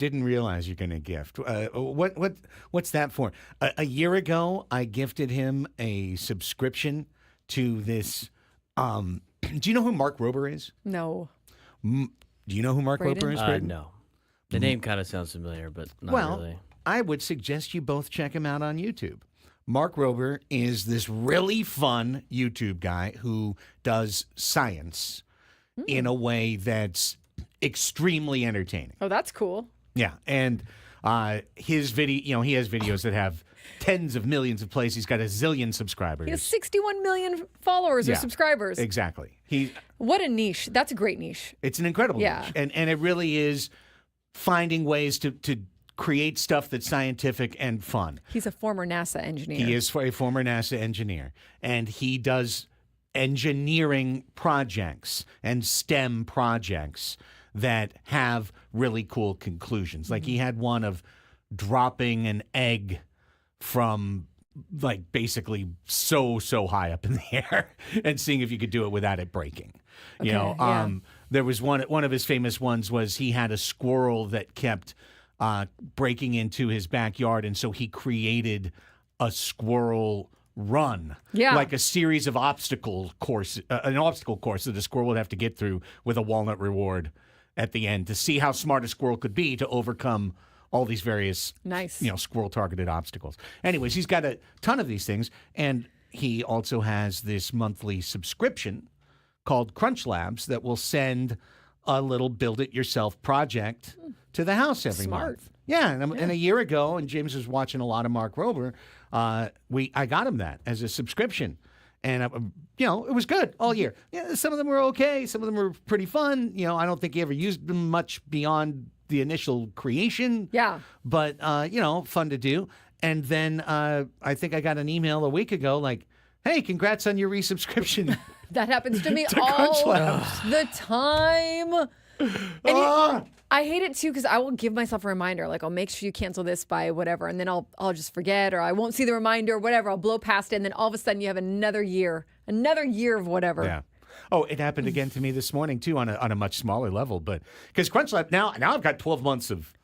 Didn't realize you're going to gift. What's that for? A year ago, I gifted him a subscription to this. Do you know who Mark Rober is? No. Do you know who Mark Rober is? Braden? No. The name kind of sounds familiar, but not really. I would suggest you both check him out on YouTube. Mark Rober is this really fun YouTube guy who does science in a way that's extremely entertaining. Oh, that's cool. Yeah, and his video, he has videos that have tens of millions of plays. He's got a zillion subscribers. He has 61 million followers or subscribers. Exactly. What a niche. That's a great niche. It's an incredible Yeah. niche. And it really is finding ways to create stuff that's scientific and fun. He's a former NASA engineer. He is a former NASA engineer. And he does engineering projects and STEM projects that have really cool conclusions. Like he had one of dropping an egg from like basically so high up in the air and seeing if you could do it without it breaking. There was one of his famous ones was he had a squirrel that kept breaking into his backyard, and so he created a squirrel run, like a series of an obstacle course that the squirrel would have to get through with a walnut reward at the end to see how smart a squirrel could be to overcome all these various squirrel-targeted obstacles. Anyways, he's got a ton of these things, and he also has this monthly subscription called Crunch Labs that will send a little build-it-yourself project to the house every month. Yeah, and a year ago, and James was watching a lot of Mark Rober, I got him that as a subscription. And, it was good all year. Yeah, some of them were okay. Some of them were pretty fun. I don't think he ever used them much beyond the initial creation. Yeah. But, fun to do. And then I think I got an email a week ago like, hey, congrats on your resubscription. That happens to me to all the time. And I hate it too because I will give myself a reminder, like I'll make sure you cancel this by whatever, and then I'll just forget, or I won't see the reminder, or whatever. I'll blow past it, and then all of a sudden you have another year of whatever. Yeah. Oh, it happened again to me this morning too on a much smaller level, but because Crunch Lab now I've got 12 months of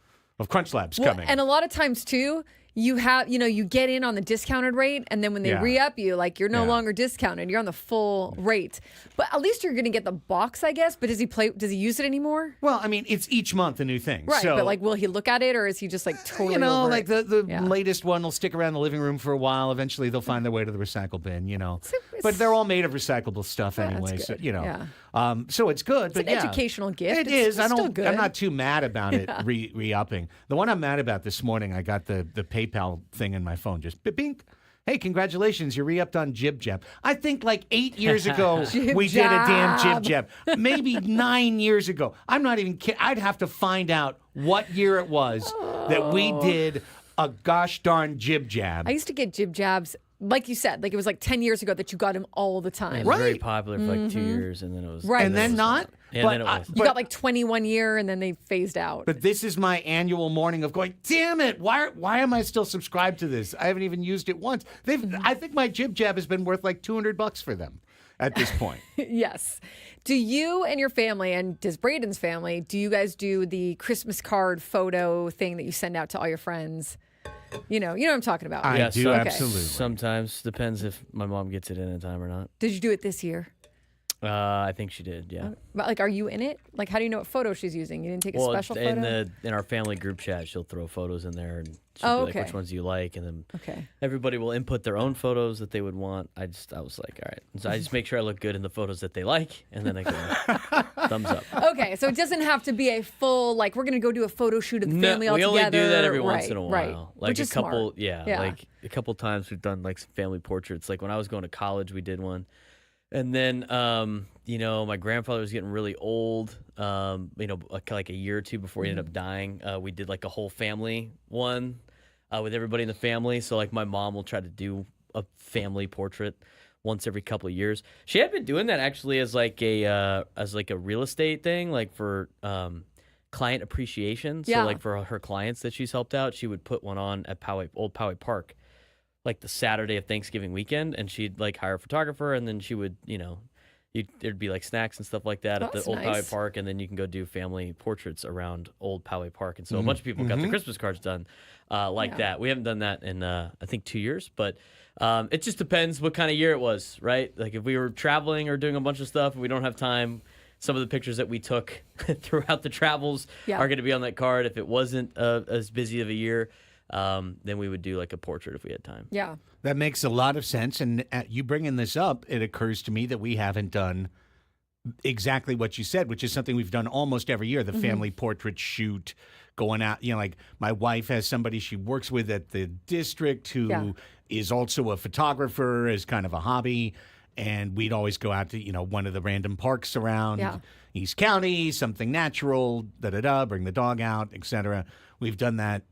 Crunch Labs coming, and a lot of times too. You have, you get in on the discounted rate, and then when they re-up you, like you're no longer discounted. You're on the full rate. But at least you're going to get the box, I guess. But does he use it anymore? Well, I mean, it's each month a new thing. Right, so, but like, will he look at it, or is he just like totally over like it? the latest one will stick around the living room for a while. Eventually, they'll find their way to the recycle bin, But they're all made of recyclable stuff anyway, so, so it's good. It's an educational gift. It is. It's still good. I'm not too mad about it re-upping. The one I'm mad about this morning, I got the PayPal thing in my phone, just bink. Hey, congratulations, you're re-upped on JibJab. I think like 8 years ago, we did a damn JibJab. Maybe 9 years ago. I'm not even kidding. I'd have to find out what year it was that we did a gosh darn JibJab. I used to get JibJabs, like you said, like it was like 10 years ago that you got him all the time. It was very popular for like 2 years, and then it was... Right. And then not? And then it was. You got like 21 year, and then they phased out. But this is my annual morning of going, damn it, why am I still subscribed to this? I haven't even used it once. I think my JibJab has been worth like $200 for them at this point. Yes. Do you and your family, and does Braden's family, do you guys do the Christmas card photo thing that you send out to all your friends? You know what I'm talking about. I do, absolutely. Sometimes. Depends if my mom gets it in time or not. Did you do it this year? I think she did, yeah. But like, are you in it? Like, how do you know what photo she's using? You didn't take a special photo? In our family group chat, she'll throw photos in there, and she'll be like, which ones do you like? And then everybody will input their own photos that they would want. I was like, all right. So I just make sure I look good in the photos that they like, and then I go, thumbs up. Okay, so it doesn't have to be a full, like, we're going to go do a photo shoot of the family all together. We only do that every once in a while. Right. Like Which is smart. Like a couple times we've done like some family portraits. Like when I was going to college, we did one. And then, my grandfather was getting really old, like a year or two before he ended up dying. We did like a whole family one with everybody in the family. So like my mom will try to do a family portrait once every couple of years. She had been doing that actually as like a real estate thing, like for client appreciation. So like for her clients that she's helped out, she would put one on at Old Poway Park, like the Saturday of Thanksgiving weekend, and she'd like hire a photographer, and then she would, you there'd be like snacks and stuff like that at the That's old Poway nice. Park, and then you can go do family portraits around old Poway Park. And so a bunch of people got their Christmas cards done like that. We haven't done that in I think 2 years, but it just depends what kind of year it was, right? Like if we were traveling or doing a bunch of stuff and we don't have time, some of the pictures that we took throughout the travels are going to be on that card. If it wasn't as busy of a year, then we would do like a portrait if we had time. Yeah. That makes a lot of sense. And you bringing this up, it occurs to me that we haven't done exactly what you said, which is something we've done almost every year, the family portrait shoot, going out. You know, like my wife has somebody she works with at the district who is also a photographer as kind of a hobby. And we'd always go out to, you know, one of the random parks around East County, something natural, bring the dog out, etc. We've done that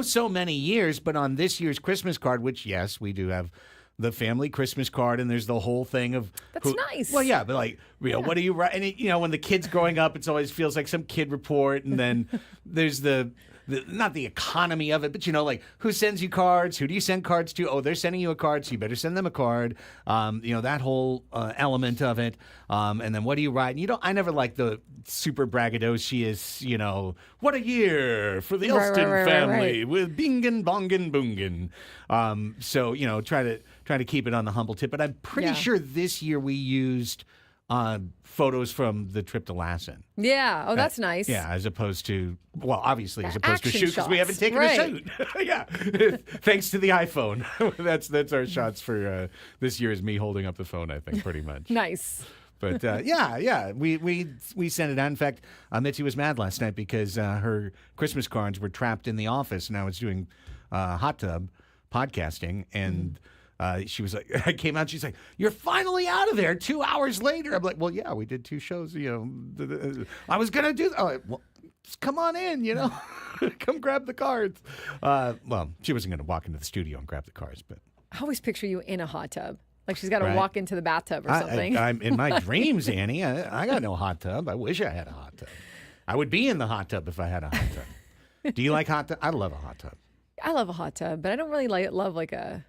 so many years, but on this year's Christmas card, which, yes, we do have the family Christmas card, and there's the whole thing of... That's nice. Well, yeah, but like, you know, what do you write? And, you know, when the kid's growing up, it always feels like some kid report, and then there's not the economy of it, but, you know, like, who sends you cards? Who do you send cards to? Oh, they're sending you a card, so you better send them a card. You know, that whole element of it. And then what do you write? And I never liked the super braggadocious, you know, what a year for the Elsten family with bingin, bongin, boongin. So, you know, try to keep it on the humble tip. But I'm pretty sure this year we used photos from the trip to Lassen. Yeah. Oh, that's nice. Yeah, as opposed to, well, obviously, as opposed to action shoot, because we haven't shots. taken a shoot. Yeah. Thanks to the iPhone. That's our shots for this year is me holding up the phone, I think, pretty much. Nice. But yeah, we sent it out. In fact, Mitzi was mad last night because her Christmas cards were trapped in the office, and I was doing hot tub podcasting, and she was like, I came out, she's like, you're finally out of there 2 hours later. I'm like, well, yeah, we did 2 shows, you know. I was gonna do well, just come on in, you know. Come grab the cards. Well, she wasn't gonna walk into the studio and grab the cards, but I always picture you in a hot tub. Like she's got to walk into the bathtub or something. I'm in my dreams, Annie. I got no hot tub. I wish I had a hot tub. I would be in the hot tub if I had a hot tub. Do you like hot tub? I love a hot tub. I love a hot tub, but I don't really love like a...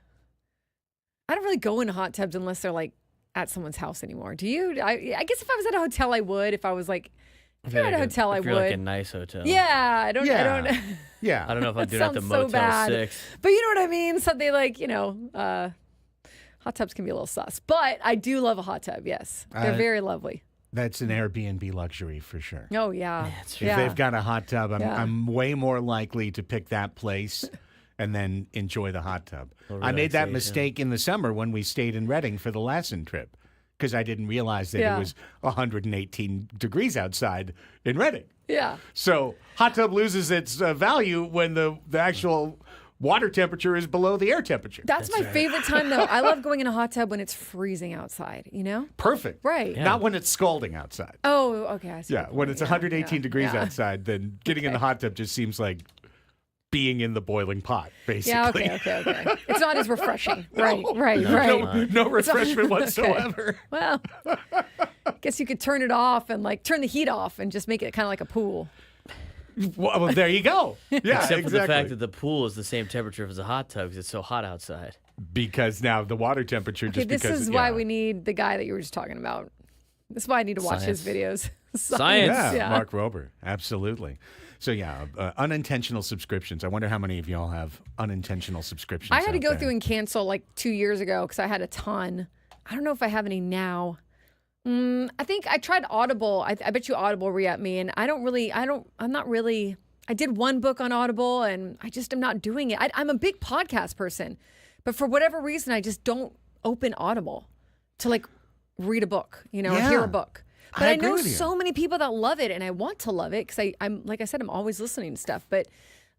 I don't really go into hot tubs unless they're like at someone's house anymore. Do you? I guess if I was at a hotel, I would. If I was like... If you're at a hotel, I would. Like a nice hotel. Yeah, I don't. Yeah. I don't know if I'd do that at the sounds so Motel bad. 6. But you know what I mean? Something like, you know, hot tubs can be a little sus. But I do love a hot tub, yes. They're very lovely. That's an Airbnb luxury for sure. Oh, yeah. If they've got a hot tub, I'm way more likely to pick that place and then enjoy the hot tub. I made that mistake in the summer when we stayed in Reading for the Lassen trip because I didn't realize that it was 118 degrees outside in Reading. Yeah. So hot tub loses its value when the actual water temperature is below the air temperature. That's my favorite time, though. I love going in a hot tub when it's freezing outside, you know? Perfect. Right. Yeah. Not when it's scalding outside. Oh, okay. I see Yeah, when it's 118 degrees outside, then getting in the hot tub just seems like being in the boiling pot, basically. Yeah, okay. It's not as refreshing. Right. No refreshment whatsoever. Well, I guess you could turn it off and like turn the heat off and just make it kind of like a pool. Well, there you go. Yeah, Except for the exactly. fact that the pool is the same temperature as a hot tub because it's so hot outside. Because now the water temperature Okay, this is why we need the guy that you were just talking about. This is why I need to watch his videos. Science. Yeah, Mark Rober. Absolutely. So, yeah, unintentional subscriptions. I wonder how many of y'all have unintentional subscriptions. I had to go there. through and cancel like 2 years ago because I had a ton. I don't know if I have any now. I think I tried Audible. I bet you Audible re-upped me, and I'm not really. I did one book on Audible, and I just am not doing it. I'm a big podcast person, but for whatever reason, I just don't open Audible to like read a book, you know, or hear a book. But I know so many people that love it, and I want to love it because I'm like I said, I'm always listening to stuff, but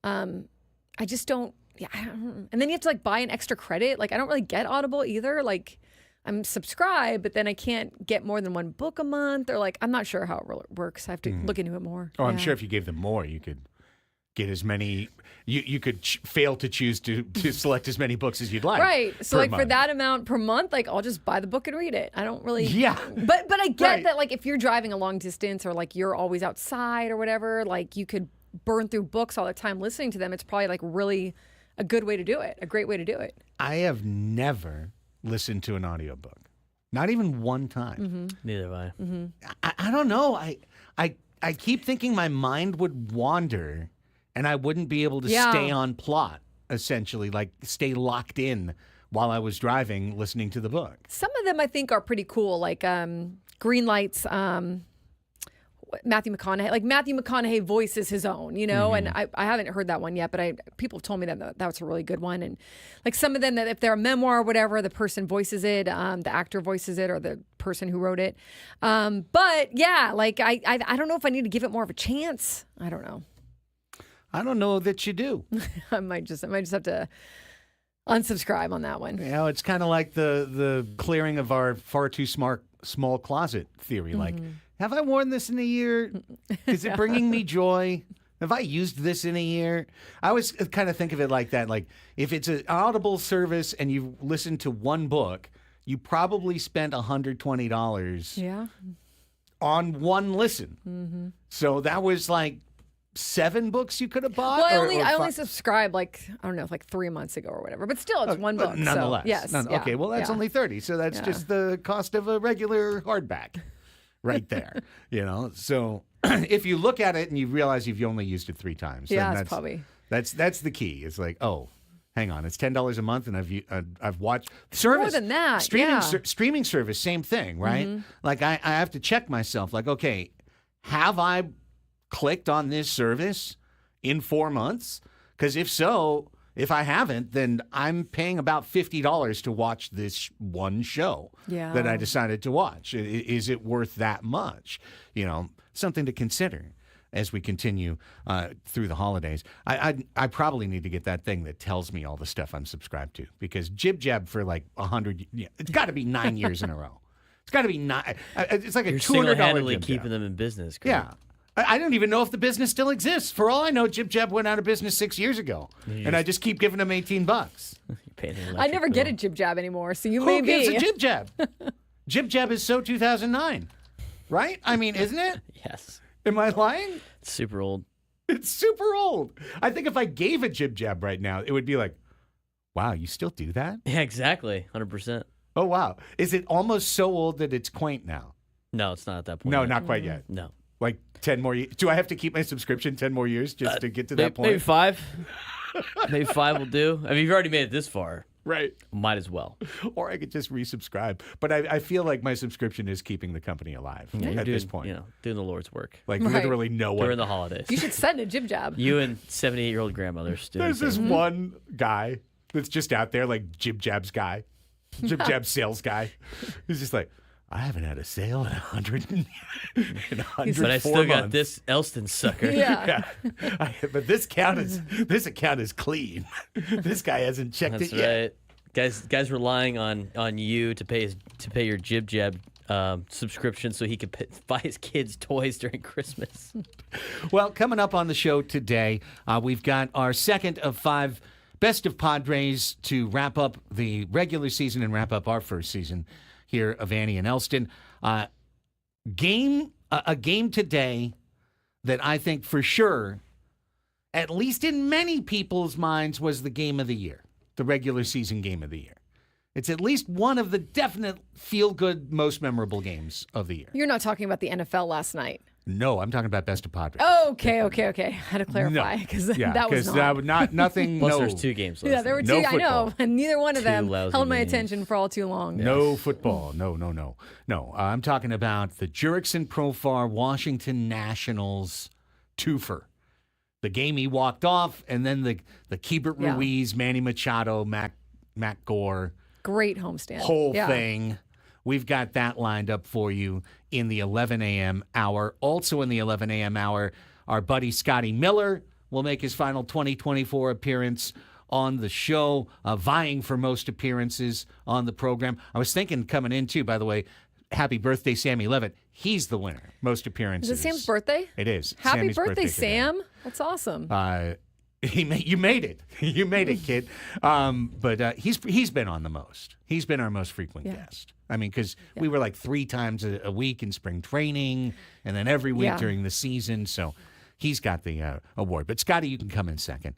I just don't. Yeah, and then you have to like buy an extra credit. Like I don't really get Audible either. Like I'm subscribed, but then I can't get more than one book a month, or like I'm not sure how it works. I have to look into it more. Oh, I'm sure if you gave them more, you could get as many. You could fail to choose to select as many books as you'd like. Right. So like month. for that amount per month, like I'll just buy the book and read it. I don't really. Yeah. But I get that like if you're driving a long distance or like you're always outside or whatever, like you could burn through books all the time listening to them. It's probably like really a good way to do it. A great way to do it. I have never listened to an audiobook. Not even one time. Neither have I. I don't know. I keep thinking my mind would wander and I wouldn't be able to stay on plot, essentially, like stay locked in while I was driving listening to the book. Some of them I think are pretty cool, like Green Lights, Matthew McConaughey. Like Matthew McConaughey voices his own, you know, and I haven't heard that one yet, but people have told me that was a really good one. And like some of them that if they're a memoir or whatever, the person voices it, the actor voices it, or the person who wrote it. But yeah, like I don't know if I need to give it more of a chance. I don't know. I don't know that you do. I might just have to unsubscribe on that one. You know, it's kind of like the clearing of our far too small closet theory. Like, have I worn this in a year? Is it bringing me joy? Have I used this in a year? I always kind of think of it like that. Like, if it's an Audible service and you've listened to one book, you probably spent $120 on one listen. So that was like 7 books you could have bought? Well, I only subscribed like 3 months ago or whatever. But still, it's one book. Nonetheless. So, yes. Okay, well, that's only $30. So that's just the cost of a regular hardback right there. You know, so if you look at it and you realize you've only used it 3 times. Yeah, then that's probably. That's the key. It's like, oh, hang on, it's $10 a month, and I've watched service. More than that, streaming service, same thing, right? Like I have to check myself. Like, okay, have I clicked on this service in 4 months? Because if I haven't, then I'm paying about $50 to watch this one show that I decided to watch. Is it worth that much? You know, something to consider as we continue through the holidays. I probably need to get that thing that tells me all the stuff I'm subscribed to, because JibJab for like 100, it's got to be 9 years in a row. It's got to be 9. It's like a You're $200 single-handedly JibJab. keeping them in business. Kurt. Yeah. I don't even know if the business still exists. For all I know, JibJab went out of business 6 years ago, and I just keep giving them $18. I never get a JibJab anymore, so you Who may gives be. a JibJab? JibJab is so 2009, right? I mean, isn't it? Yes. Am I lying? It's super old. It's super old. I think if I gave a JibJab right now, it would be like, wow, you still do that? Yeah, exactly. 100%. Oh, wow. Is it almost so old that it's quaint now? No, it's not at that point. No, yet. not quite yet. No. Like 10 more years? Do I have to keep my subscription 10 more years just to get to that point? Maybe 5. Maybe 5 will do. I mean, you've already made it this far. Right. Might as well. Or I could just resubscribe. But I feel like my subscription is keeping the company alive at this point. You know, doing the Lord's work. Like Right. literally no one. During the holidays. You should send a JibJab. You and 78-year-old grandmothers doing There's the this same. one guy that's just out there, like JibJab's guy, JibJab sales guy. He's just like, I haven't had a sale in 104 But I still got months. this Elsten sucker. Yeah. But this account is clean. This guy hasn't checked That's it yet. right. Guys relying on you to pay your JibJab subscription so he could buy his kids toys during Christmas. Well, coming up on the show today, we've got our second of 5 Best of Padres to wrap up the regular season and wrap up our first season here of Annie and Elsten. A game today that I think for sure, at least in many people's minds, was the game of the year, the regular season game of the year. It's at least one of the definite feel-good, most memorable games of the year. You're not talking about the NFL last night. No, I'm talking about Best of Padres. Okay. I had to clarify because that was not. Nothing. Plus, no. there's 2 games left. Yeah, there were 2. No I know, football. and neither one of them lousy held my games. attention for all too long. No football. No. I'm talking about the Jurickson Profar Washington Nationals twofer. The game he walked off, and then the Keibert Ruiz, Manny Machado, Matt Gore Great homestand. whole thing. We've got that lined up for you in the 11 a.m. hour. Also in the 11 a.m. hour, our buddy Scotty Miller will make his final 2024 appearance on the show, vying for most appearances on the program. I was thinking coming in, too, by the way, happy birthday, Sammy Levitt. He's the winner. Most appearances. Is it Sam's birthday? It is. Happy Sammy's birthday, today. Sam. That's awesome. You made it. You made it, kid. But he's been on the most. He's been our most frequent guest. I mean, because we were like 3 times a week in spring training, and then every week during the season. So he's got the award. But Scotty, you can come in second.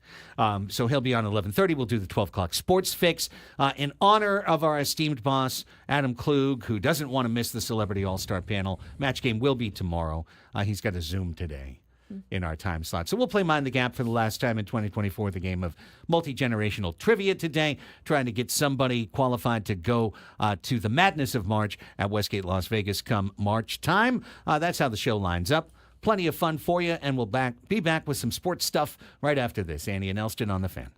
So he'll be on 11:30. We'll do the 12 o'clock sports fix in honor of our esteemed boss, Adam Klug, who doesn't want to miss the Celebrity All-Star panel. Match game will be tomorrow. He's got a Zoom today in our time slot. So we'll play Mind the Gap for the last time in 2024, the game of multi-generational trivia today, trying to get somebody qualified to go to the madness of March at Westgate, Las Vegas come March time. That's how the show lines up. Plenty of fun for you, and we'll be back with some sports stuff right after this. Andy and Elsten on the Fan.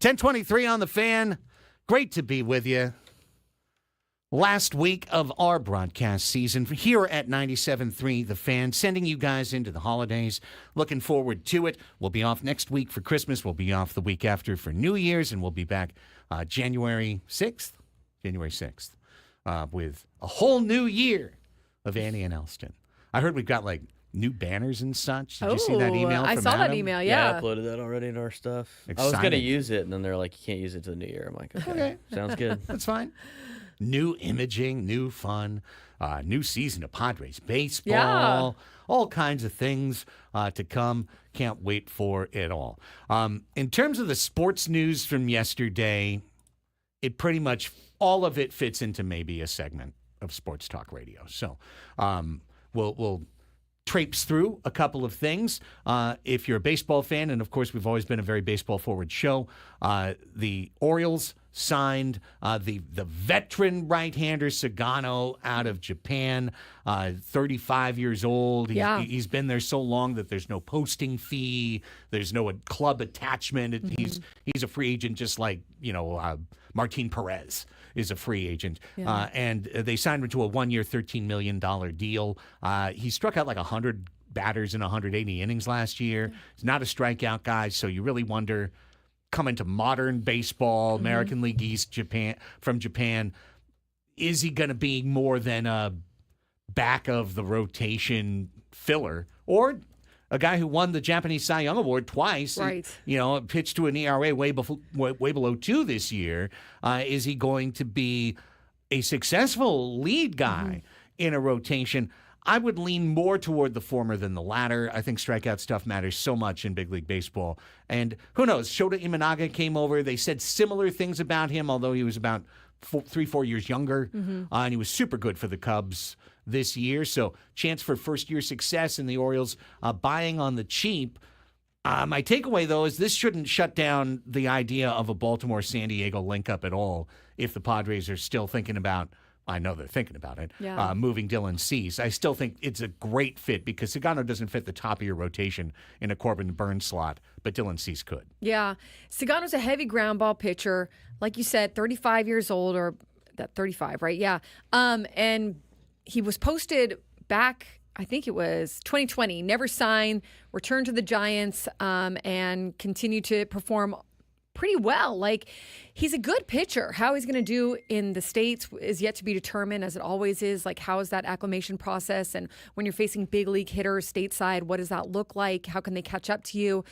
10:23 on the Fan. Great to be with you. Last week of our broadcast season here at 97.3 The Fan, sending you guys into the holidays. Looking forward to it. We'll be off next week for Christmas. We'll be off the week after for New Year's, and we'll be back January 6th, with a whole new year of Annie and Elsten. I heard we've got like new banners and such. Did you see that email from I saw Adam? that email, Yeah, I yeah. uploaded that already in our stuff. I was Excited. going to use it, and then they're like, you can't use it to the new year. I'm like, okay. Sounds good. That's fine. New imaging, new fun, new season of Padres baseball, Yeah. all kinds of things to come. Can't wait for it all. In terms of the sports news from yesterday, it pretty much, all of it fits into maybe a segment of Sports Talk Radio. So we'll traipse through a couple of things. If you're a baseball fan, and of course we've always been a very baseball-forward show, the Orioles signed the veteran right-hander Sagano out of Japan, 35 years old. He's been there so long that there's no posting fee, there's no club attachment. He's a free agent, just like Martin Perez is a free agent. And they signed him to a one-year, $13 million deal. He struck out like 100 batters in 180 innings last year. He's not a strikeout guy, so you really wonder, coming to modern baseball, American League East, from Japan, is he going to be more than a back of the rotation filler, or a guy who won the Japanese Cy Young Award twice? Right. Pitched to an ERA way below 2 this year. Is he going to be a successful lead guy in a rotation? I would lean more toward the former than the latter. I think strikeout stuff matters so much in big league baseball. And who knows? Shota Imanaga came over. They said similar things about him, although he was about 3-4 years younger. And he was super good for the Cubs this year. So chance for first-year success, and the Orioles buying on the cheap. My takeaway, though, is this shouldn't shut down the idea of a Baltimore-San Diego link-up at all if the Padres are still thinking about, I know they're thinking about it, moving Dylan Cease. I still think it's a great fit because Sagano doesn't fit the top of your rotation in a Corbin Burns slot, but Dylan Cease could. Yeah. Sagano's a heavy ground ball pitcher. Like you said, 35 years old, or that 35, right? Yeah. And he was posted back, I think it was 2020, never signed, returned to the Giants, and continued to perform pretty well. Like, he's a good pitcher. How he's going to do in the States is yet to be determined, as it always is. Like, how is that acclimation process? And when you're facing big league hitters stateside, what does that look like? How can they catch up to you?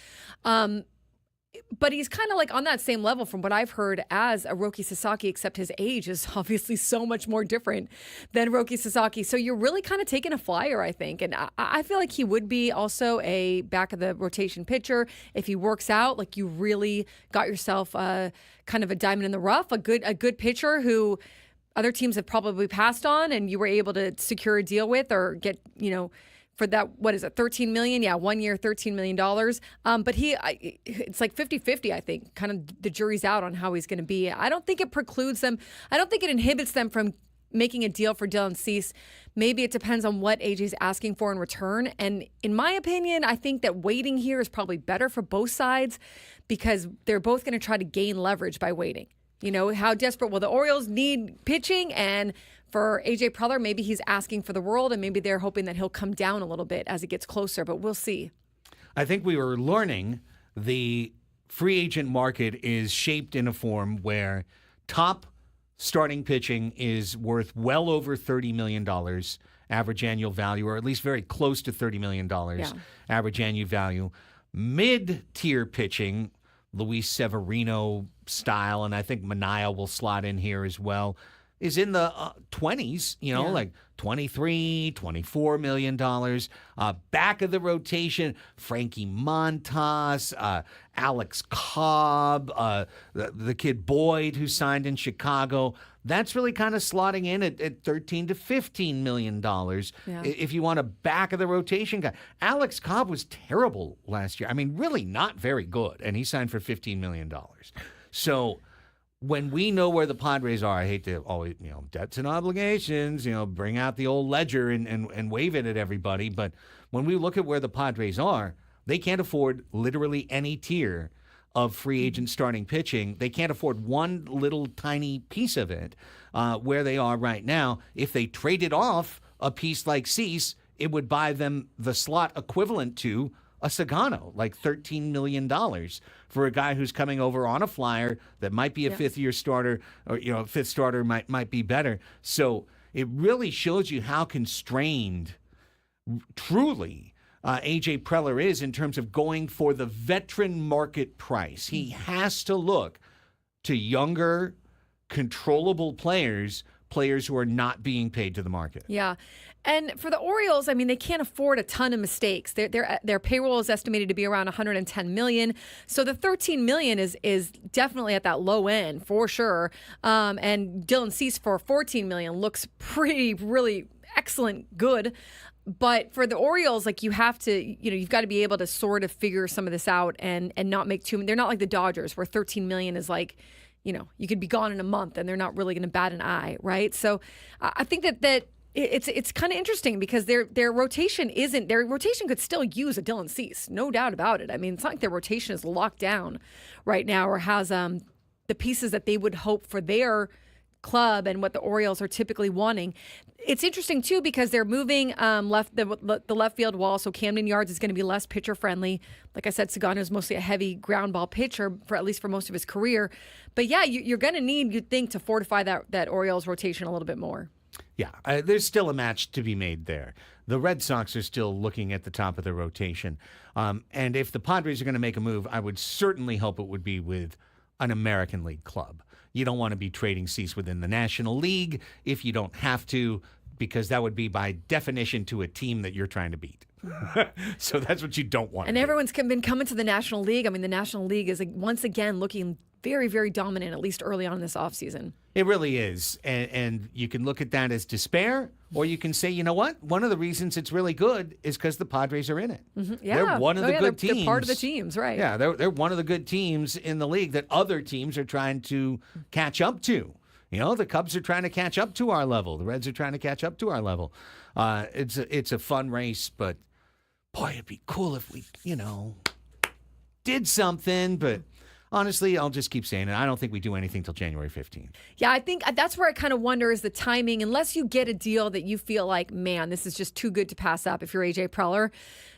But he's kind of like on that same level from what I've heard as a Roki Sasaki, except his age is obviously so much more different than Roki Sasaki. So you're really kind of taking a flyer, I think. And I feel like he would be also a back of the rotation pitcher. If he works out, like, you really got yourself kind of a diamond in the rough, a good pitcher who other teams have probably passed on, and you were able to secure a deal with or get, for that, what is it, $13 million? Yeah, 1 year, $13 million. But it's like 50-50, I think. Kind of the jury's out on how he's going to be. I don't think it precludes them. I don't think it inhibits them from making a deal for Dylan Cease. Maybe it depends on what AJ's asking for in return. And in my opinion, I think that waiting here is probably better for both sides because they're both going to try to gain leverage by waiting. How desperate will the Orioles need pitching? And for AJ Preller, maybe he's asking for the world, and maybe they're hoping that he'll come down a little bit as it gets closer, but we'll see. I think we were learning the free agent market is shaped in a form where top starting pitching is worth well over $30 million average annual value, or at least very close to $30 million average annual value. Mid-tier pitching, Luis Severino style, and I think Manaea will slot in here as well, is in the 20s, like $23, $24 million. Back of the rotation, Frankie Montas, Alex Cobb, the kid Boyd who signed in Chicago. That's really kind of slotting in at $13 to $15 million if you want a back of the rotation guy. Alex Cobb was terrible last year. I mean, really not very good, and he signed for $15 million. So when we know where the Padres are, I hate to always, debts and obligations, bring out the old ledger and wave it at everybody. But when we look at where the Padres are, they can't afford literally any tier of free agent starting pitching. They can't afford one little tiny piece of it where they are right now. If they traded off a piece like Cease, it would buy them the slot equivalent to a Sagano, like $13 million for a guy who's coming over on a flyer that might be a fifth-year starter, or a fifth starter might be better. So it really shows you how constrained, truly, A.J. Preller is in terms of going for the veteran market price. He has to look to younger, controllable players who are not being paid to the market. Yeah. And for the Orioles, I mean, they can't afford a ton of mistakes. Their payroll is estimated to be around $110 million. So the $13 million is definitely at that low end for sure. And Dylan Cease for $14 million looks really excellent, good. But for the Orioles, like, you have to, you've got to be able to sort of figure some of this out and not make too many. They're not like the Dodgers where $13 million is like, you could be gone in a month and they're not really going to bat an eye, right? So I think that it's kind of interesting because their rotation could still use a Dylan Cease, no doubt about it. I mean, it's not like their rotation is locked down right now or has the pieces that they would hope for their club and what the Orioles are typically wanting. It's interesting too because they're moving the left field wall, so Camden Yards is going to be less pitcher friendly. Like I said, Sagano is mostly a heavy ground ball pitcher for at least for most of his career. But yeah, you're going to need, you'd think, to fortify that Orioles rotation a little bit more. Yeah, there's still a match to be made there. The Red Sox are still looking at the top of their rotation. And if the Padres are going to make a move, I would certainly hope it would be with an American League club. You don't want to be trading Cease within the National League if you don't have to, because that would be by definition to a team that you're trying to beat. So that's what you don't want. And everyone's been coming to the National League. I mean, the National League is once again looking very, very dominant, at least early on in this offseason. It really is. And you can look at that as despair, or you can say, you know what? One of the reasons it's really good is because the Padres are in it. Mm-hmm. Yeah. They're one of the good teams. They're part of the teams, right? Yeah, they're one of the good teams in the league that other teams are trying to catch up to. The Cubs are trying to catch up to our level. The Reds are trying to catch up to our level. It's a fun race, but boy, it'd be cool if we, did something. But honestly, I'll just keep saying it. I don't think we do anything till January 15th. Yeah, I think that's where I kind of wonder is the timing. Unless you get a deal that you feel like, man, this is just too good to pass up if you're A.J. Preller.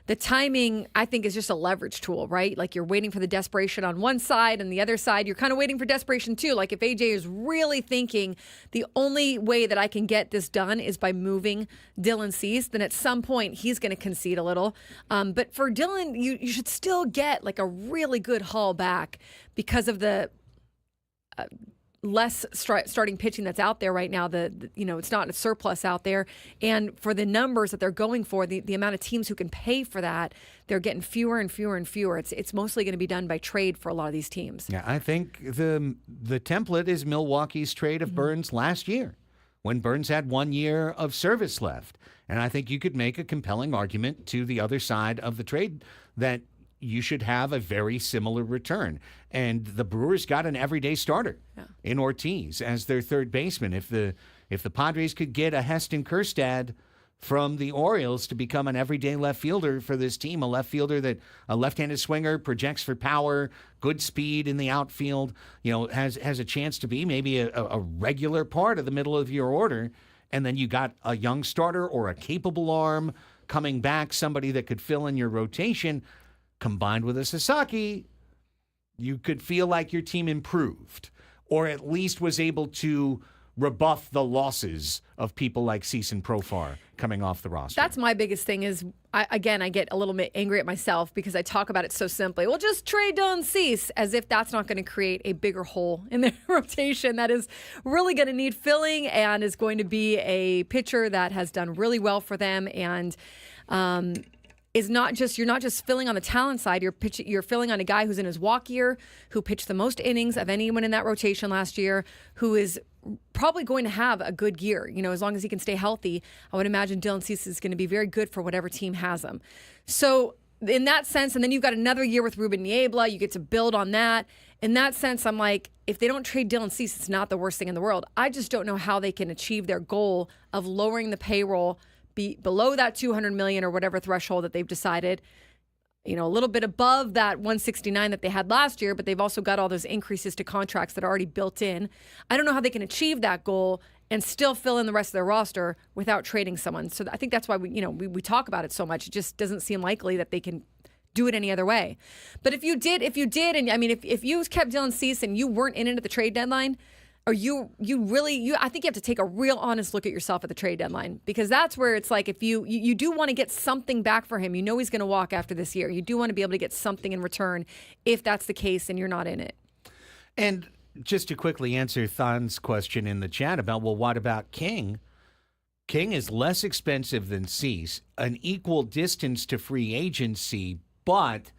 The timing, I think, is just a leverage tool, right? Like, you're waiting for the desperation on one side, and the other side, you're kind of waiting for desperation too. Like, if AJ is really thinking the only way that I can get this done is by moving Dylan Cease, then at some point he's going to concede a little. But for Dylan, you should still get like a really good haul back because of the less starting pitching that's out there right now. It's not a surplus out there, and for the numbers that they're going for, the amount of teams who can pay for that, they're getting fewer and fewer and fewer. It's mostly going to be done by trade for a lot of these teams. Yeah, I think the template is Milwaukee's trade of Burns last year, when Burns had 1 year of service left, and I think you could make a compelling argument to the other side of the trade that you should have a very similar return. And the Brewers got an everyday starter in Ortiz as their third baseman. If the Padres could get a Heston Kjerstad from the Orioles to become an everyday left fielder for this team, a left-handed swinger, projects for power, good speed in the outfield, has a chance to be maybe a regular part of the middle of your order, and then you got a young starter or a capable arm coming back, somebody that could fill in your rotation, combined with a Sasaki, you could feel like your team improved, or at least was able to rebuff the losses of people like Cease and Profar coming off the roster. That's my biggest thing is, I get a little bit angry at myself because I talk about it so simply. Well, just trade Dylan Cease, as if that's not going to create a bigger hole in their rotation that is really going to need filling and is going to be a pitcher that has done really well for them and you're not just filling on the talent side. You're filling on a guy who's in his walk year, who pitched the most innings of anyone in that rotation last year, who is probably going to have a good year. As long as he can stay healthy, I would imagine Dylan Cease is going to be very good for whatever team has him. So in that sense, and then you've got another year with Ruben Niebla, you get to build on that. In that sense, I'm like, if they don't trade Dylan Cease, it's not the worst thing in the world. I just don't know how they can achieve their goal of lowering the payroll below that $200 million or whatever threshold that they've decided. a little bit above that 169 that they had last year, but they've also got all those increases to contracts that are already built in. I don't know how they can achieve that goal and still fill in the rest of their roster without trading someone. So I think that's why we talk about it so much. It just doesn't seem likely that they can do it any other way. But if you did, and I mean, if you kept Dylan Cease and you weren't in it at the trade deadline, or I think you have to take a real honest look at yourself at the trade deadline, because that's where it's like, if you do want to get something back for him, he's going to walk after this year. You do want to be able to get something in return if that's the case and you're not in it. And just to quickly answer Thon's question in the chat about, well, what about King? King is less expensive than Cease, an equal distance to free agency, but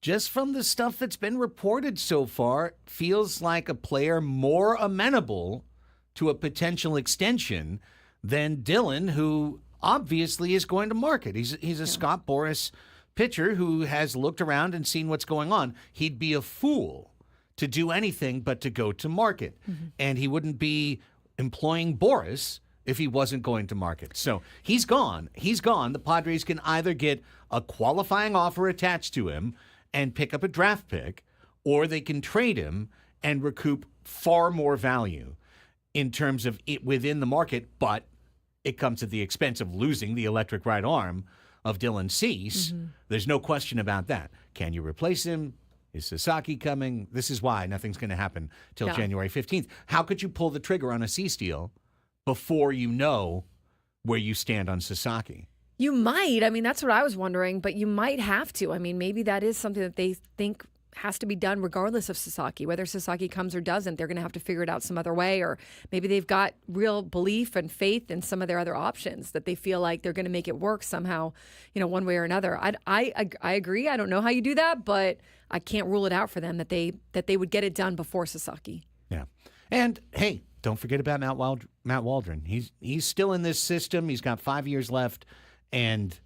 just from the stuff that's been reported so far, feels like a player more amenable to a potential extension than Dylan, who obviously is going to market. He's a Scott Boras pitcher who has looked around and seen what's going on. He'd be a fool to do anything but to go to market. Mm-hmm. And he wouldn't be employing Boras if he wasn't going to market. So he's gone. He's gone. The Padres can either get a qualifying offer attached to him and pick up a draft pick, or they can trade him and recoup far more value in terms of it within the market, but it comes at the expense of losing the electric right arm of Dylan Cease. Mm-hmm. There's no question about that. Can you replace him? Is Sasaki coming? This is why nothing's going to happen till January 15th. How could you pull the trigger on a Cease deal before you know where you stand on Sasaki? You might. I mean, that's what I was wondering, but you might have to. I mean, maybe that is something that they think has to be done regardless of Sasaki. Whether Sasaki comes or doesn't, they're going to have to figure it out some other way, or maybe they've got real belief and faith in some of their other options that they feel like they're going to make it work somehow, one way or another. I agree. I don't know how you do that, but I can't rule it out for them that they would get it done before Sasaki. Yeah. And, hey, don't forget about Matt Waldron. He's still in this system. He's got 5 years left. And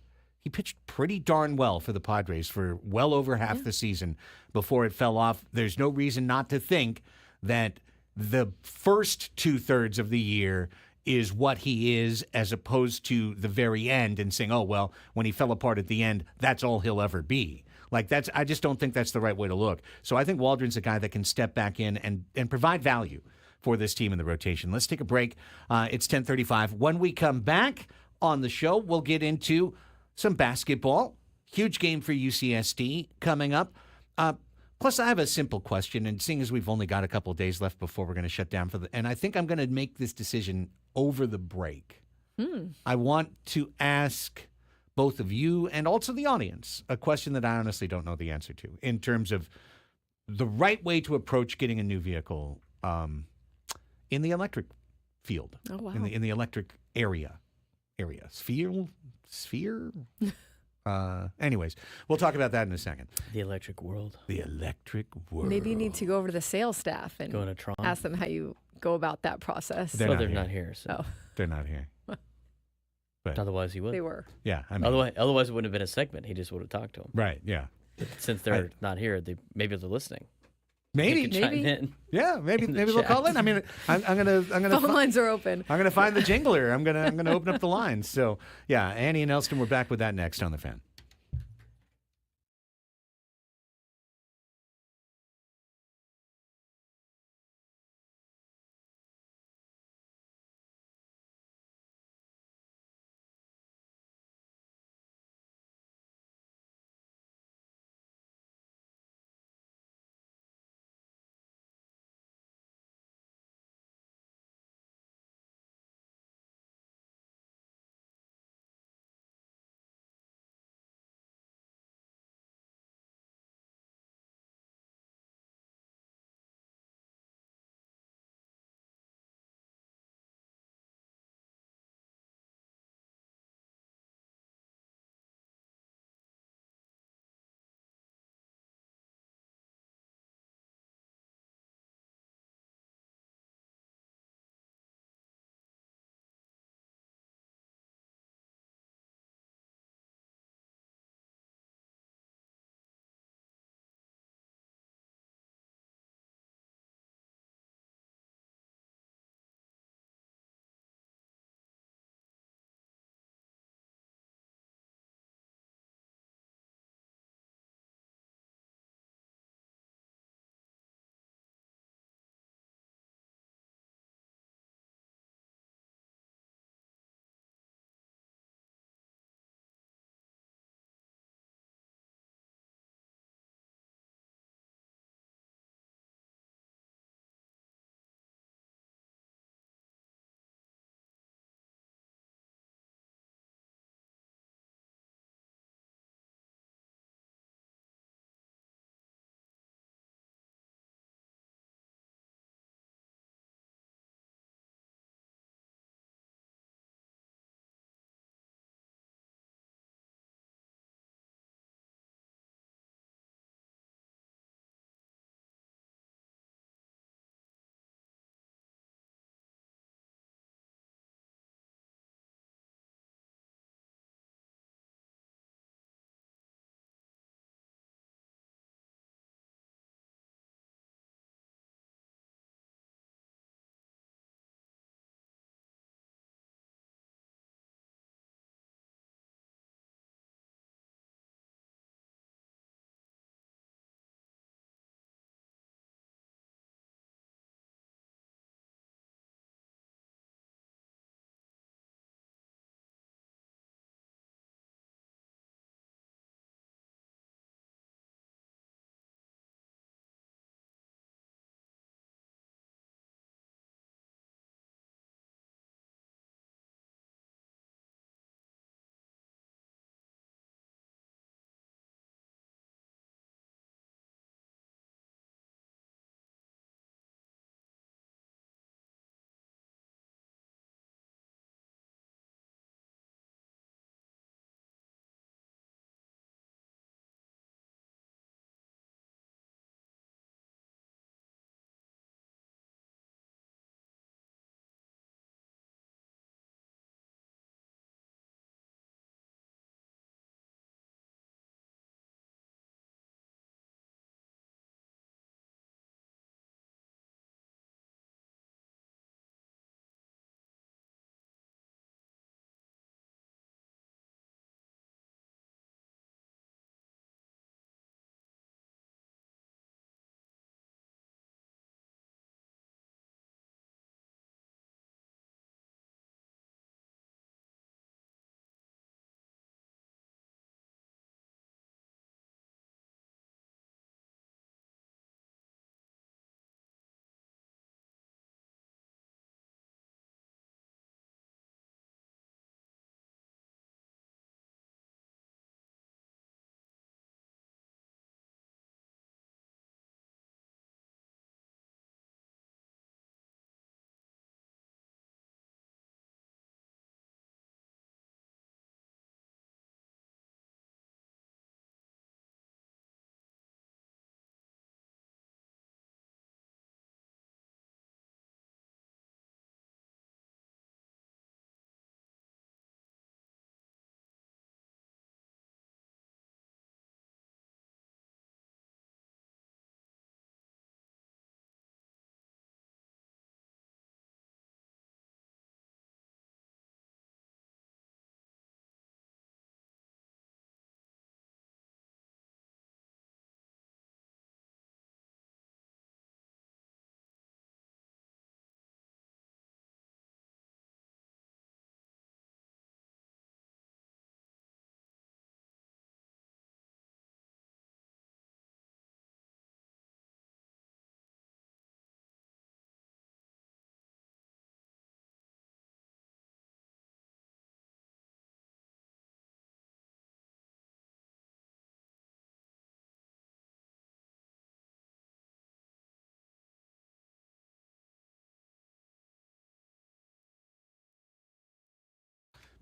he pitched pretty darn well for the Padres for well over half the season before it fell off. There's no reason not to think that the first 2/3 of the year is what he is, as opposed to the very end and saying, oh, well, when he fell apart at the end, that's all he'll ever be. I just don't think that's the right way to look. So I think Waldron's a guy that can step back in and provide value for this team in the rotation. Let's take a break. It's 10:35. When we come back on the show, we'll get into some basketball. Huge game for UCSD coming up. Plus, I have a simple question, and seeing as we've only got a couple of days left before we're going to shut down and I think I'm going to make this decision over the break. I want to ask both of you and also the audience a question that I honestly don't know the answer to, in terms of the right way to approach getting a new vehicle in the electric field, in the electric area. Sphere? Anyways, we'll talk about that in a second. The electric world. Maybe you need to go over to the sales staff and go to Tron. Ask them how you go about that process. They're not here. So. They're not here. But otherwise, he would. They were. Yeah. I mean, otherwise, it wouldn't have been a segment. He just would have talked to him. Right. Yeah. But since they're not here, maybe they're listening. Maybe. Yeah, maybe they'll call in. I mean, I'm gonna phone lines are open. I'm gonna find the jingler. I'm gonna open up the lines. So yeah, Annie and Elsten, we're back with that next on The Fan.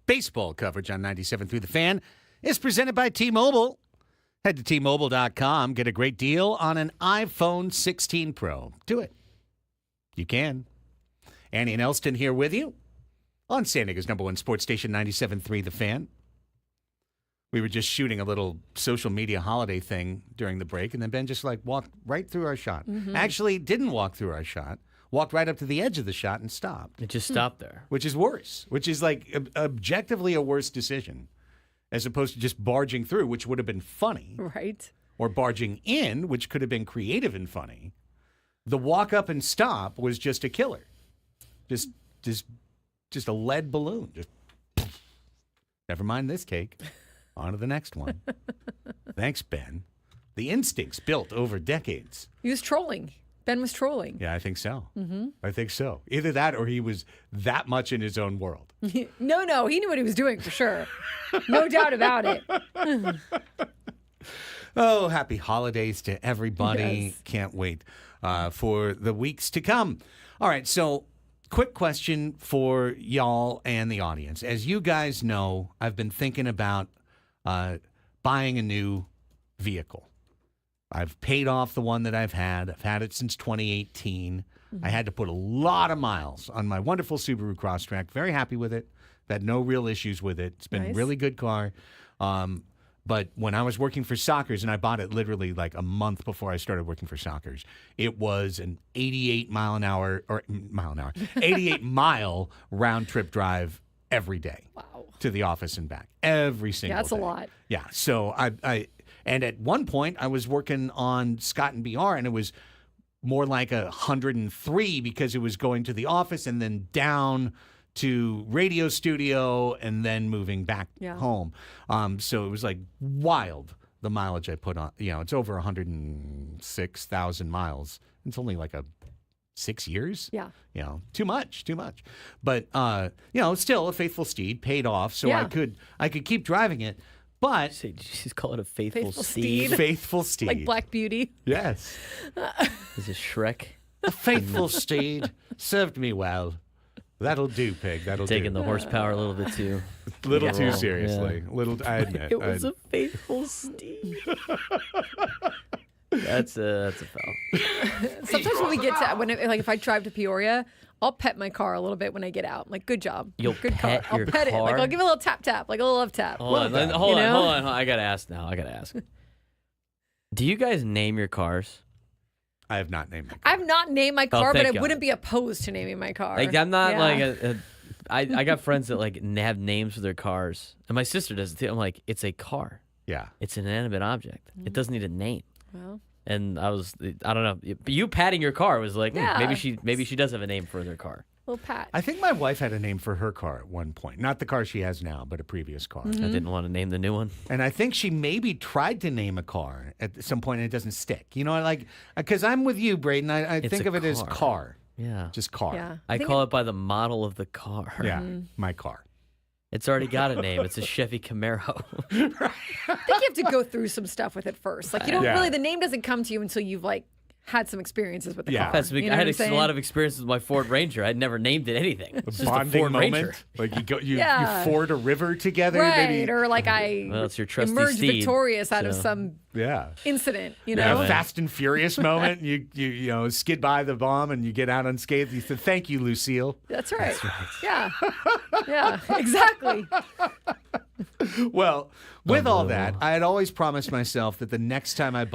Baseball coverage on 97.3 The Fan is presented by T-Mobile. Head to T-Mobile.com. Get a great deal on an iPhone 16 Pro. Do it. You can. Annie and Elsten here with you on San Diego's #1 sports station, 97.3 The Fan. We were just shooting a little social media holiday thing during the break, and then Ben just walked right through our shot. Actually, didn't walk through our shot. Walked right up to the edge of the shot and stopped. It just stopped there. Which is worse. Which is objectively a worse decision, as opposed to just barging through, which would have been funny. Right. Or barging in, which could have been creative and funny. The walk up and stop was just a killer. Just a lead balloon. Just never mind this cake. On to the next one. Thanks, Ben. The instincts built over decades. He was trolling. Ben was trolling. Yeah, I think so. I think so. Either that or he was that much in his own world. No, he knew what he was doing for sure. No doubt about it. Oh, happy holidays to everybody. Yes. Can't wait for the weeks to come. All right, so quick question for y'all and the audience. As you guys know, I've been thinking about buying a new vehicle. I've paid off the one that I've had. I've had it since 2018. I had to put a lot of miles on my wonderful Subaru Crosstrek. Very happy with it. I've had no real issues with it. It's been a Nice. really good car. But when I was working for Sockers, and I bought it literally a month before I started working for Sockers, it was an 88 88 mile round trip drive every day. Wow. To the office and back every single That's day. a lot. Yeah. So and at one point I was working on Scott and BR, and it was more like 103 because it was going to the office and then down to radio studio and then moving back home. So it was wild, the mileage I put on. It's over 106,000 miles. It's only 6 years. Yeah. Too much. But still a faithful steed, paid off, so Yeah. I could keep driving it. But Did you just call it a faithful Faithful steed? steed. faithful steed, Like Black Beauty. yes, Is it Shrek? a faithful steed served me well. That'll do, pig. That'll Taking do. the horsepower a little bit too. Little too Yeah. seriously. I admit. It was a faithful steed. That's a foul. Sometimes when we get to if I drive to Peoria, I'll pet my car a little bit when I get out. I'm good job. You'll good pet car. your I'll pet it. car? I'll give it a little tap, like a little love tap. Hold on. I gotta ask now. Do you guys name your cars? I have not named my car. I've not named my car, but thank I God. wouldn't be opposed to naming my car. I'm not Yeah. I got friends that have names for their cars, and my sister does it too. I'm like, it's a car. Yeah. It's an inanimate object. It doesn't need a name. Well, And I don't know. But you patting your car was like, Yeah. maybe she does have a name for their car. little pat. I think my wife had a name for her car at one point. Not the car she has now, but a previous car. Mm-hmm. I didn't want to name the new one. And I think she maybe tried to name a car at some point and it doesn't stick. Because I'm with you, Braden. I It's think a of it as car. car. Yeah. Just car. Yeah. I think call it by the model of the car. Yeah, my car. It's already got a name. It's a Chevy Camaro. I think you have to go through some stuff with it first. You don't Yeah. really, the name doesn't come to you until you've had some experiences with the Yeah. car. That's You know I what had I'm a saying? lot of experience with my Ford Ranger. I'd never named it anything. It's just a Bonding Ford moment. Ranger. You Yeah. ford a river together. Right, Maybe. or Well, it's your trusty emerged steed, victorious out of so- some Yeah. incident, you Yeah, know? Fast and Furious moment. You skid by the bomb and you get out unscathed. You said, "Thank you, Lucille." That's right. Yeah. Yeah, exactly. Well, with all that, I had always promised myself that the next time I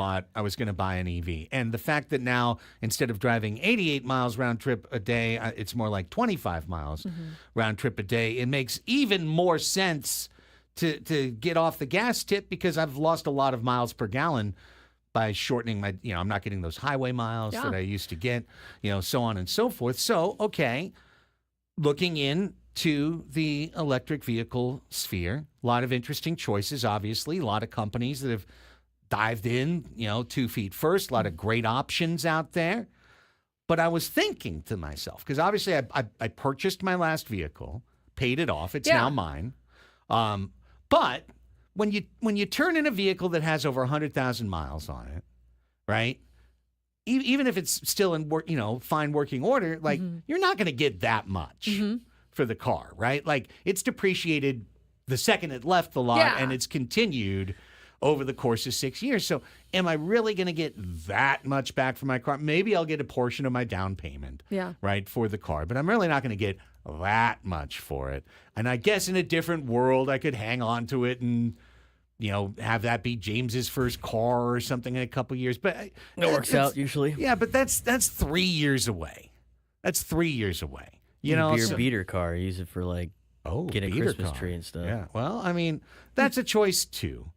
was going to buy an EV. And the fact that now, instead of driving 88 miles round trip a day, it's more like 25 miles round trip a day. It makes even more sense to get off the gas tip because I've lost a lot of miles per gallon by shortening my, I'm not getting those highway miles Yeah. that I used to get, so on and so forth. So, okay, looking into the electric vehicle sphere, a lot of interesting choices, obviously, a lot of companies that have dived in, 2 feet first, a lot of great options out there. But I was thinking to myself, because obviously I purchased my last vehicle, paid it off, it's Yeah. now mine. But when you turn in a vehicle that has over 100,000 miles on it, right? Even if it's still in fine working order, you're not going to get that much for the car, right? Like it's depreciated the second it left the lot, and it's continued over the course of 6 years. So am I really going to get that much back for my car? Maybe I'll get a portion of my down payment, right, for the car, but I'm really not going to get that much for it. And I guess in a different world, I could hang on to it and, have that be James's first car or something in a couple years. But it works out usually. Yeah, but that's 3 years away. That's 3 years away. Your beater car, use it for like getting a Christmas tree and stuff. Yeah, well, I mean, that's a choice too.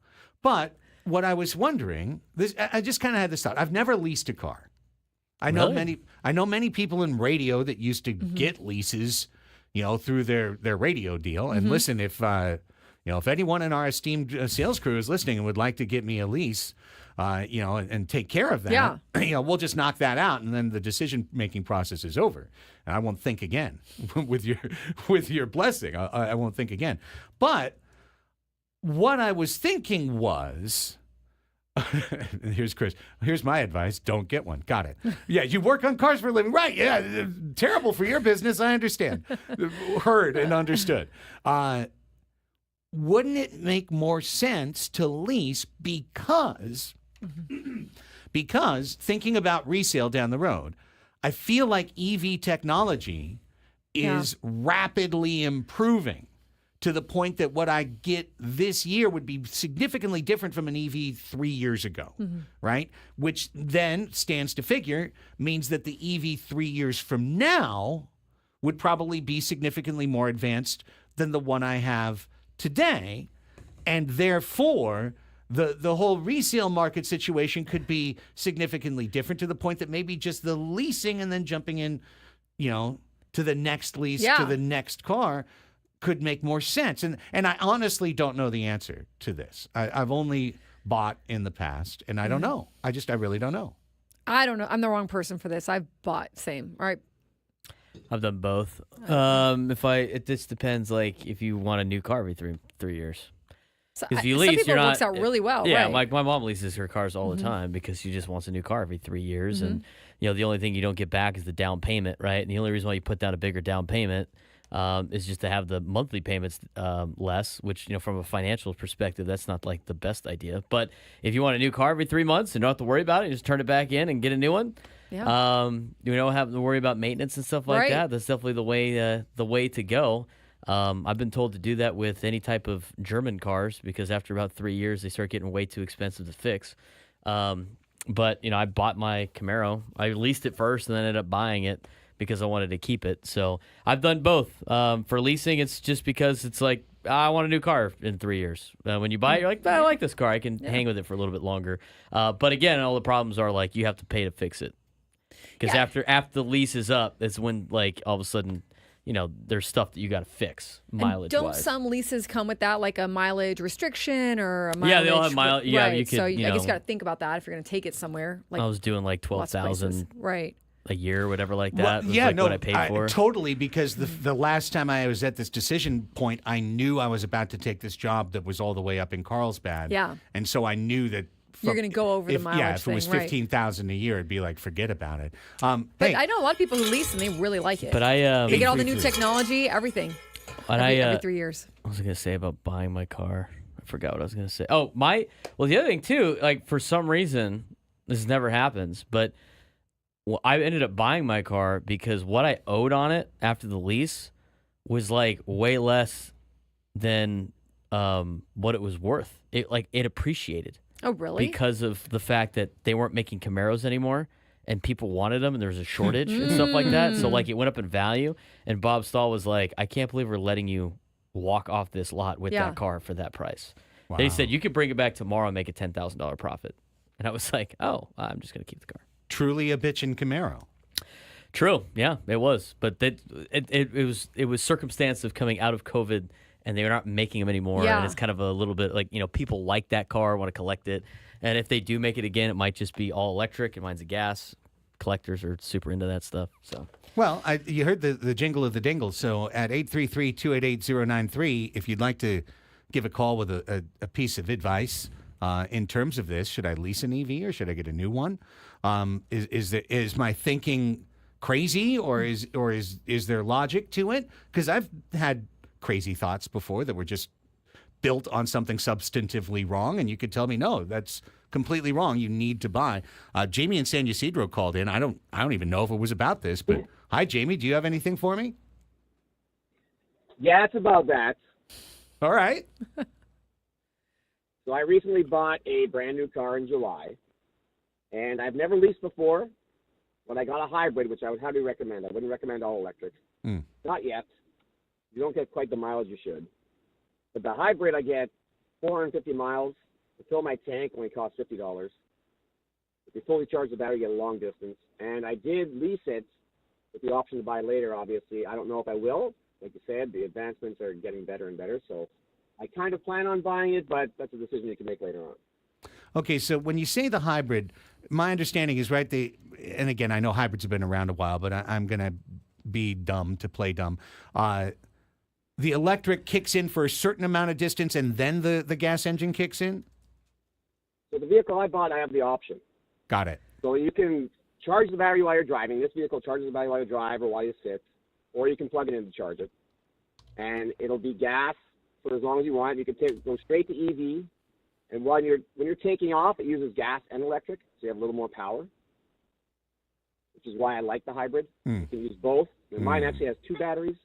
But what I was wondering, I just kind of had this thought. I've never leased a car. I know many people in radio that used to get leases, through their radio deal. And listen, if anyone in our esteemed sales crew is listening and would like to get me a lease, and take care of that, we'll just knock that out, and then the decision-making process is over, and I won't think again. with your blessing, I won't think again. But what I was thinking was, here's Chris. Here's my advice: don't get one. Got it? Yeah, you work on cars for a living, right? Yeah, terrible for your business. I understand. Heard and understood. Wouldn't it make more sense to lease because thinking about resale down the road, I feel like EV technology is rapidly improving to the point that what I get this year would be significantly different from an EV 3 years ago, right? Which then stands to figure means that the EV 3 years from now would probably be significantly more advanced than the one I have today, and therefore the whole resale market situation could be significantly different to the point that maybe just the leasing and then jumping in, to the next lease, to the next car could make more sense. And I honestly don't know the answer to this. I've only bought in the past, and I don't know. I really don't know. I don't know. I'm the wrong person for this. I've bought same. All right. I've done both. It just depends. Like if you want a new car every three years, because you lease, some people you're it not. Works out really well. Yeah, right. like my mom leases her cars all the time because she just wants a new car every 3 years, and the only thing you don't get back is the down payment, right? And the only reason why you put down a bigger down payment is just to have the monthly payments less, which from a financial perspective, that's not like the best idea. But if you want a new car every 3 months and don't have to worry about it, you just turn it back in and get a new one. Yeah. You don't have to worry about maintenance and stuff like that. That's definitely the way to go. I've been told to do that with any type of German cars because after about 3 years, they start getting way too expensive to fix. But I bought my Camaro. I leased it first and then ended up buying it because I wanted to keep it. So I've done both. For leasing, it's just because it's like, I want a new car in 3 years. When you buy it, you're like, I like this car. I can hang with it for a little bit longer. But again, all the problems are like you have to pay to fix it. Because after the lease is up, it's when like all of a sudden, there's stuff that you got to fix mileage. Don't some leases come with that, like a mileage restriction or a mileage? Yeah, they all have mileage. Yeah, you could. So I guess you got to think about that if you're going to take it somewhere. Like I was doing like 12,000 a year or whatever like that. Well, what I paid for. Totally, because the last time I was at this decision point, I knew I was about to take this job that was all the way up in Carlsbad. Yeah, and so I knew that. You're going to go over the mileage. Yeah, if it was $15,000 a year, it'd be like, forget about it. But I know a lot of people who lease and they really like it. But they get all the new technology, everything. Every 3 years. I was going to say about buying my car. I forgot what I was going to say. Oh, the other thing too, like for some reason, this never happens, but I ended up buying my car because what I owed on it after the lease was like way less than what it was worth. It appreciated. Oh, really? Because of the fact that they weren't making Camaros anymore and people wanted them and there was a shortage and stuff like that. So like it went up in value. And Bob Stahl was like, I can't believe we're letting you walk off this lot with that car for that price. Wow. They said, you could bring it back tomorrow and make a $10,000 profit. And I was like, oh, I'm just going to keep the car. Truly a bitchin' Camaro. True. Yeah, it was. But it was circumstance of coming out of COVID and they're not making them anymore. Yeah. And it's kind of a little bit like, people like that car, want to collect it. And if they do make it again, it might just be all electric and mine's a gas. Collectors are super into that stuff. So, well, you heard the jingle of the dingle. So at 833-288-093, if you'd like to give a call with a piece of advice in terms of this, should I lease an EV or should I get a new one? Is my thinking crazy, or is there logic to it? Because I've had crazy thoughts before that were just built on something substantively wrong, and you could tell me, no, that's completely wrong. You need to buy. Jamie in San Ysidro called in. I don't even know if it was about this, but hi, Jamie. Do you have anything for me? Yeah, it's about that. All right. So I recently bought a brand new car in July, and I've never leased before, but I got a hybrid, which I would highly recommend. I wouldn't recommend all electric. Not yet. You don't get quite the mileage you should. But the hybrid, I get 450 miles. To fill my tank only costs $50. If you fully charge the battery, you get a long distance. And I did lease it with the option to buy later, obviously. I don't know if I will. Like you said, the advancements are getting better and better. So I kind of plan on buying it, but that's a decision you can make later on. Okay, so when you say the hybrid, my understanding is, right, and again, I know hybrids have been around a while, but I'm going to be dumb to play dumb. The electric kicks in for a certain amount of distance, and then the gas engine kicks in? So the vehicle I bought, I have the option. Got it. So you can charge the battery while you're driving. This vehicle charges the battery while you drive or while you sit, or you can plug it in to charge it. And it'll be gas for as long as you want. You can go straight to EV. And when you're taking off, it uses gas and electric, so you have a little more power, which is why I like the hybrid. You can use both. And mine actually has 2 batteries,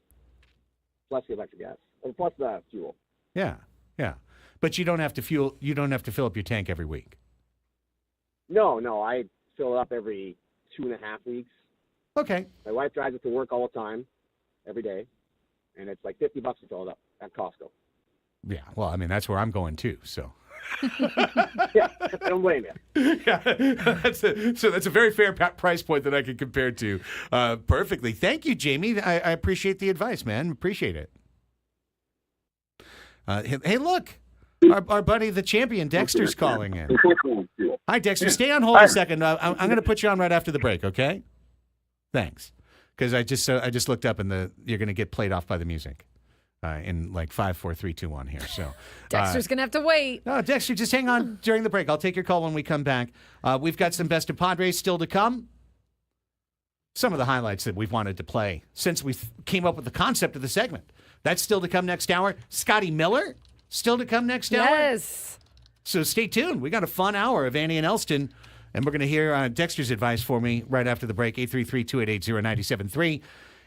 plus the electric gas, or plus the fuel. Yeah, yeah. But you don't have to fill up your tank every week. No, I fill it up every 2.5 weeks. Okay. My wife drives it to work all the time, every day, and it's like $50 to fill it up at Costco. Yeah, well, I mean, that's where I'm going too, so. Yeah, I don't blame you. Yeah, that's a very fair price point that I can compare to perfectly. Thank you, Jamie. I appreciate the advice, man. Appreciate it. Hey, look. Our buddy, the champion, Dexter's calling in. Hi, Dexter. Stay on hold a second. I'm going to put you on right after the break, okay? Thanks. Because I just looked up, and you're going to get played off by the music in like 5, 4, 3, 2, 1 here. So Dexter's going to have to wait. No, Dexter, just hang on during the break. I'll take your call when we come back. We've got some Best of Padres still to come. Some of the highlights that we've wanted to play since we came up with the concept of the segment. That's still to come next hour. Scotty Miller, still to come next hour. Yes. So stay tuned. We got a fun hour of Annie and Elsten, and we're going to hear Dexter's advice for me right after the break. 833-288-0973.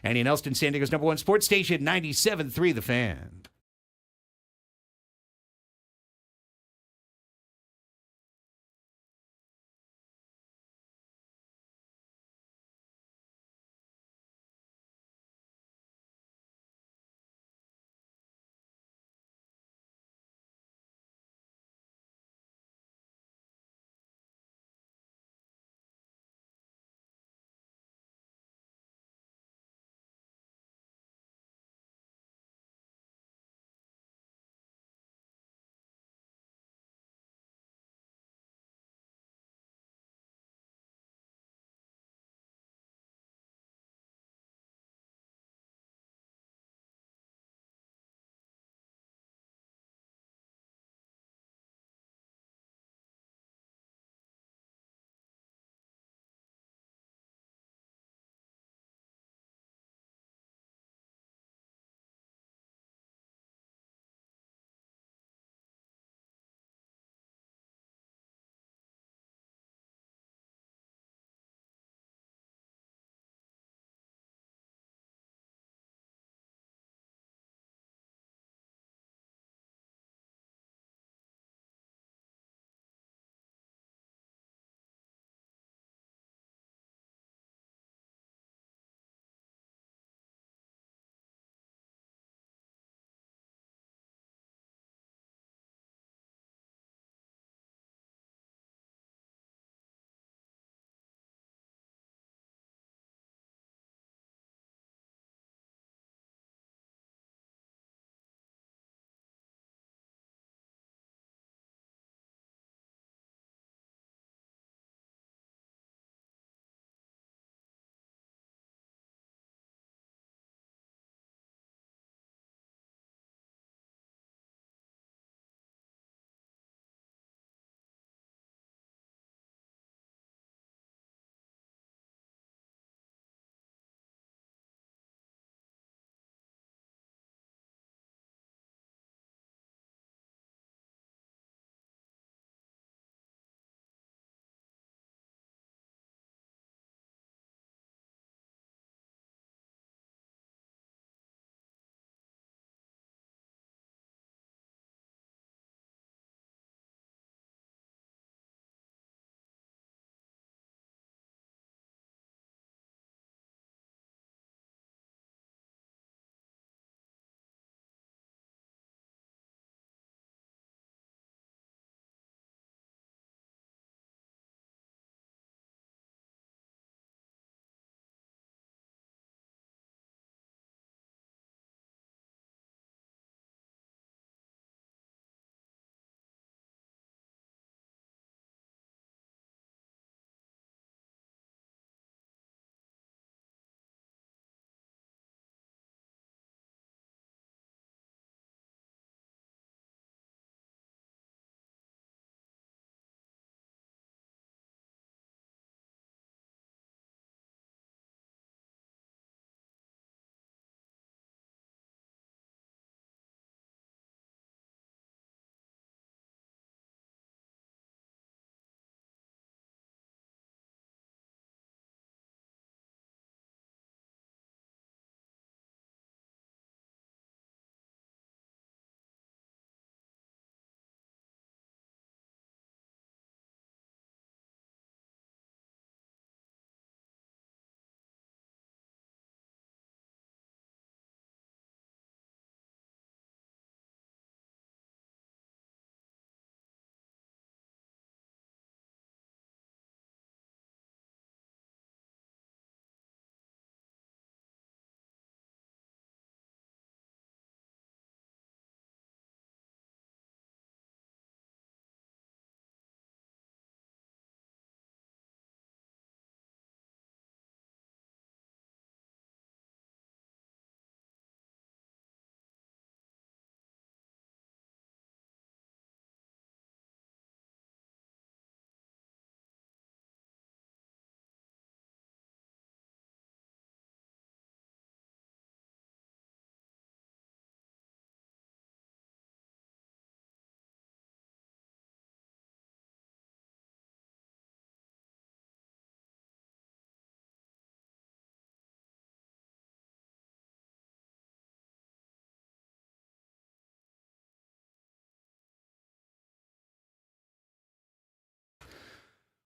Annie and Elsten, San Diego's #1 sports station, 97.3 The Fan.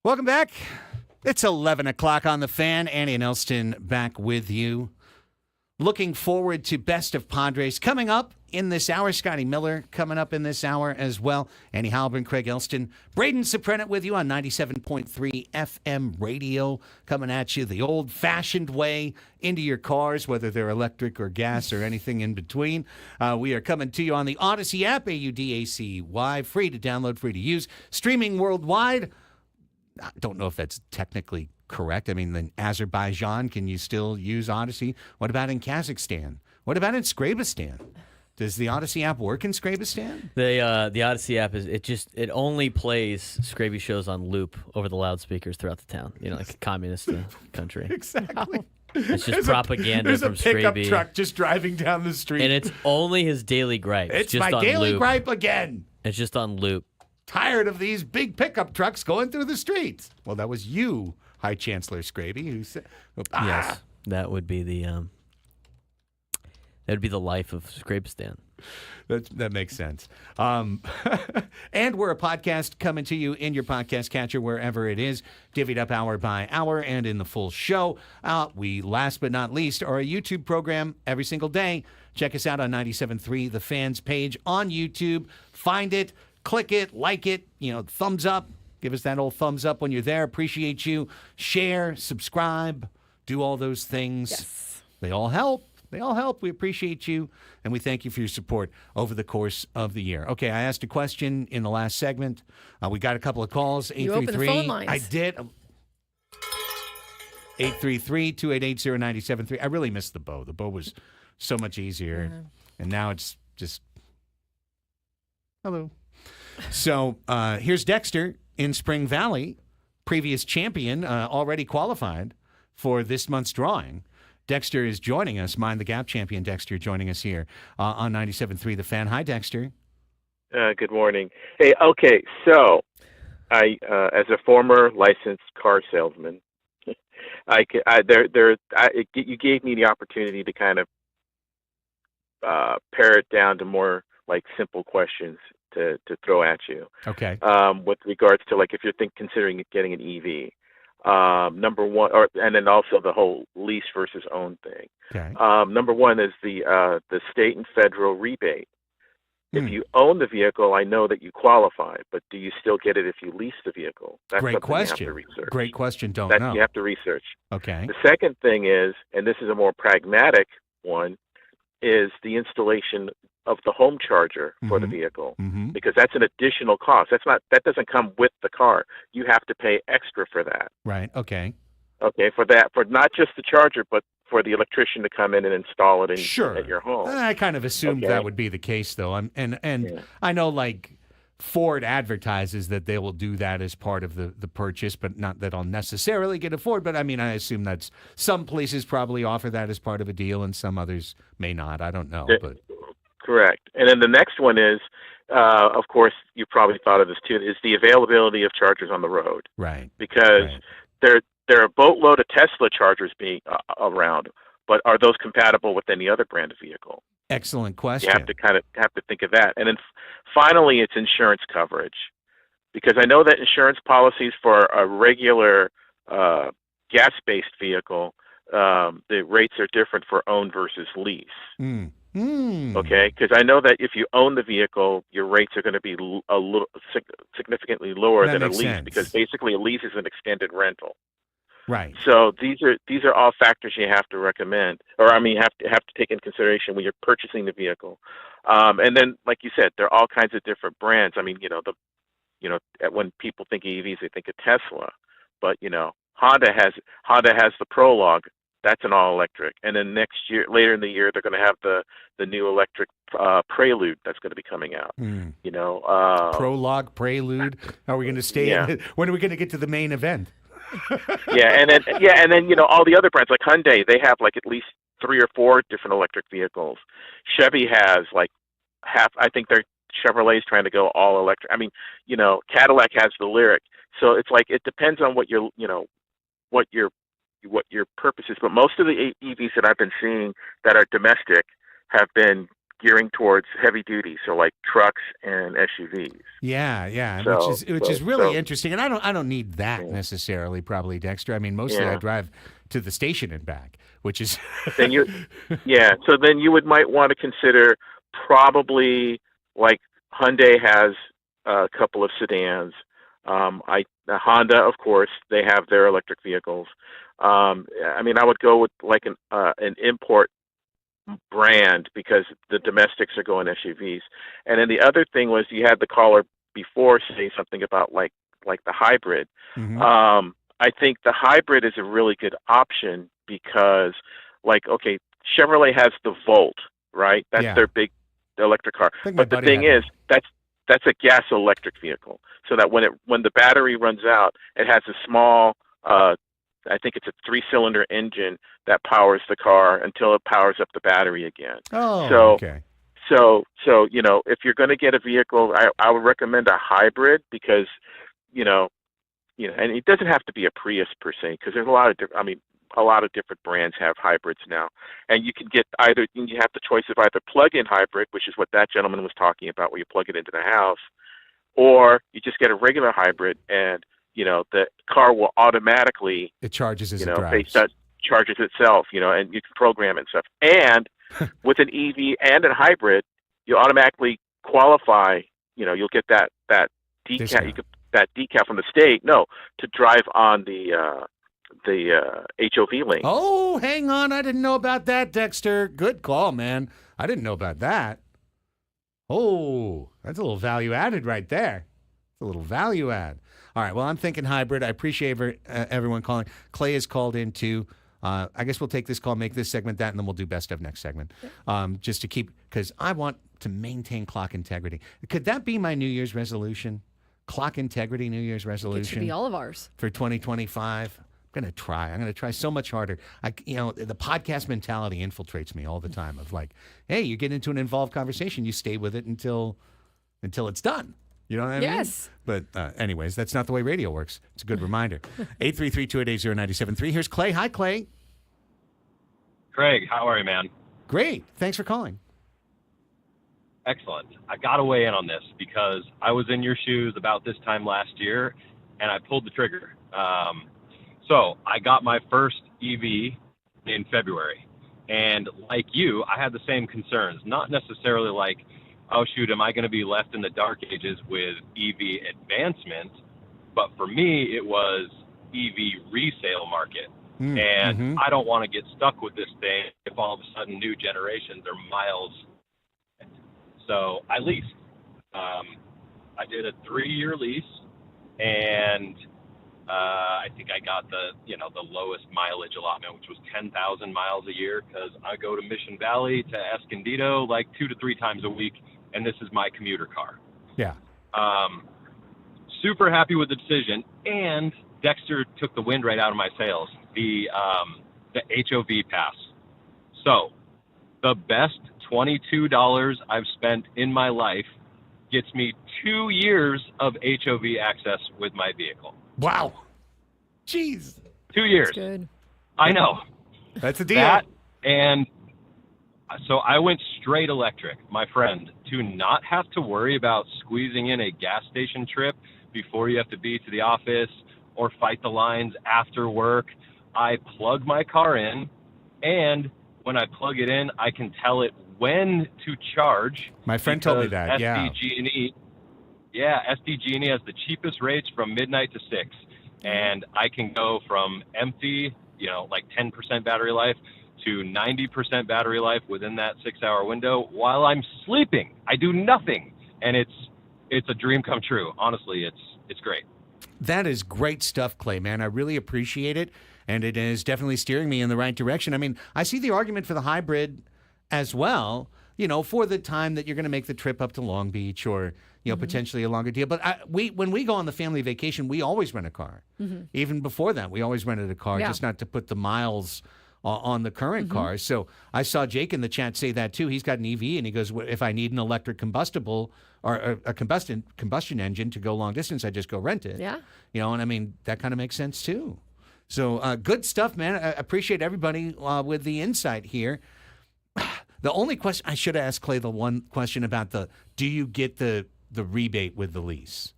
Welcome back. It's 11 o'clock on the Fan. Andy and Elsten back with you. Looking forward to Best of Padres coming up in this hour. Scotty Miller coming up in this hour as well. Andy Halbern, Craig Elsten, Braden Soprenet with you on 97.3 FM radio, coming at you the old-fashioned way into your cars, whether they're electric or gas or anything in between. We are coming to you on the Odyssey app, AUDACY, free to download, free to use, streaming worldwide. I don't know if that's technically correct. I mean, in Azerbaijan, can you still use Odyssey? What about in Kazakhstan? What about in Scrabistan? Does the Odyssey app work in Scrabistan? The Odyssey app it only plays Scraby shows on loop over the loudspeakers throughout the town. You know, like a communist country. Exactly. It's just propaganda from There's a pickup Scraby. truck just driving down the street. And it's only his daily gripe. It's just my on daily loop. gripe again. It's just on loop. Tired of these big pickup trucks going through the streets. Well, that was you, High Chancellor Scraby, who said, Yes, that would be the life of Scrabistan. That makes sense. And we're a podcast coming to you in your podcast catcher wherever it is, divvied up hour by hour and in the full show. We, last but not least, are a YouTube program every single day. Check us out on 97.3, the Fans page on YouTube. Find it, click it, like it, thumbs up. Give us that old thumbs up when you're there. Appreciate you. Share, subscribe, do all those things. Yes. They all help. They all help. We appreciate you, and we thank you for your support over the course of the year. Okay, I asked a question in the last segment. We got a couple of calls. You opened the phone lines. I did. 833-288-0973. I really missed the Bo. The Bo was so much easier, and now it's just hello. So here's Dexter in Spring Valley, previous champion, already qualified for this month's drawing. Dexter is joining us, Mind the Gap champion Dexter joining us here on 97.3 The Fan. Hi, Dexter. Good morning. Hey, okay, so I, as a former licensed car salesman, you gave me the opportunity to kind of pare it down to more like simple questions to throw at you. Okay. With regards to like if you're considering getting an EV. Number one, and then also the whole lease versus own thing. Okay. Number one is the state and federal rebate. If you own the vehicle, I know that you qualify, but do you still get it if you lease the vehicle? That's Great question. You have to research. Great question. Don't know. You have to research. Okay. The second thing is, and this is a more pragmatic one, is the installation of the home charger for the vehicle, because that's an additional cost. That doesn't come with the car. You have to pay extra for that. Right. Okay. Okay, for not just the charger, but for the electrician to come in and install it at your home. I kind of assumed that would be the case, though. And I know, like, Ford advertises that they will do that as part of the purchase, but not that I'll necessarily get a Ford. But, I mean, I assume that's some places probably offer that as part of a deal, and some others may not. I don't know. But correct. And then the next one is, of course, you probably thought of this too, is the availability of chargers on the road. Right. Because there are a boatload of Tesla chargers being around, but are those compatible with any other brand of vehicle? Excellent question. You have to have to think of that. And then finally, it's insurance coverage, because I know that insurance policies for a regular gas-based vehicle, the rates are different for own versus lease. Okay, because I know that if you own the vehicle, your rates are going to be significantly lower than a lease, because basically a lease is an extended rental. Right. So these are all factors you have to recommend, or I mean, have to take into consideration when you're purchasing the vehicle. And then, like you said, there are all kinds of different brands. I mean, when people think of EVs, they think of Tesla, but Honda has the Prologue. That's an all electric. And then later in the year, they're going to have the new electric Prelude that's going to be coming out. Prologue, Prelude. Are we going to stay? When are we going to get to the main event? and then all the other brands like Hyundai, they have like at least 3 or 4 different electric vehicles. Chevy has like half. I think Chevrolet's trying to go all electric. I mean, Cadillac has the Lyriq. So it's like it depends on what your purpose is. But most of the EVs that I've been seeing that are domestic have been gearing towards heavy duty, so like trucks and SUVs. Yeah, So, which is really so, interesting, and I don't need that yeah. necessarily, probably, Dexter. I mean, mostly I Yeah. drive to the station and back, which is Then so then you might want to consider probably like Hyundai has a couple of sedans. Honda, of course, they have their electric vehicles. I mean, I would go with like an import brand because the domestics are going SUVs. And then the other thing was you had the caller before say something about like the hybrid. Mhm. I think the hybrid is a really good option because, like, okay, Chevrolet has the Volt, right? That's Yeah. their big electric car. I think my But the buddy thing had is, that's a gas electric vehicle. So that when the battery runs out, it has a small, I think it's a 3-cylinder engine that powers the car until it powers up the battery again. Oh, So okay. so if you're going to get a vehicle, I would recommend a hybrid because, and it doesn't have to be a Prius per se, because there's a lot of different brands have hybrids now, and you can get you have the choice of either plug-in hybrid, which is what that gentleman was talking about, where you plug it into the house, or you just get a regular hybrid, and the car will automatically, It charges as it drives. based on charges itself, and you can program it and stuff. And with an EV and a hybrid, you automatically qualify. You'll get that decal. Discount. You could that decal from the state. No, to drive on the HOV lane. Oh, hang on. I didn't know about that, Dexter. Good call, man. I didn't know about that. Oh, that's a little value added right there. It's a little value add. All right, well, I'm thinking hybrid. I appreciate everyone calling. Clay is called in too. I guess we'll take this call, make this segment that, and then we'll do best of next segment. Just to keep, because I want to maintain clock integrity. Could that be my New Year's resolution? Clock integrity New Year's resolution? It should be all of ours. For 2025. I'm going to try so much harder. The podcast mentality infiltrates me all the time of like, hey, you get into an involved conversation, you stay with it until it's done. You know what I mean? Yes. But anyways, that's not the way radio works. It's a good reminder. 833-288-0973. Here's Clay. Hi, Clay. Craig, how are you, man? Great. Thanks for calling. Excellent. I got to weigh in on this because I was in your shoes about this time last year, and I pulled the trigger. So I got my first EV in February, and like you, I had the same concerns. Not necessarily like, oh, shoot, am I going to be left in the dark ages with EV advancement? But for me, it was EV resale market. And I don't want to get stuck with this thing if all of a sudden new generations are miles. So I leased. I did a 3-year lease, and I think I got the lowest mileage allotment, which was 10,000 miles a year, because I go to Mission Valley to Escondido like 2 to 3 times a week, and this is my commuter car. Yeah. Super happy with the decision, and Dexter took the wind right out of my sails. The HOV pass. So the best $22 I've spent in my life gets me 2 years of HOV access with my vehicle. Wow. Jeez. 2 years. That's good. I know. That's a deal. That, and so I went straight electric, my friend, to not have to worry about squeezing in a gas station trip before you have to be to the office or fight the lines after work. I plug my car in, and when I plug it in, I can tell it when to charge. My friend told me that, SDG&E, SDG&E has the cheapest rates from midnight to 6. And I can go from empty, like 10% battery life, to 90% battery life within that 6-hour window while I'm sleeping. I do nothing. And it's a dream come true. Honestly, it's great. That is great stuff, Clay, man. I really appreciate it. And it is definitely steering me in the right direction. I mean, I see the argument for the hybrid as well, for the time that you're going to make the trip up to Long Beach or, potentially a longer deal. But when we go on the family vacation, we always rent a car. Even before that, we always rented a car, just not to put the miles on the current cars. So I saw Jake in the chat say that too. He's got an EV, and he goes, if I need an electric combustible or a combustion engine to go long distance, I just go rent it. Yeah. And I mean, that kind of makes sense too. So good stuff, man. I appreciate everybody with the insight here. The only question I should have asked Clay, the one question about do you get the rebate with the lease,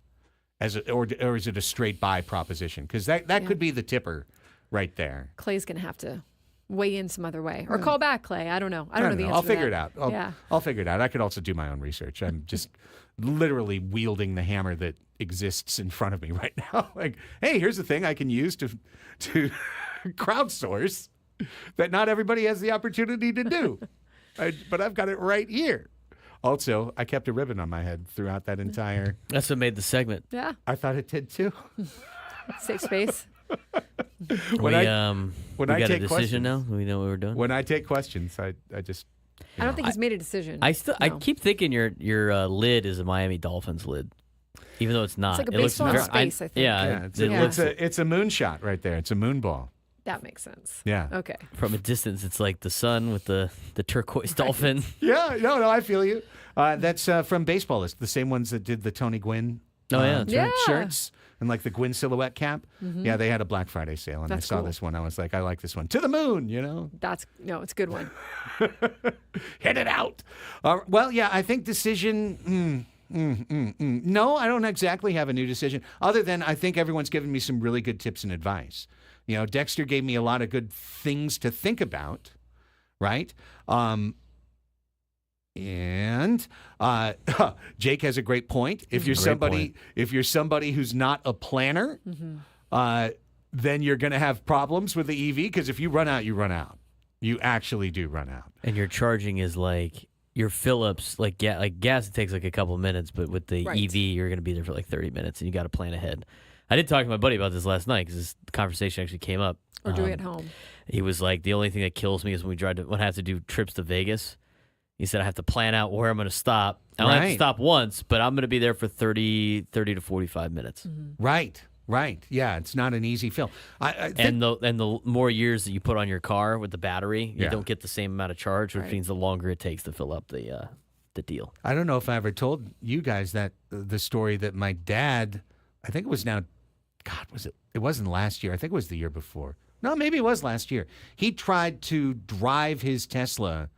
or is it a straight buy proposition? Because that could be the tipper right there. Clay's going to have to weigh in some other way. Or call back, Clay. I don't know. I don't know the answer I'll to figure that. it out. I'll figure it out. I could also do my own research. I'm just literally wielding the hammer that exists in front of me right now. Like, hey, here's the thing I can use to crowdsource that not everybody has the opportunity to do. But I've got it right here. Also, I kept a ribbon on my head throughout that entire... That's what made the segment. Yeah. I thought it did too. Safe space. When we I got a take decision questions, now. We know what we're doing. When I take questions, I just... I don't think he's made a decision. I keep thinking your lid is a Miami Dolphins lid, even though it's not. It's like a baseball in space, I think. Yeah, it's a moonshot right there. It's a moonball. That makes sense. Yeah. Okay. from a distance, it's like the sun with the turquoise dolphin. Yeah, no, I feel you. That's from Baseballist, the same ones that did the Tony Gwynn shirts and like the Gwynn silhouette cap. Mm-hmm. Yeah, they had a Black Friday sale, and That's I saw cool. this one. I was like, I like this one. To the moon, It's a good one. Hit it out. Well, yeah, I think decision... No, I don't exactly have a new decision, other than I think everyone's given me some really good tips and advice. Dexter gave me a lot of good things to think about, right? And Jake has a great point. If you're somebody who's not a planner, then you're going to have problems with the EV, because if you run out, you run out. You actually do run out. And your charging is like your fill-ups, like gas, it takes like a couple of minutes, but with the EV, you're going to be there for like 30 minutes, and you got to plan ahead. I did talk to my buddy about this last night because this conversation actually came up. Or doing it at home. He was like, the only thing that kills me is when I have to do trips to Vegas. He said I have to plan out where I'm going to stop. I don't have to stop once, but I'm going to be there for 30 to 45 minutes. Mm-hmm. Right. Yeah, it's not an easy fill. I think, and the more years that you put on your car with the battery, you don't get the same amount of charge, which means the longer it takes to fill up the deal. I don't know if I ever told you guys that the story that my dad, I think it was now, God, was it? It wasn't last year. I think it was the year before. No, maybe it was last year. He tried to drive his Tesla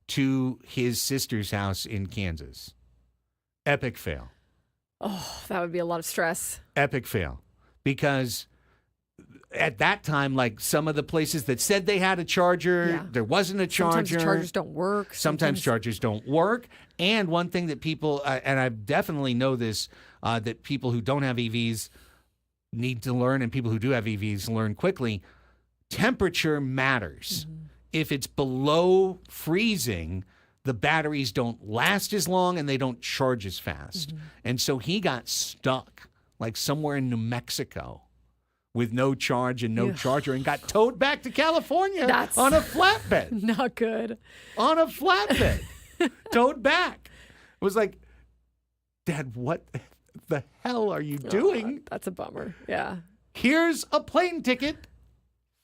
to his sister's house in Kansas. Epic fail. Oh, that would be a lot of stress. Epic fail. Because at that time, like some of the places that said they had a charger, there wasn't a charger. Sometimes the chargers don't work. Sometimes chargers don't work. And one thing that people, and I definitely know this, that people who don't have EVs need to learn, and people who do have EVs learn quickly, temperature matters. Mm-hmm. If it's below freezing, the batteries don't last as long and they don't charge as fast. Mm-hmm. And so he got stuck like somewhere in New Mexico with no charge and no charger, and got towed back to California on a flatbed. Not good. On a flatbed. Towed back. It was like, Dad, what the hell are you doing? That's a bummer. Yeah. Here's a plane ticket.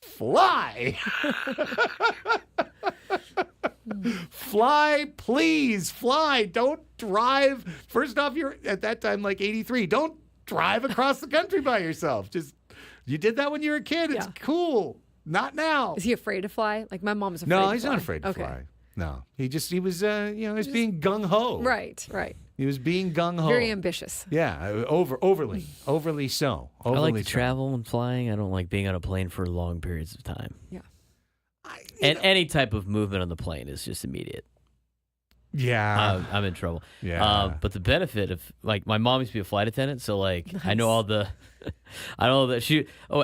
Fly. Fly, please. Fly. Don't drive. First off, you're at that time like 83. Don't drive across the country by yourself. You did that when you were a kid. It's cool. Not now. Is he afraid to fly? Like my mom is afraid to fly. No, he's not afraid to fly. No. He was being gung-ho. Right. He was being gung-ho. Very ambitious. Yeah, overly so. I like to travel and flying. I don't like being on a plane for long periods of time. Yeah. And any type of movement on the plane is just immediate. Yeah. I'm in trouble. Yeah. But the benefit of, like, my mom used to be a flight attendant, so, like, nice. I know that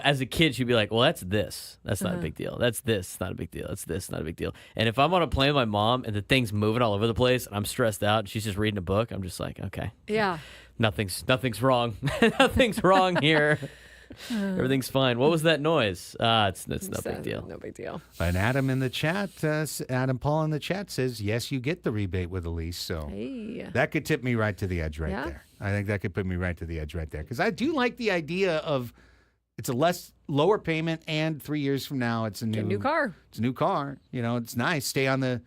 as a kid, she'd be like, well, that's this. That's not a big deal. That's this. Not a big deal. That's this. Not a big deal. And if I'm on a plane with my mom and the thing's moving all over the place and I'm stressed out and she's just reading a book, I'm just like, okay. Yeah. Nothing's wrong. Nothing's wrong here. Everything's fine. What was that noise? It's no big deal. No big deal. And Adam in the chat, Adam Paul in the chat says, yes, you get the rebate with a lease. So that could tip me right to the edge right there. I think that could put me right to the edge right there. Because I do like the idea of it's a lower payment, and 3 years from now it's a new car. It's a new car. It's nice. Stay on the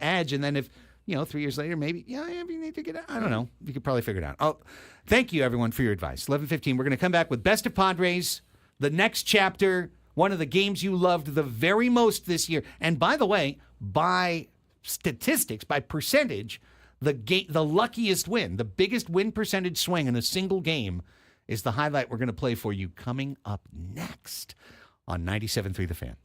edge, and then if 3 years later, maybe, you need to get out. I don't know. You could probably figure it out. Oh, thank you, everyone, for your advice. 11:15, we're going to come back with Best of Padres, the next chapter, one of the games you loved the very most this year. And by the way, buy statistics, by percentage, the luckiest win, the biggest win percentage swing in a single game is the highlight we're going to play for you coming up next on 97.3 The Fan.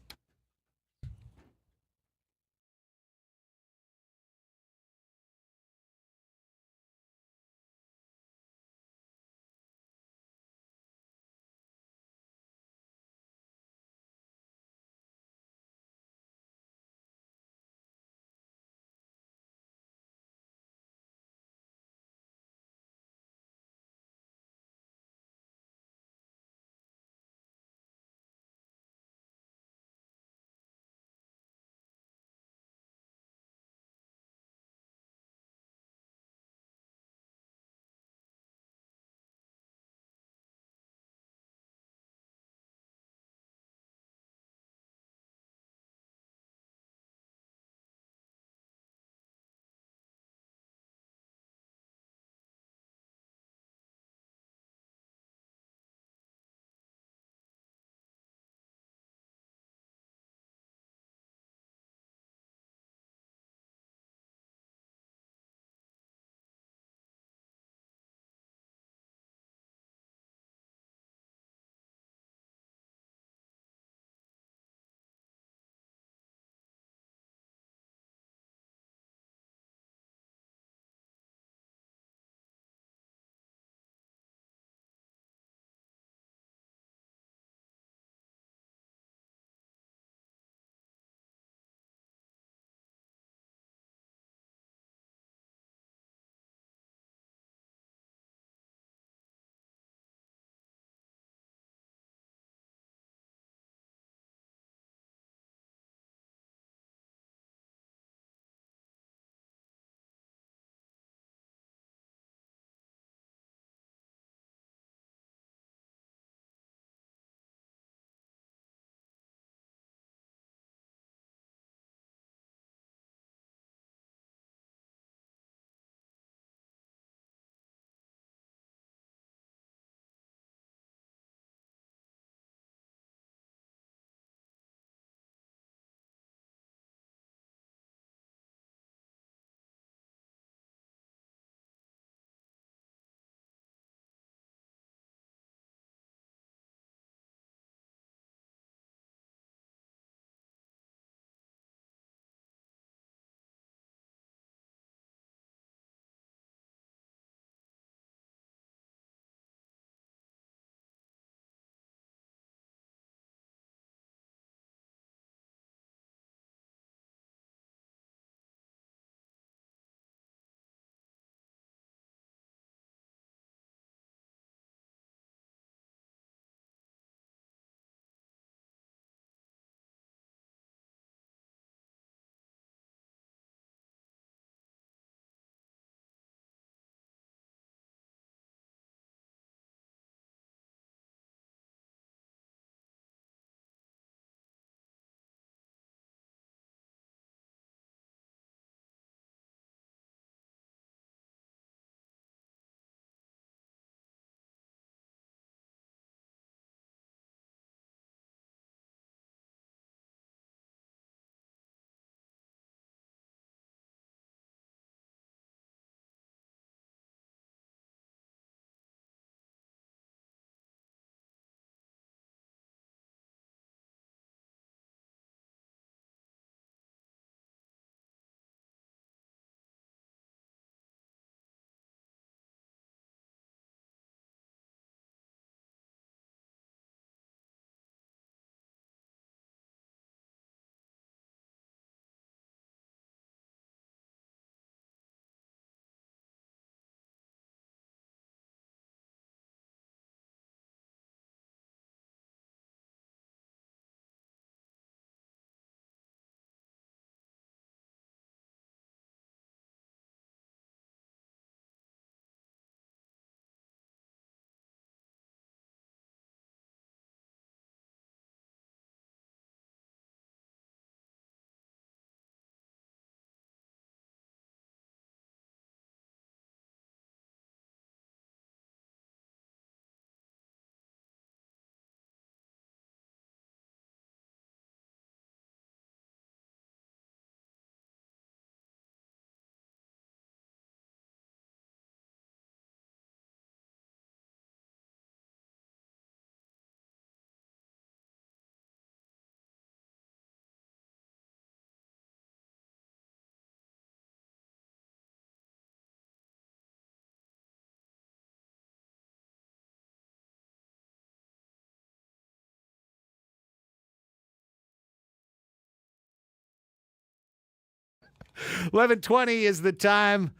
11:20 is the time.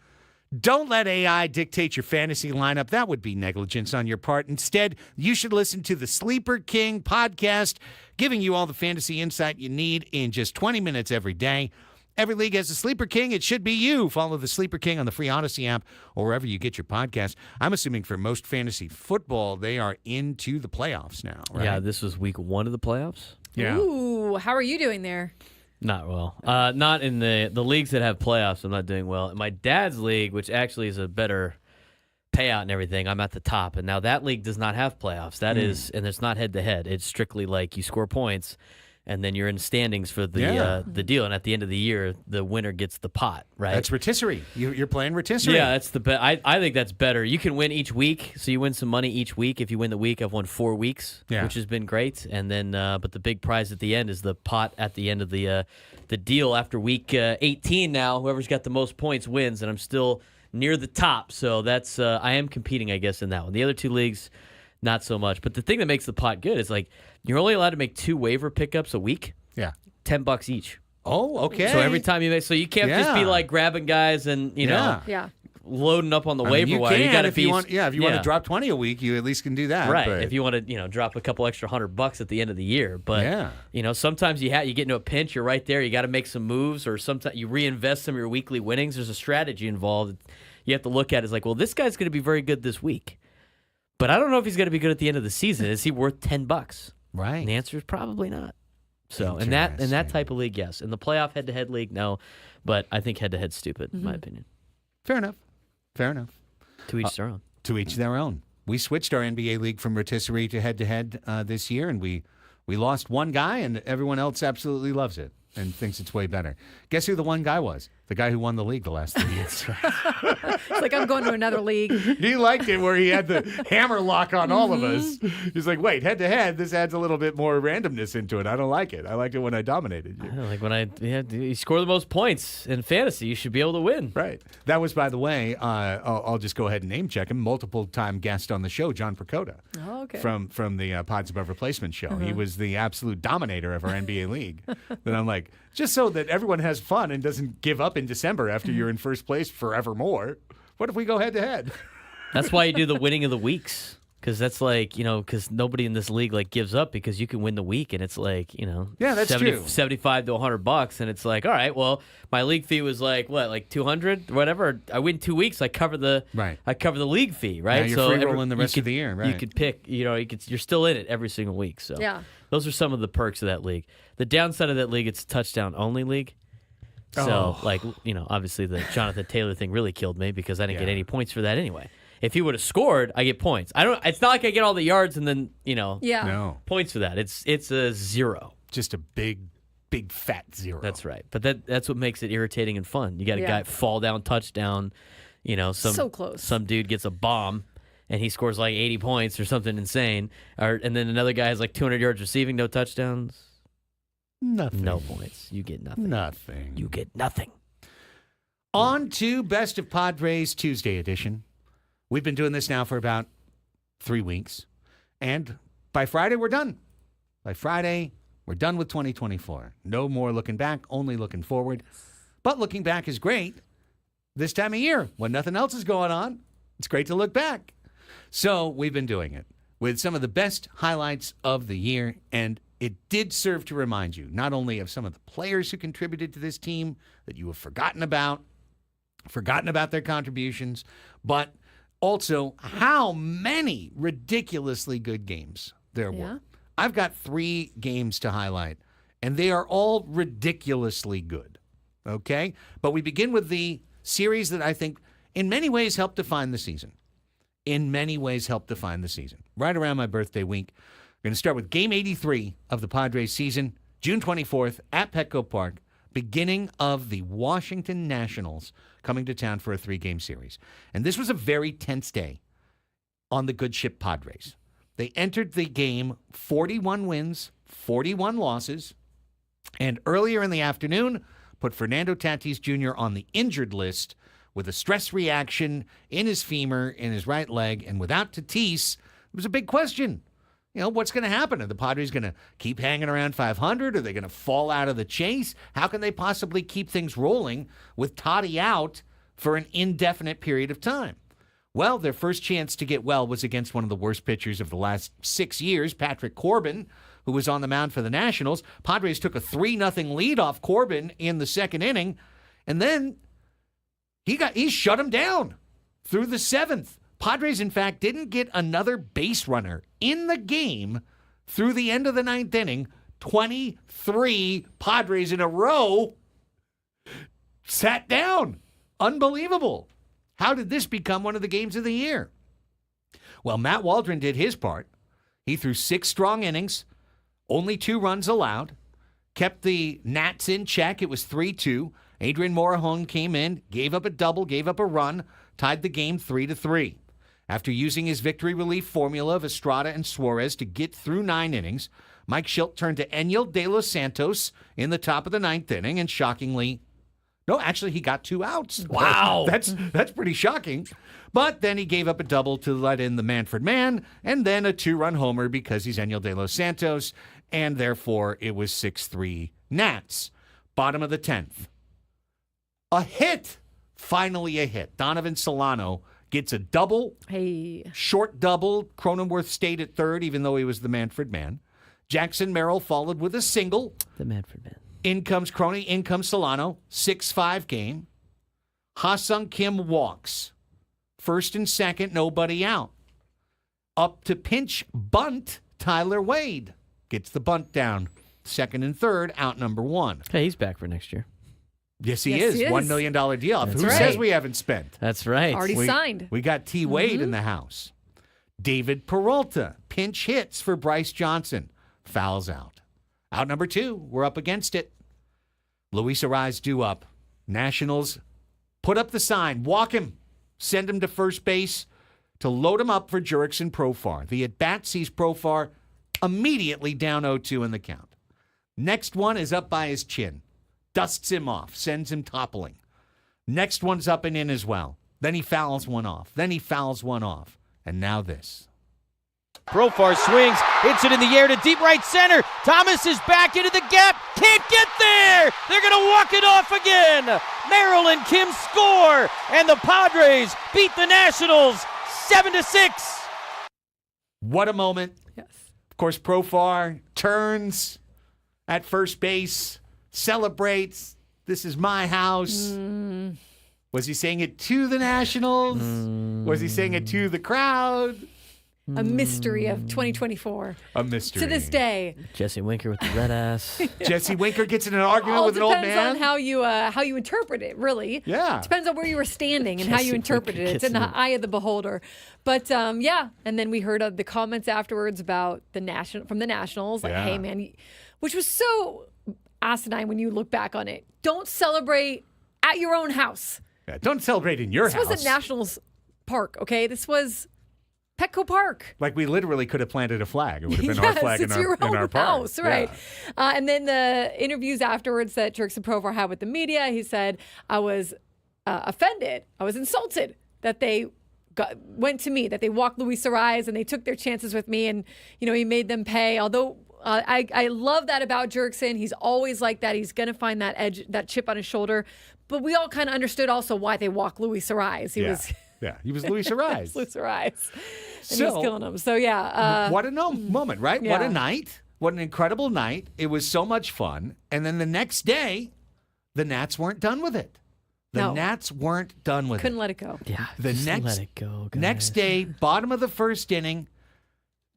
Don't let AI dictate your fantasy lineup. That would be negligence on your part. Instead, you should listen to the Sleeper King podcast, giving you all the fantasy insight you need in just 20 minutes every day. Every league has a Sleeper King. It should be you. Follow the Sleeper King on the free Odyssey app or wherever you get your podcast. I'm assuming for most fantasy football, they are into the playoffs now, right? Yeah, this was week 1 of the playoffs. Yeah. Ooh, how are you doing there? Not well. Not in the leagues that have playoffs. I'm not doing well. In my dad's league, which actually is a better payout and everything, I'm at the top. And now that league does not have playoffs. That is, and it's not head-to-head. It's strictly like you score points, and then you're in standings for the deal. And at the end of the year, the winner gets the pot, right? That's rotisserie. You're playing rotisserie. Yeah, that's the I think that's better. You can win each week, so you win some money each week. If you win the week, I've won 4 weeks, which has been great. And then, but the big prize at the end is the pot at the end of the deal after week 18. Now, whoever's got the most points wins, and I'm still near the top. So that's I am competing, I guess, in that one. The other 2 leagues, not so much. But the thing that makes the pot good is like you're only allowed to make 2 waiver pickups a week. Yeah, $10 each. Oh, okay. So every time you make, so you can't just be like grabbing guys and you know, loading up on the waiver wire. You got to be. If you want to drop 20 a week, you at least can do that. Right. But If you want to, drop a couple extra $100 at the end of the year, but sometimes you get into a pinch. You're right there. You got to make some moves, or sometimes you reinvest some of your weekly winnings. There's a strategy involved. You have to look at it as like, well, this guy's going to be very good this week, but I don't know if he's going to be good at the end of the season. Is he worth $10? Right. And the answer is probably not. So in that type of league, yes. In the playoff head-to-head league, no. But I think head-to-head's stupid, in my opinion. Fair enough. To each their own. To each their own. We switched our NBA league from rotisserie to head-to-head this year, and we lost one guy, and everyone else absolutely loves it and thinks it's way better. Guess who the one guy was? The guy who won the league the last 3 years. It's like I'm going to another league. He liked it where he had the hammer lock on all of us. He's like, wait, head-to-head, this adds a little bit more randomness into it. I don't like it. I liked it when I dominated you. Like when you score the most points in fantasy, you should be able to win. Right. That was, by the way, I'll just go ahead and name check him, multiple-time guest on the show, John Percoda. Oh, okay. From the Pods Above Replacement show. He was the absolute dominator of our NBA league. Then I'm like, just so that everyone has fun and doesn't give up in December after you're in first place forevermore, what if we go head-to-head? That's why you do the winning of the weeks. Because that's like, because nobody in this league like gives up because you can win the week and it's like, that's true. 75 to $100, and it's like, all right, well, my league fee was like what, like 200, whatever. I win 2 weeks, I cover the league fee, right? Now you're free rolling the rest of the year, right? You could pick, you're still in it every single week. So those are some of the perks of that league. The downside of that league, it's a touchdown only league. So obviously the Jonathan Taylor thing really killed me because I didn't get any points for that anyway. If he would have scored, I get points. It's not like I get all the yards and then, points for that. It's a 0. Just a big fat 0. That's right. But that's what makes it irritating and fun. You got a guy fall down, touchdown, so close. Some dude gets a bomb and he scores like 80 points or something insane. And then another guy has like 200 yards receiving, no touchdowns. Nothing. No points. You get nothing. Nothing. You get nothing. On to Best of Padres Tuesday edition. We've been doing this now for about 3 weeks. And by Friday, we're done. By Friday, we're done with 2024. No more looking back, only looking forward. But looking back is great this time of year when nothing else is going on. It's great to look back. So we've been doing it with some of the best highlights of the year. And it did serve to remind you not only of some of the players who contributed to this team that you have forgotten about their contributions, but also how many ridiculously good games there were. I've got 3 games to highlight, and they are all ridiculously good, okay? But we begin with the series that I think in many ways helped define the season. Right around my birthday week. We're going to start with Game 83 of the Padres season, June 24th at Petco Park, beginning of the Washington Nationals coming to town for a 3-game series. And this was a very tense day on the good ship Padres. They entered the game 41 wins, 41 losses, and earlier in the afternoon put Fernando Tatis Jr. on the injured list with a stress reaction in his femur, in his right leg, and without Tatis, it was a big question. what's going to happen? Are the Padres going to keep hanging around 500? Are they going to fall out of the chase? How can they possibly keep things rolling with Toddy out for an indefinite period of time? Well, their first chance to get well was against one of the worst pitchers of the last 6 years, Patrick Corbin, who was on the mound for the Nationals. Padres took a 3-0 lead off Corbin in the second inning, and then he shut him down through the seventh. Padres, in fact, didn't get another base runner in the game through the end of the ninth inning. 23 Padres in a row sat down. Unbelievable. How did this become one of the games of the year? Well, Matt Waldron did his part. He threw 6 strong innings, only 2 runs allowed, kept the Nats in check. It was 3-2. Adrian Morejon came in, gave up a double, gave up a run, tied the game 3-3. After using his victory relief formula of Estrada and Suarez to get through 9 innings, Mike Schilt turned to Enyel De Los Santos in the top of the 9th inning, and shockingly, no, actually, he got 2 outs. Wow. That's pretty shocking. But then he gave up a double to let in the Manfred man, and then a 2-run homer because he's Enyel De Los Santos, and therefore it was 6-3 Nats. Bottom of the 10th. A hit. Finally a hit. Donovan Solano gets a double. Hey. Short double. Cronenworth stayed at third, even though he was the Manfred man. Jackson Merrill followed with a single. The Manfred man. In comes Croney, in comes Solano. 6-5 game. Ha-Sung Kim walks. First and second, nobody out. Up to pinch bunt, Tyler Wade. Gets the bunt down. Second and third, out number 1. Hey, he's back for next year. Yes, he Yes, is. he is. $1 million deal. That's Who right. says we haven't spent? That's right. Already signed. We got T. Wade in the house. David Peralta, pinch hits for Bryce Johnson. Fouls out. Out number 2, we're up against it. Luis Arraez due up. Nationals put up the sign. Walk him. Send him to first base to load him up for Jurickson Profar. The at-bat sees Profar immediately down 0-2 in the count. Next one is up by his chin. Dusts him off. Sends him toppling. Next one's up and in as well. Then he fouls one off. Then he fouls one off. And now this. Profar swings, hits it in the air to deep right center. Thomas is back into the gap, can't get there. They're going to walk it off again. Merrill and Kim score, and the Padres beat the Nationals 7-6. What a moment. Yes. Of course, Profar turns at first base, celebrates. This is my house. Was he saying it to the Nationals? Was he saying it to the crowd? A mystery of 2024. A mystery. To this day. Jesse Winker with the red ass. Jesse Winker gets in an argument All with an old depends man. on how you interpret it, really. Yeah. Depends on where you were standing and how you Jesse interpreted Winker it. It's in the gets in eye of the beholder. But yeah, and then we heard of the comments afterwards about from the Nationals, like, Yeah. hey man, which was so asinine when you look back on it. Don't celebrate at your own house. Yeah, don't celebrate in your This house. wasn't Nationals Park, okay? This was Petco Park. Like, we literally could have planted a flag. It would have been Yes, our flag it's in your our own park. house, right? Yeah. And then the interviews afterwards that Jurickson Profar had with the media, he said, I was offended. I was insulted that they went to me, that they walked Luis Arraez and they took their chances with me, and he made them pay. Although I love that about Jurickson. He's always like that. He's going to find that edge, that chip on his shoulder. But we all kind of understood also why they walked Luis Arraez. He was Luis Arraez. Luis Arraez. And So- he was killing him. So yeah. What a moment, right? What Yeah. a night. What an incredible night. It was so much fun. And then the next day, the Nats weren't done with it. The No. Nats weren't done with Couldn't it. let it go. Yeah. The just next- let it go, guys. Next day, bottom of the first inning,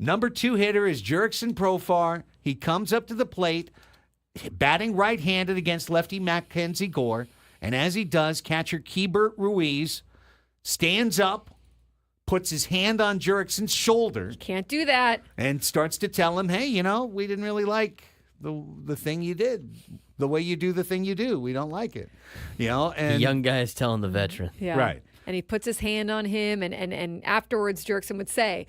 number 2 hitter is Jurickson Profar. He comes up to the plate, batting right-handed against lefty Mackenzie Gore. And as he does, catcher Keibert Ruiz stands up, puts his hand on Jurickson's shoulder, Can't do that. and starts to tell him, hey, we didn't really like the thing you did, the way you do the thing you do. We don't like it. The And young guy's telling the veteran. Yeah. Right. And he puts his hand on him, and afterwards, Jurickson would say,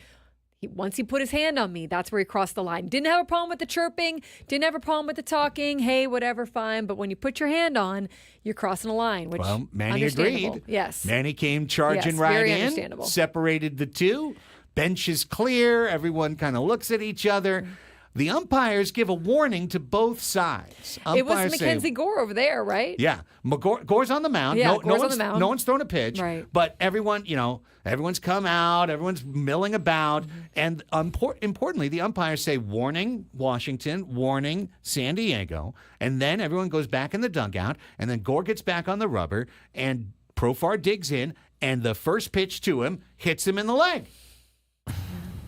once he put his hand on me, that's where he crossed the line. Didn't have a problem with the chirping, didn't have a problem with the talking. Hey, whatever, fine. But when you put your hand on, you're crossing a line, which Manny understandable. agreed. Yes. Manny came charging Yes, right very in, understandable. separated the two. bench is clear. Everyone kind of looks at each other. The umpires give a warning to both sides. It was Umpires say, Mackenzie Gore over there, right? yeah, Gore's on the mound. Yeah, no Gore's on one's, the mound. No one's thrown a pitch. Right. But everyone, everyone's come out. Everyone's milling about. And importantly, the umpires say, warning, Washington, warning, San Diego. And then everyone goes back in the dugout. And then Gore gets back on the rubber. And Profar digs in. And the first pitch to him hits him in the leg.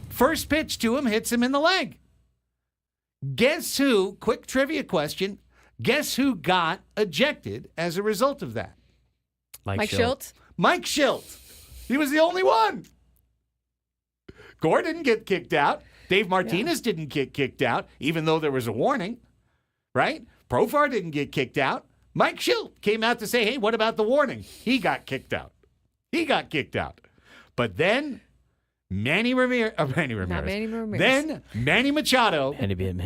First pitch to him hits him in the leg. Guess who, quick trivia question, guess who got ejected as a result of that? Mike Schultz? Mike Schultz. He was the only one. Gore didn't get kicked out. Dave Martinez didn't get kicked out, even though there was a warning, right? Profar didn't get kicked out. Mike Schultz came out to say, hey, what about the warning? He got kicked out. But then Manny Ramirez. Not Manny Ramirez. Then Manny Machado. Manny being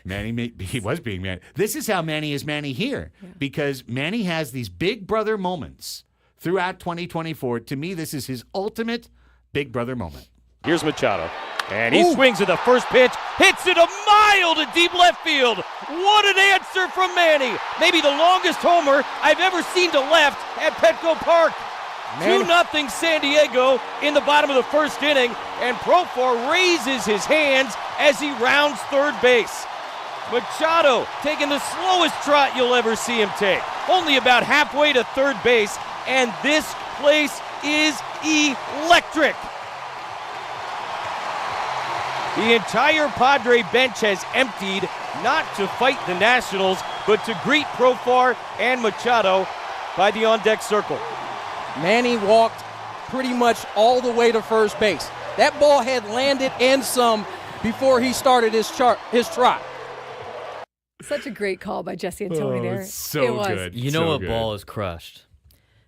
Manny. He was being Manny. This is how Manny is Manny here. Yeah. Because Manny has these big brother moments throughout 2024. To me, this is his ultimate big brother moment. Here's Machado. And he swings at the first pitch, hits it a mile to deep left field. What an answer from Manny. Maybe the longest homer I've ever seen to left at Petco Park. 2-0 San Diego in the bottom of the first inning, and Profar raises his hands as he rounds third base. Machado taking the slowest trot you'll ever see him take, only about halfway to third base, and this place is electric. The entire Padre bench has emptied, not to fight the Nationals, but to greet Profar and Machado by the on-deck circle. Manny walked pretty much all the way to first base. That ball had landed and some before he started his trot. Such a great call by Jesse and Tony there. So it was. good. You know so a good. ball is crushed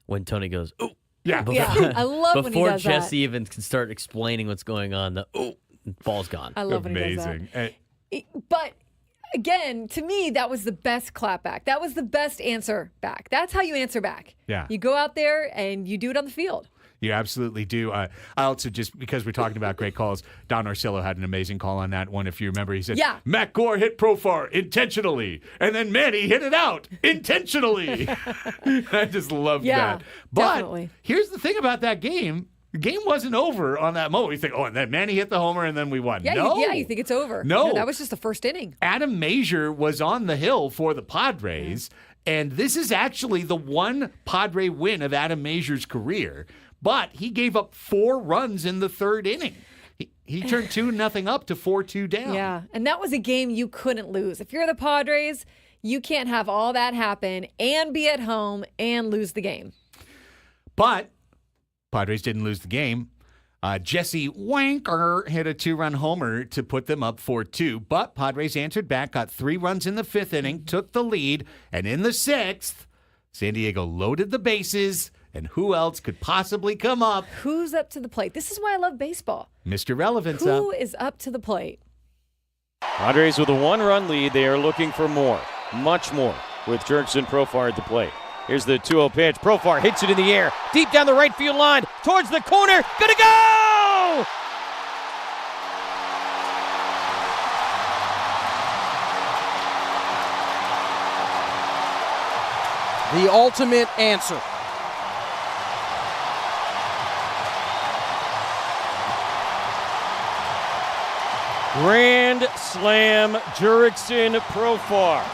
when Tony goes, ooh. Yeah. Yeah, I love when he Before does Jesse that. even can start explaining what's going on, the ooh, ball's gone. I love when he does Amazing. that. But again, to me, that was the best clap back. That was the best answer back. That's how you answer back. Yeah. You go out there and you do it on the field. You absolutely do. I also, just because we're talking about great calls, Don Orsillo had an amazing call on that one. If you remember, he said, Matt Gore hit Profar intentionally, and then Manny hit it out intentionally. I just love that. But definitely. Here's the thing about that game. The game wasn't over on that moment. You think, and then Manny hit the homer, and then we won. Yeah, No. you think it's over. No. That was just the first inning. Adam Major was on the hill for the Padres, and this is actually the one Padre win of Adam Major's career. But he gave up 4 runs in the third inning. He turned 2-0 up to 4-2 down. Yeah, and that was a game you couldn't lose. If you're the Padres, you can't have all that happen and be at home and lose the game. But Padres didn't lose the game. Jesse Wanker hit a 2-run homer to put them up 4-2. But Padres answered back, got 3 runs in the 5th inning, took the lead. And in the 6th, San Diego loaded the bases. And who else could possibly come up? Who's up to the plate? This is why I love baseball. Mr. Relevance Who is up to the plate? Padres with a 1-run lead. They are looking for more, much more, with Jurickson Profar at the plate. Here's the 2-0 pitch. Profar hits it in the air, deep down the right field line, towards the corner. Gonna go! The ultimate answer. Grand slam, Jurickson Profar.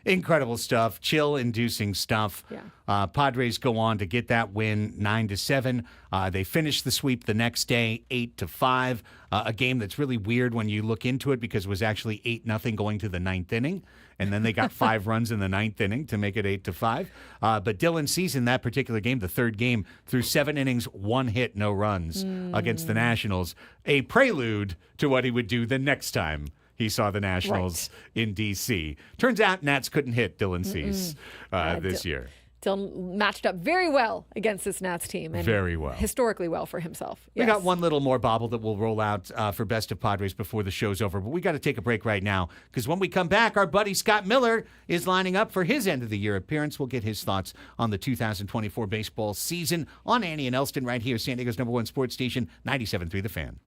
Incredible stuff, chill-inducing stuff. Yeah. Padres go on to get that win 9-7. They finish the sweep the next day 8-5. A game that's really weird when you look into it because it was actually 8-0 going to the 9th inning. And then they got 5 runs in the 9th inning to make it 8-5. But Dylan sees in that particular game, the third game, through 7 innings, 1 hit, no runs against the Nationals. A prelude to what he would do the next time he saw the Nationals in D.C. Turns out Nats couldn't hit Dylan Cease this year. Dylan matched up very well against this Nats team. And Very well. Historically well for himself. We Yes. got one little more bobble that we'll roll out for Best of Padres before the show's over. But we got to take a break right now because when we come back, our buddy Scott Miller is lining up for his end of the year appearance. We'll get his thoughts on the 2024 baseball season on Annie and Elsten right here, San Diego's #1 sports station, 97.3 The Fan.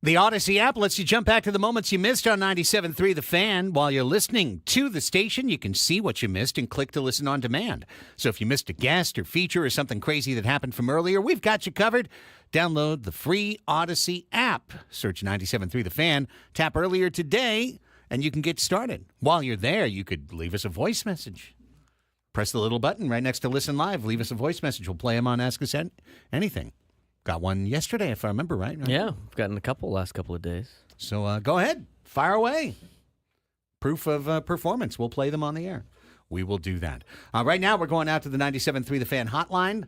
The Odyssey app lets you jump back to the moments you missed on 97.3 The Fan. While you're listening to the station, you can see what you missed and click to listen on demand. So if you missed a guest or feature or something crazy that happened from earlier, we've got you covered. Download the free Odyssey app. Search 97.3 The Fan. Tap earlier today, and you can get started. While you're there, you could leave us a voice message. Press the little button right next to Listen Live. Leave us a voice message. We'll play them on Ask Us Anything. Got one yesterday, if I remember right. Yeah, I've gotten a couple last couple of days. So go ahead. Fire away. Proof of performance. We'll play them on the air. We will do that. Right now, we're going out to the 97.3 The Fan hotline.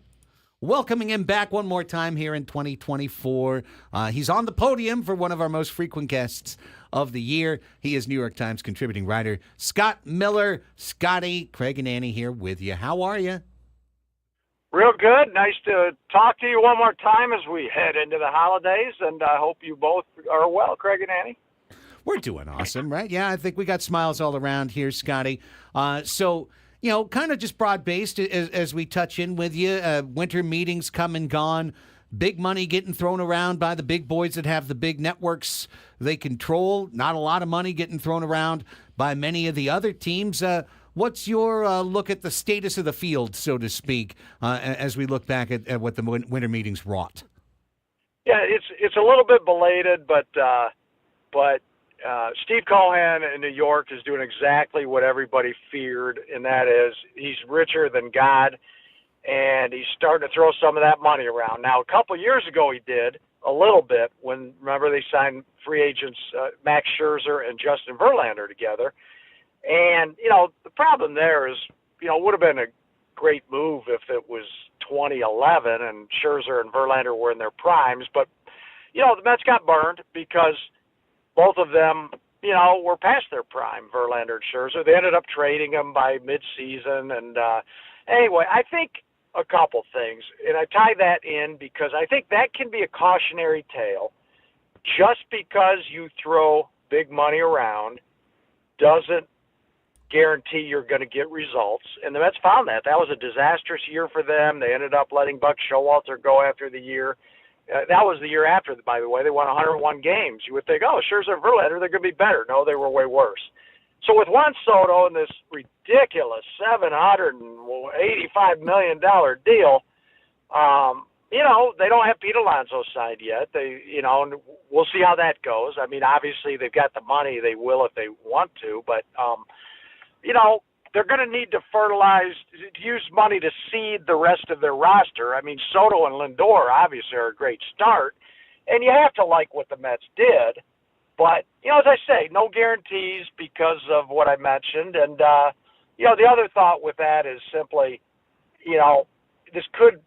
Welcoming him back one more time here in 2024. He's on the podium for one of our most frequent guests of the year. He is New York Times contributing writer Scott Miller. Scotty, Craig and Annie here with you. How are you? Real good. Nice to talk to you one more time as we head into the holidays, and I hope you both are well, Craig and Annie. We're doing awesome, right? Yeah, I think we got smiles all around here, Scotty. So, kind of just broad-based as we touch in with you. Winter meetings come and gone. Big money getting thrown around by the big boys that have the big networks they control. Not a lot of money getting thrown around by many of the other teams. What's your look at the status of the field, so to speak, as we look back at what the winter meetings wrought? Yeah, it's a little bit belated, but Steve Cohen in New York is doing exactly what everybody feared, and that is he's richer than God, and he's starting to throw some of that money around. Now, a couple of years ago he did a little bit when, remember, they signed free agents Max Scherzer and Justin Verlander together. And, the problem there is, it would have been a great move if it was 2011 and Scherzer and Verlander were in their primes. But, the Mets got burned because both of them, were past their prime, Verlander and Scherzer. They ended up trading them by midseason. And anyway, I think a couple things. And I tie that in because I think that can be a cautionary tale. Just because you throw big money around doesn't guarantee you're going to get results. And the Mets found that. That was a disastrous year for them. They ended up letting Buck Showalter go after the year. That was the year after, by the way. They won 101 games. You would think, Scherzer and Verlander, they're going to be better. No, they were way worse. So with Juan Soto and this ridiculous $785 million deal, they don't have Pete Alonso signed yet. And we'll see how that goes. I mean, obviously they've got the money. They will if they want to, but they're going to need to use money to seed the rest of their roster. I mean, Soto and Lindor obviously are a great start, and you have to like what the Mets did. But, as I say, no guarantees because of what I mentioned. And, the other thought with that is simply, this could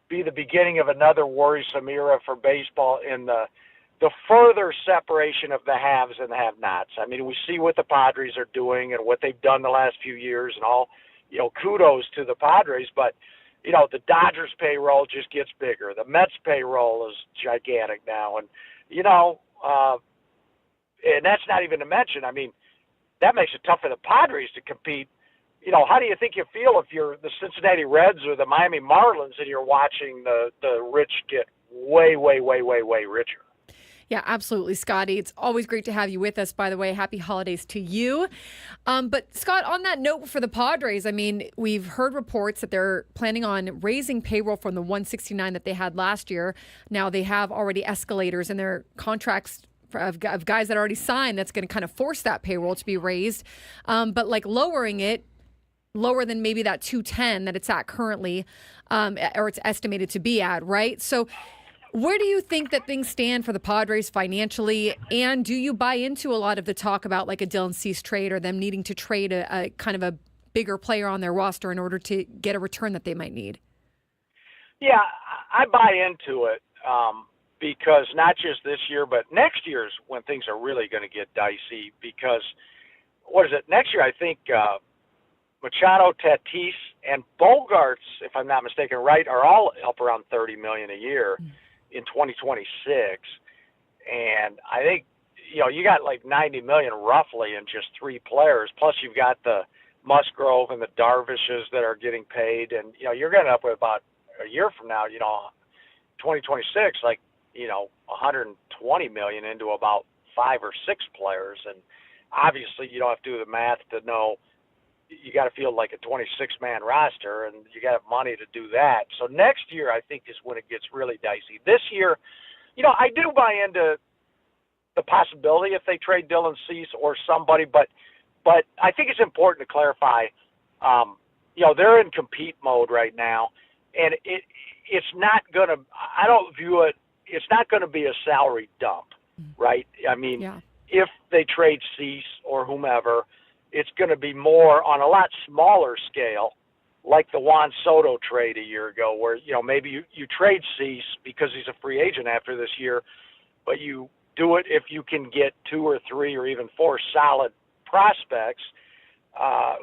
be the beginning of another worrisome era for baseball in the further separation of the haves and the have-nots. I mean, we see what the Padres are doing and what they've done the last few years and all, kudos to the Padres. But, the Dodgers payroll just gets bigger. The Mets payroll is gigantic now. And, and that's not even to mention, I mean, that makes it tough for the Padres to compete. How do you think you feel if you're the Cincinnati Reds or the Miami Marlins and you're watching the rich get way, way, way, way, way richer? Yeah, absolutely, Scotty. It's always great to have you with us, by the way. Happy holidays to you. But, Scott, on that note for the Padres, I mean, we've heard reports that they're planning on raising payroll from the $169 that they had last year. Now they have already escalators in their contracts of guys that already signed that's going to kind of force that payroll to be raised. But, lowering it, lower than maybe that 210 that it's at currently, or it's estimated to be at, right? So where do you think that things stand for the Padres financially? And do you buy into a lot of the talk about like a Dylan Cease trade or them needing to trade a kind of a bigger player on their roster in order to get a return that they might need? Yeah, I buy into it because not just this year, but next year's when things are really going to get dicey because, next year I think Machado, Tatis, and Bogarts, if I'm not mistaken, right, are all up around $30 million a year in 2026. And I think, you got like $90 million roughly in just three players. Plus you've got the Musgrove and the Darvishes that are getting paid. And, you're going to end up with about a year from now, 2026, like $120 million into about 5 or 6 players, and obviously you don't have to do the math to know you got to field like a 26-man roster, and you got to have money to do that. So next year, I think, is when it gets really dicey. This year, I do buy into the possibility if they trade Dylan Cease or somebody, but I think it's important to clarify, they're in compete mode right now, and it's not going to, I don't view it, it's not going to be a salary dump, right? I mean, if they trade Cease or whomever, it's going to be more on a lot smaller scale, like the Juan Soto trade a year ago, where, maybe you trade Cease because he's a free agent after this year, but you do it if you can get 2 or 3 or even 4 solid prospects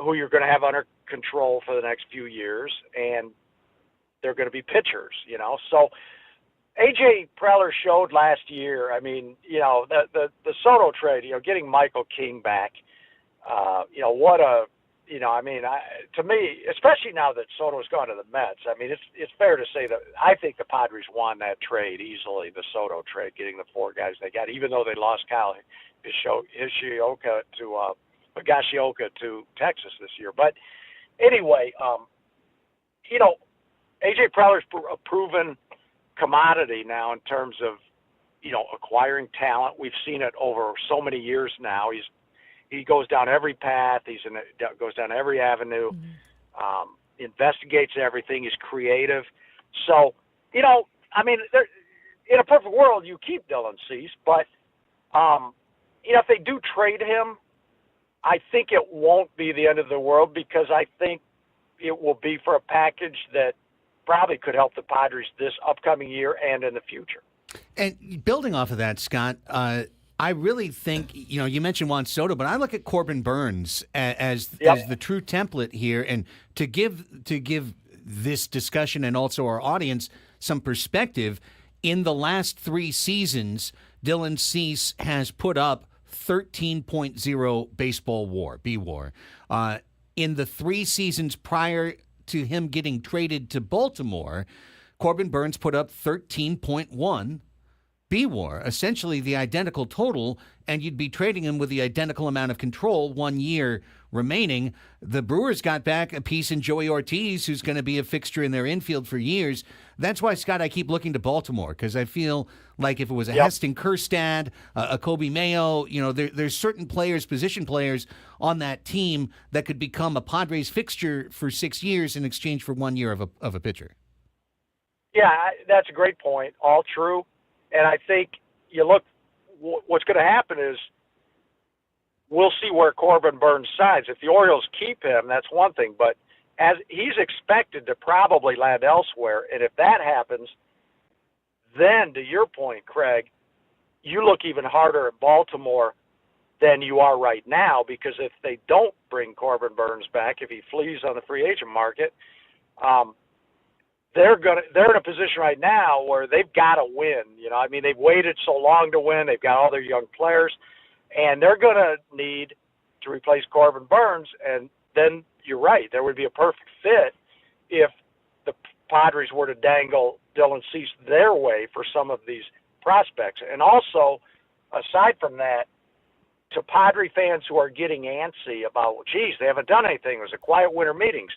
who you're going to have under control for the next few years, and they're going to be pitchers, So A.J. Preller showed last year, I mean, the Soto trade, getting Michael King back, what a, to me, especially now that Soto's gone to the Mets, I mean, it's fair to say that I think the Padres won that trade easily, the Soto trade, getting the 4 guys they got, even though they lost Kyle Higashioka to Texas this year. But anyway, A.J. Preller's a proven commodity now in terms of, acquiring talent. We've seen it over so many years now. He goes down every path. Goes down every avenue, investigates everything. He's creative. So, in a perfect world, you keep Dylan Cease, but, if they do trade him, I think it won't be the end of the world, because I think it will be for a package that probably could help the Padres this upcoming year and in the future. And building off of that, Scott, I really think, you mentioned Juan Soto, but I look at Corbin Burns as the true template here. And to give this discussion and also our audience some perspective, in the last 3 seasons, Dylan Cease has put up 13.0 baseball WAR, B-WAR. In the 3 seasons prior to him getting traded to Baltimore, Corbin Burns put up 13.1 B-WAR, essentially the identical total, and you'd be trading him with the identical amount of control, 1 year remaining. The Brewers got back a piece in Joey Ortiz, who's going to be a fixture in their infield for years. That's why, Scott, I keep looking to Baltimore, because I feel like if it was a Heston Kjerstad, a Kobe Mayo, there's certain players, position players on that team that could become a Padres fixture for 6 years in exchange for 1 year of a pitcher. Yeah, that's a great point. All true. And I think what's going to happen is we'll see where Corbin Burns signs. If the Orioles keep him, that's one thing. But as he's expected to probably land elsewhere, and if that happens, then to your point, Craig, you look even harder at Baltimore than you are right now, because if they don't bring Corbin Burns back, if he flees on the free agent market, they're in a position right now where they've got to win. They've waited so long to win. They've got all their young players, and they're going to need to replace Corbin Burns. And then you're right, there would be a perfect fit if the Padres were to dangle Dylan Cease their way for some of these prospects. And also, aside from that, to Padre fans who are getting antsy about, they haven't done anything. It was a quiet winter meetings.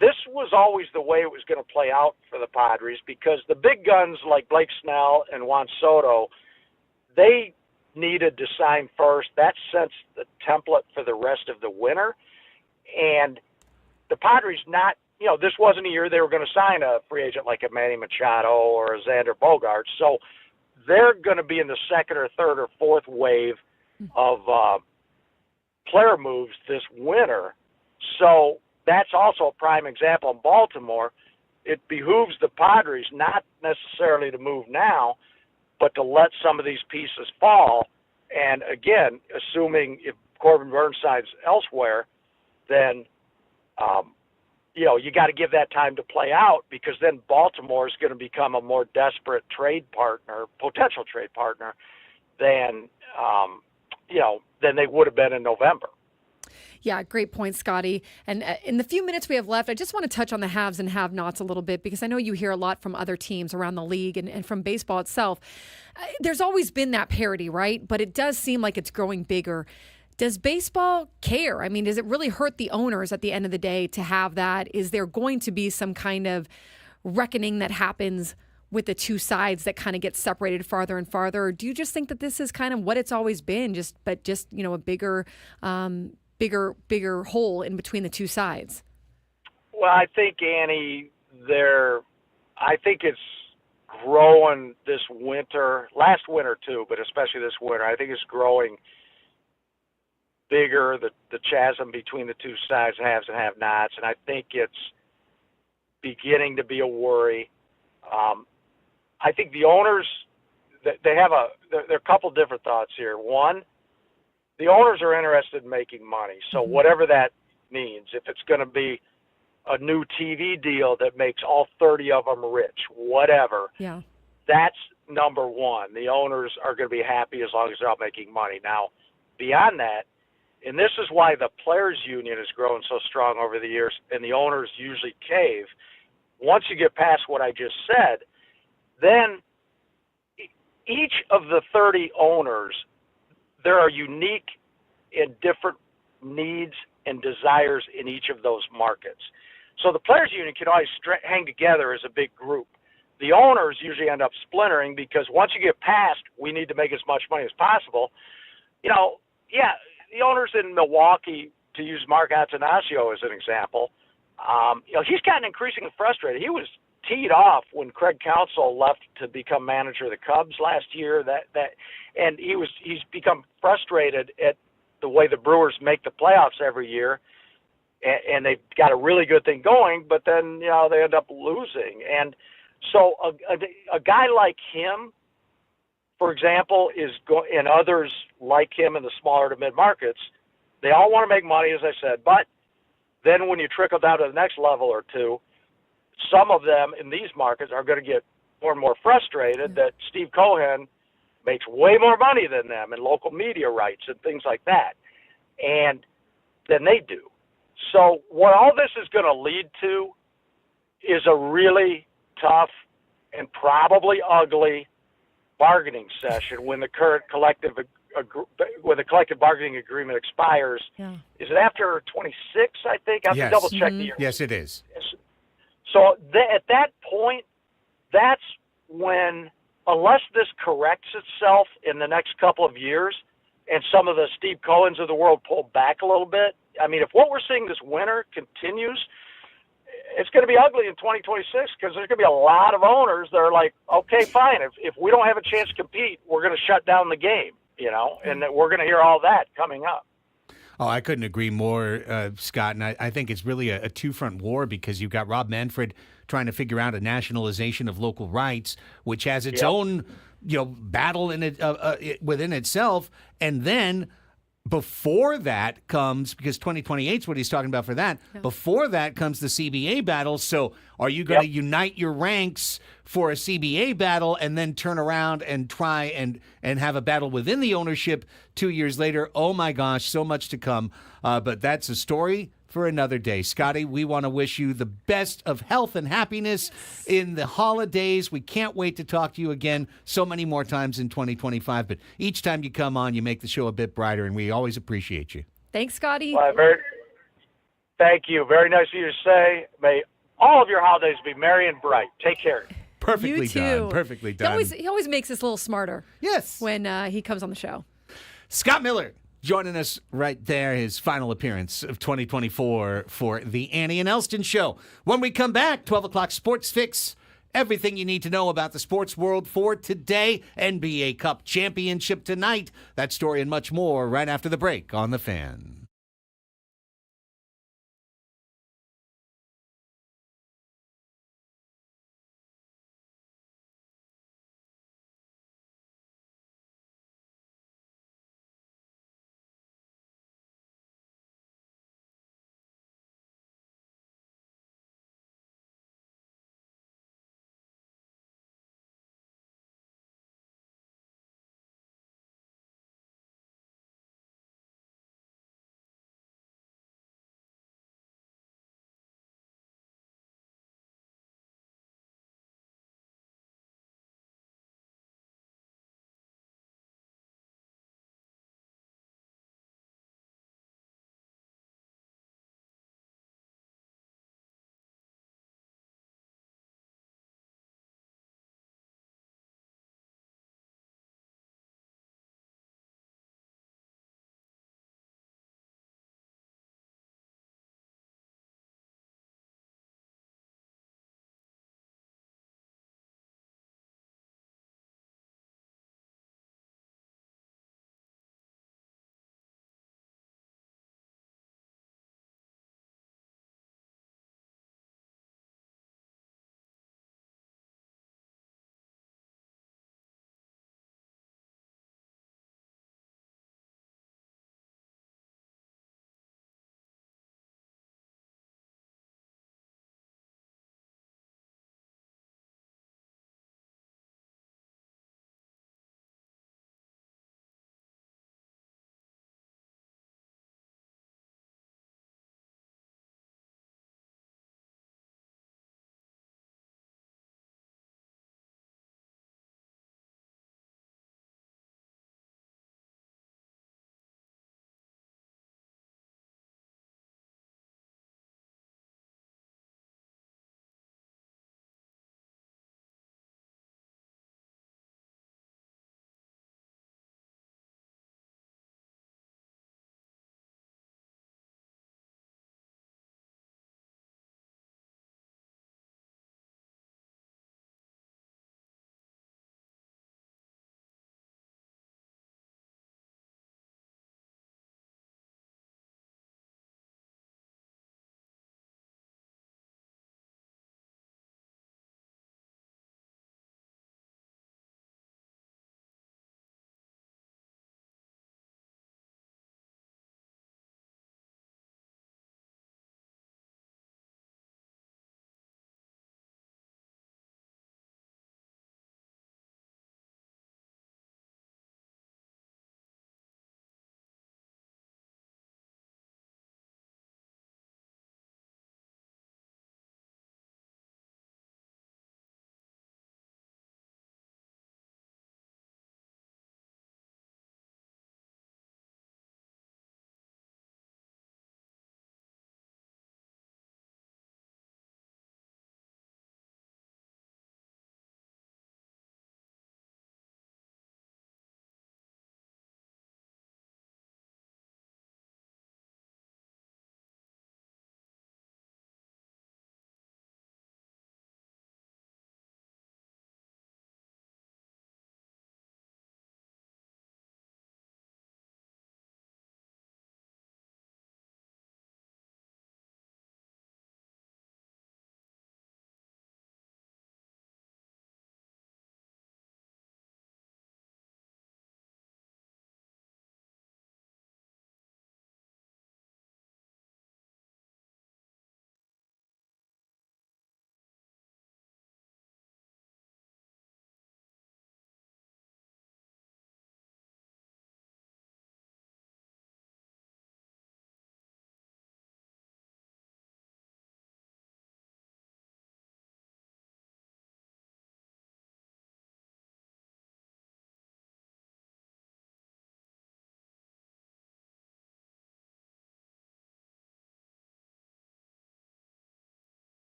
This was always the way it was going to play out for the Padres, because the big guns like Blake Snell and Juan Soto, they needed to sign first. That sets the template for the rest of the winter. And the Padres this wasn't a year they were going to sign a free agent like a Manny Machado or a Xander Bogaerts. So they're going to be in the second or third or fourth wave of player moves this winter. So that's also a prime example in Baltimore. It behooves the Padres not necessarily to move now, but to let some of these pieces fall. And again, assuming if Corbin Burns signs elsewhere, then you got to give that time to play out, because then Baltimore is going to become a more desperate potential trade partner than they would have been in November. Yeah, great point, Scotty. And in the few minutes we have left, I just want to touch on the haves and have-nots a little bit because I know you hear a lot from other teams around the league and from baseball itself. There's always been that parity, right? But it does seem like it's growing bigger. Does baseball care? I mean, does it really hurt the owners at the end of the day to have that? Is there going to be some kind of reckoning that happens with the two sides that kind of get separated farther and farther? Or do you just think that this is kind of what it's always been, just a bigger hole in between the two sides? Well, I think, Annie, I think it's growing this winter, last winter too, but especially this winter. I think it's growing bigger, the chasm between the two sides, haves and have-nots, and I think it's beginning to be a worry. I think the owners, there are a couple different thoughts here. One, the owners are interested in making money, so whatever that means, if it's going to be a new TV deal that makes all 30 of them rich, whatever, that's number one. The owners are going to be happy as long as they're out making money. Now, beyond that, and this is why the players' union has grown so strong over the years, and the owners usually cave. Once you get past what I just said, then each of the 30 owners, there are unique and different needs and desires in each of those markets. So the players' union can always hang together as a big group. The owners usually end up splintering because once you get past, we need to make as much money as possible, the owners in Milwaukee, to use Mark Attanasio as an example, he's gotten increasingly frustrated. He was teed off when Craig Counsell left to become manager of the Cubs last year. And he's become frustrated at the way the Brewers make the playoffs every year, and they've got a really good thing going, but then they end up losing. And so a guy like him, for example, and others like him in the smaller to mid markets, they all want to make money, as I said. But then when you trickle down to the next level or two, some of them in these markets are going to get more and more frustrated that Steve Cohen makes way more money than them in local media rights and things like that, and than they do. So what all this is going to lead to is a really tough and probably ugly bargaining session when the current collective bargaining agreement expires. Is it after 26? I think I have to double check the year. Yes, it is. So at that point, that's when, unless this corrects itself in the next couple of years, and some of the Steve Cohens of the world pull back a little bit. I mean, if what we're seeing this winter continues, it's going to be ugly in 2026 because there's going to be a lot of owners that are like, okay, fine. If we don't have a chance to compete, we're going to shut down the game, and that we're going to hear all that coming up. Oh, I couldn't agree more, Scott. And I think it's really a two-front war because you've got Rob Manfred trying to figure out a nationalization of local rights, which has its own, battle in it within itself. And then before that comes, because 2028 is what he's talking about for that, before that comes the CBA battle. So are you going to unite your ranks for a CBA battle and then turn around and try and have a battle within the ownership 2 years later? Oh, my gosh, so much to come. But that's a story for another day. Scotty, we want to wish you the best of health and happiness in the holidays. We can't wait to talk to you again so many more times in 2025. But each time you come on, you make the show a bit brighter, and we always appreciate you. Thanks, Scotty. Well, thank you. Very nice of you to say. May all of your holidays be merry and bright. Take care. Perfectly You too. done. Perfectly done. He always makes us a little smarter. Yes. When he comes on the show. Scott Miller joining us right there, his final appearance of 2024 for the Annie and Elsten Show. When we come back, 12 o'clock Sports Fix, everything you need to know about the sports world for today, NBA Cup Championship tonight, that story and much more right after the break on The Fan.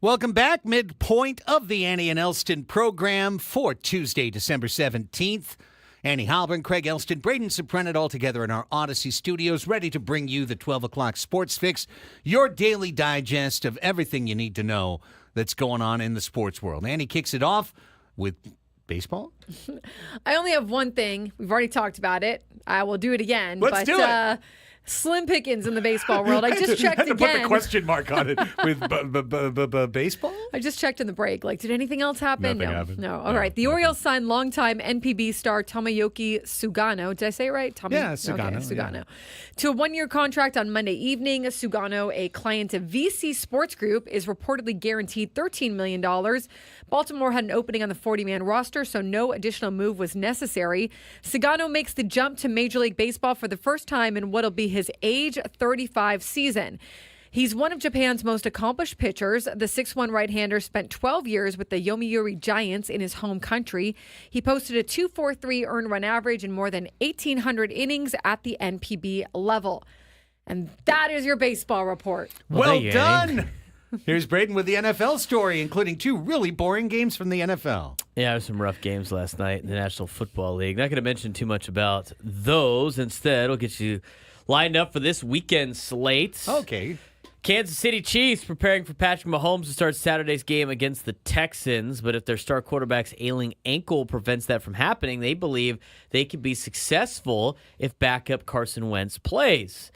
Welcome back. Midpoint of the Annie and Elsten program for Tuesday, December 17th. Annie Halbern, Craig Elsten, Braden Suprenant all together in our Odyssey studios, ready to bring you the 12 o'clock Sports Fix, your daily digest of everything you need to know that's going on in the sports world. Annie kicks it off with baseball. I only have one thing. We've already talked about it. I will do it again. Let's do it. Slim pickings in the baseball world. I just checked again. again. Put the question mark on it with baseball. I just checked in the break. Like, did anything else happen? Nothing happened. No. All right. The Orioles signed longtime NPB star Tomoyuki Sugano. Did I say it right? Sugano. Okay, Sugano. To a one-year contract on Monday evening. Sugano, a client of VC Sports Group, is reportedly guaranteed $13 million. Baltimore had an opening on the 40-man roster, so no additional move was necessary. Sagano makes the jump to Major League Baseball for the first time in what'll be his age 35 season. He's one of Japan's most accomplished pitchers. The 6'1" right-hander spent 12 years with the Yomiuri Giants in his home country. He posted a 2.43 earned run average in more than 1,800 innings at the NPB level. And that is your baseball report. Well done. Here's Braden with the NFL story, including 2 really boring games from the NFL. Yeah, there were some rough games last night in the National Football League. Not going to mention too much about those. Instead, we'll get you lined up for this weekend slate. Okay. Kansas City Chiefs preparing for Patrick Mahomes to start Saturday's game against the Texans. But if their star quarterback's ailing ankle prevents that from happening, they believe they could be successful if backup Carson Wentz plays.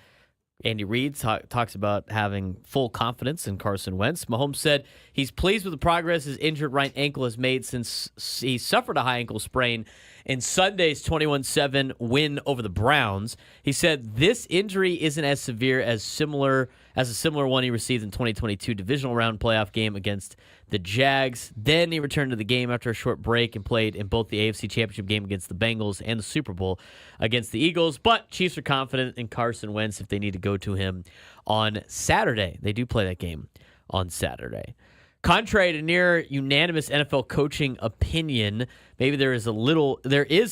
Andy Reid talks about having full confidence in Carson Wentz. Mahomes said he's pleased with the progress his injured right ankle has made since he suffered a high ankle sprain in Sunday's 21-7 win over the Browns. He said this injury isn't as severe as a similar one he received in 2022 divisional round playoff game against the Jags. Then he returned to the game after a short break and played in both the AFC Championship game against the Bengals and the Super Bowl against the Eagles. But Chiefs are confident in Carson Wentz if they need to go to him on Saturday. They do play that game on Saturday. Contrary to near unanimous NFL coaching opinion, maybe there is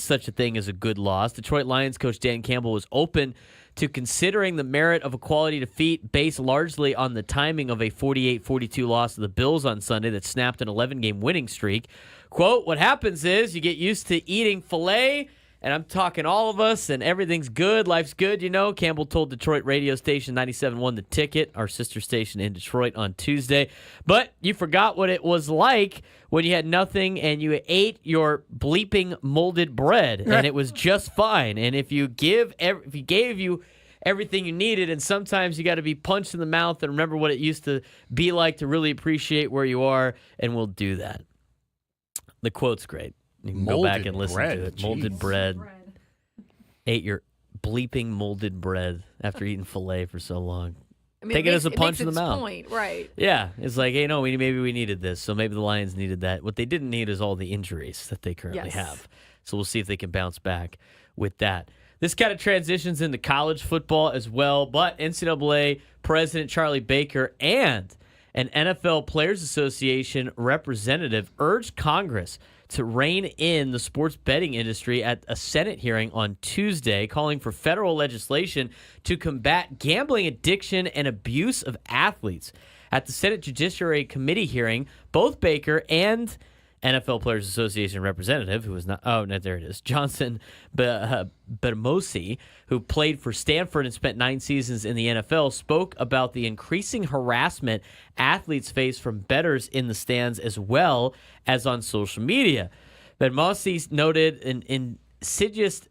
such a thing as a good loss. Detroit Lions coach Dan Campbell was open to considering the merit of a quality defeat based largely on the timing of a 48-42 loss to the Bills on Sunday that snapped an 11-game winning streak. Quote, what happens is you get used to eating filet, and I'm talking all of us, and everything's good, life's good, you know. Campbell told Detroit radio station 97.1 The Ticket, our sister station in Detroit, on Tuesday. But you forgot what it was like when you had nothing and you ate your bleeping molded bread, and it was just fine. And if he gave you everything you needed, and sometimes you got to be punched in the mouth and remember what it used to be like to really appreciate where you are, and we'll do that. The quote's great. You can go back and listen to it. Molded bread. Ate your bleeping molded bread after eating filet for so long. I mean, Take it as a punch in the mouth. Point, right. Yeah. It's like, hey, no, maybe we needed this. So maybe the Lions needed that. What they didn't need is all the injuries that they currently have. So we'll see if they can bounce back with that. This kind of transitions into college football as well. But NCAA President Charlie Baker and an NFL Players Association representative urged Congress to rein in the sports betting industry at a Senate hearing on Tuesday, calling for federal legislation to combat gambling addiction and abuse of athletes. At the Senate Judiciary Committee hearing, both Baker and NFL Players Association representative, who was not, there it is, Johnson Bademosi, who played for Stanford and spent 9 seasons in the NFL, spoke about the increasing harassment athletes face from bettors in the stands as well as on social media. Bademosi noted an insidious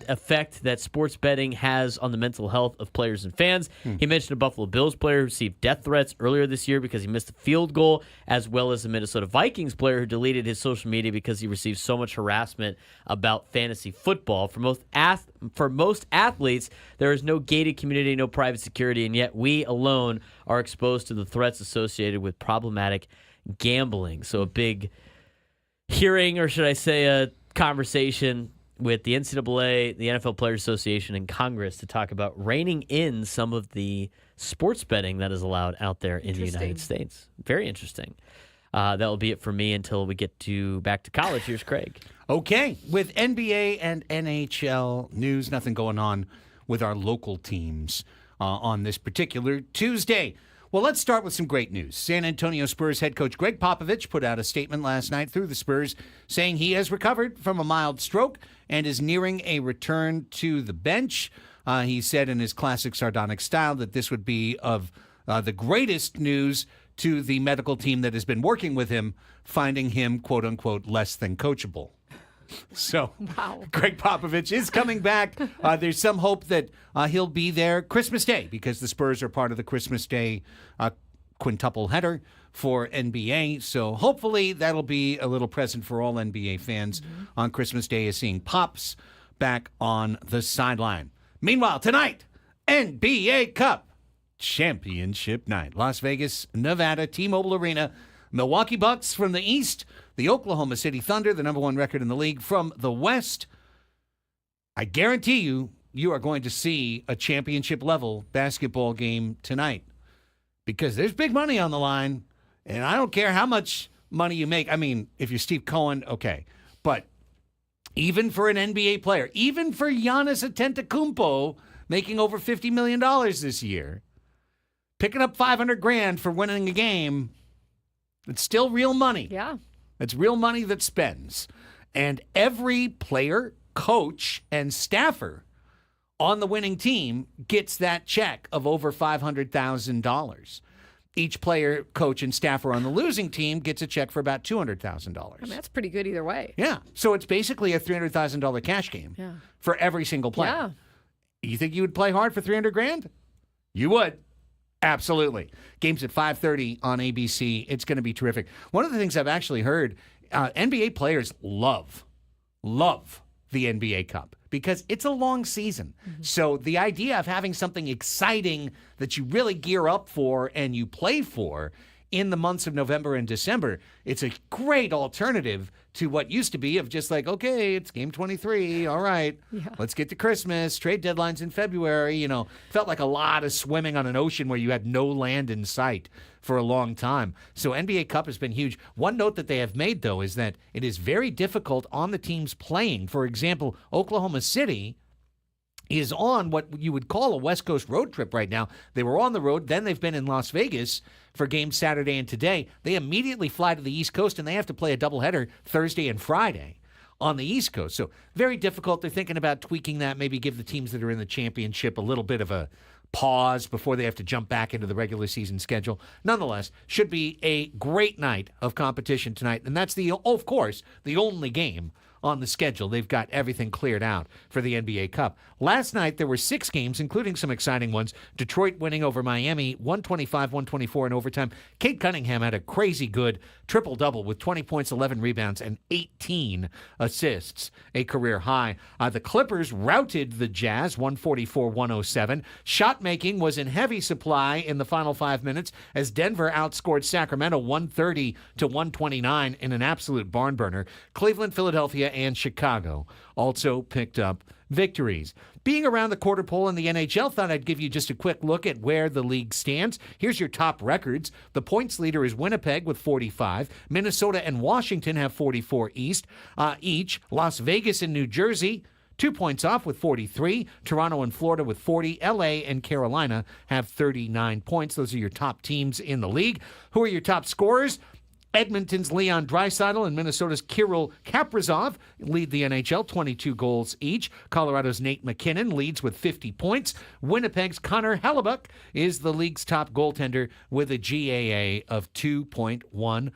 effect that sports betting has on the mental health of players and fans. He mentioned a Buffalo Bills player who received death threats earlier this year because he missed a field goal, as well as a Minnesota Vikings player who deleted his social media because he received so much harassment about fantasy football. For most athletes, there is no gated community, no private security, and yet we alone are exposed to the threats associated with problematic gambling. So a big hearing, or should I say a conversation with the NCAA, the NFL Players Association, and Congress to talk about reining in some of the sports betting that is allowed out there in the United States. Very interesting. That will be it for me until we get back to college. Here's Craig. Okay. With NBA and NHL news, nothing going on with our local teams on this particular Tuesday. Well, let's start with some great news. San Antonio Spurs head coach Greg Popovich put out a statement last night through the Spurs saying he has recovered from a mild stroke and is nearing a return to the bench. He said in his classic sardonic style that this would be of the greatest news to the medical team that has been working with him, finding him, quote unquote, less than coachable. So Wow. Greg Popovich is coming back. There's some hope that he'll be there Christmas Day because the Spurs are part of the Christmas Day quintuple header for NBA. So hopefully that'll be a little present for all NBA fans on Christmas Day, is seeing Pops back on the sideline. Meanwhile, tonight, NBA Cup Championship night. Las Vegas, Nevada, T-Mobile Arena. Milwaukee Bucks from the East. The Oklahoma City Thunder, the number one record in the league, from the West. I guarantee you, you are going to see a championship-level basketball game tonight because there's big money on the line, and I don't care how much money you make. I mean, if you're Steve Cohen, okay. But even for an NBA player, even for Giannis Antetokounmpo making over $50 million this year, picking up $500,000 for winning a game, it's still real money. Yeah. It's real money that spends. And every player, coach, and staffer on the winning team gets that check of over $500,000. Each player, coach, and staffer on the losing team gets a check for about $200,000. I mean, that's pretty good either way. Yeah. So it's basically a $300,000 cash game for every single player. Yeah. You think you would play hard for $300,000? You would. Absolutely. Game's at 5:30 on ABC. It's going to be terrific. One of the things I've actually heard, NBA players love the NBA Cup because it's a long season. So the idea of having something exciting that you really gear up for and you play for in the months of November and December, it's a great alternative to what used to be of just like, okay, it's game 23. All right, let's get to Christmas. Trade deadlines in February. You know, felt like a lot of swimming on an ocean where you had no land in sight for a long time. So NBA Cup has been huge. One note that they have made, though, is that it is very difficult on the teams playing. For example, Oklahoma City is on what you would call a West Coast road trip right now. They were on the road, then they've been in Las Vegas for games Saturday and today. They immediately fly to the East Coast, and they have to play a doubleheader Thursday and Friday on the East Coast. So very difficult. They're thinking about tweaking that, maybe give the teams that are in the championship a little bit of a pause before they have to jump back into the regular season schedule. Nonetheless, should be a great night of competition tonight, and that's, of course, the only game on the schedule. They've got everything cleared out for the NBA Cup. Last night, there were 6 games, including some exciting ones. Detroit winning over Miami, 125-124 in overtime. Cade Cunningham had a crazy good triple-double with 20 points, 11 rebounds, and 18 assists, a career high. The Clippers routed the Jazz, 144-107. Shot-making was in heavy supply in the final 5 minutes as Denver outscored Sacramento 130-129 in an absolute barn burner. Cleveland, Philadelphia, and Chicago also picked up victories. Being around the quarter pole in the NHL, thought I'd give you just a quick look at where the league stands. Here's your top records. The points leader is Winnipeg with 45. Minnesota and Washington have 44 each. Las Vegas and New Jersey, 2 points off with 43. Toronto and Florida with 40. LA and Carolina have 39 points. Those are your top teams in the league. Who are your top scorers? Edmonton's Leon Draisaitl and Minnesota's Kirill Kaprizov lead the NHL, 22 goals each. Colorado's Nate McKinnon leads with 50 points. Winnipeg's Connor Hellebuyck is the league's top goaltender with a GAA of 2.11.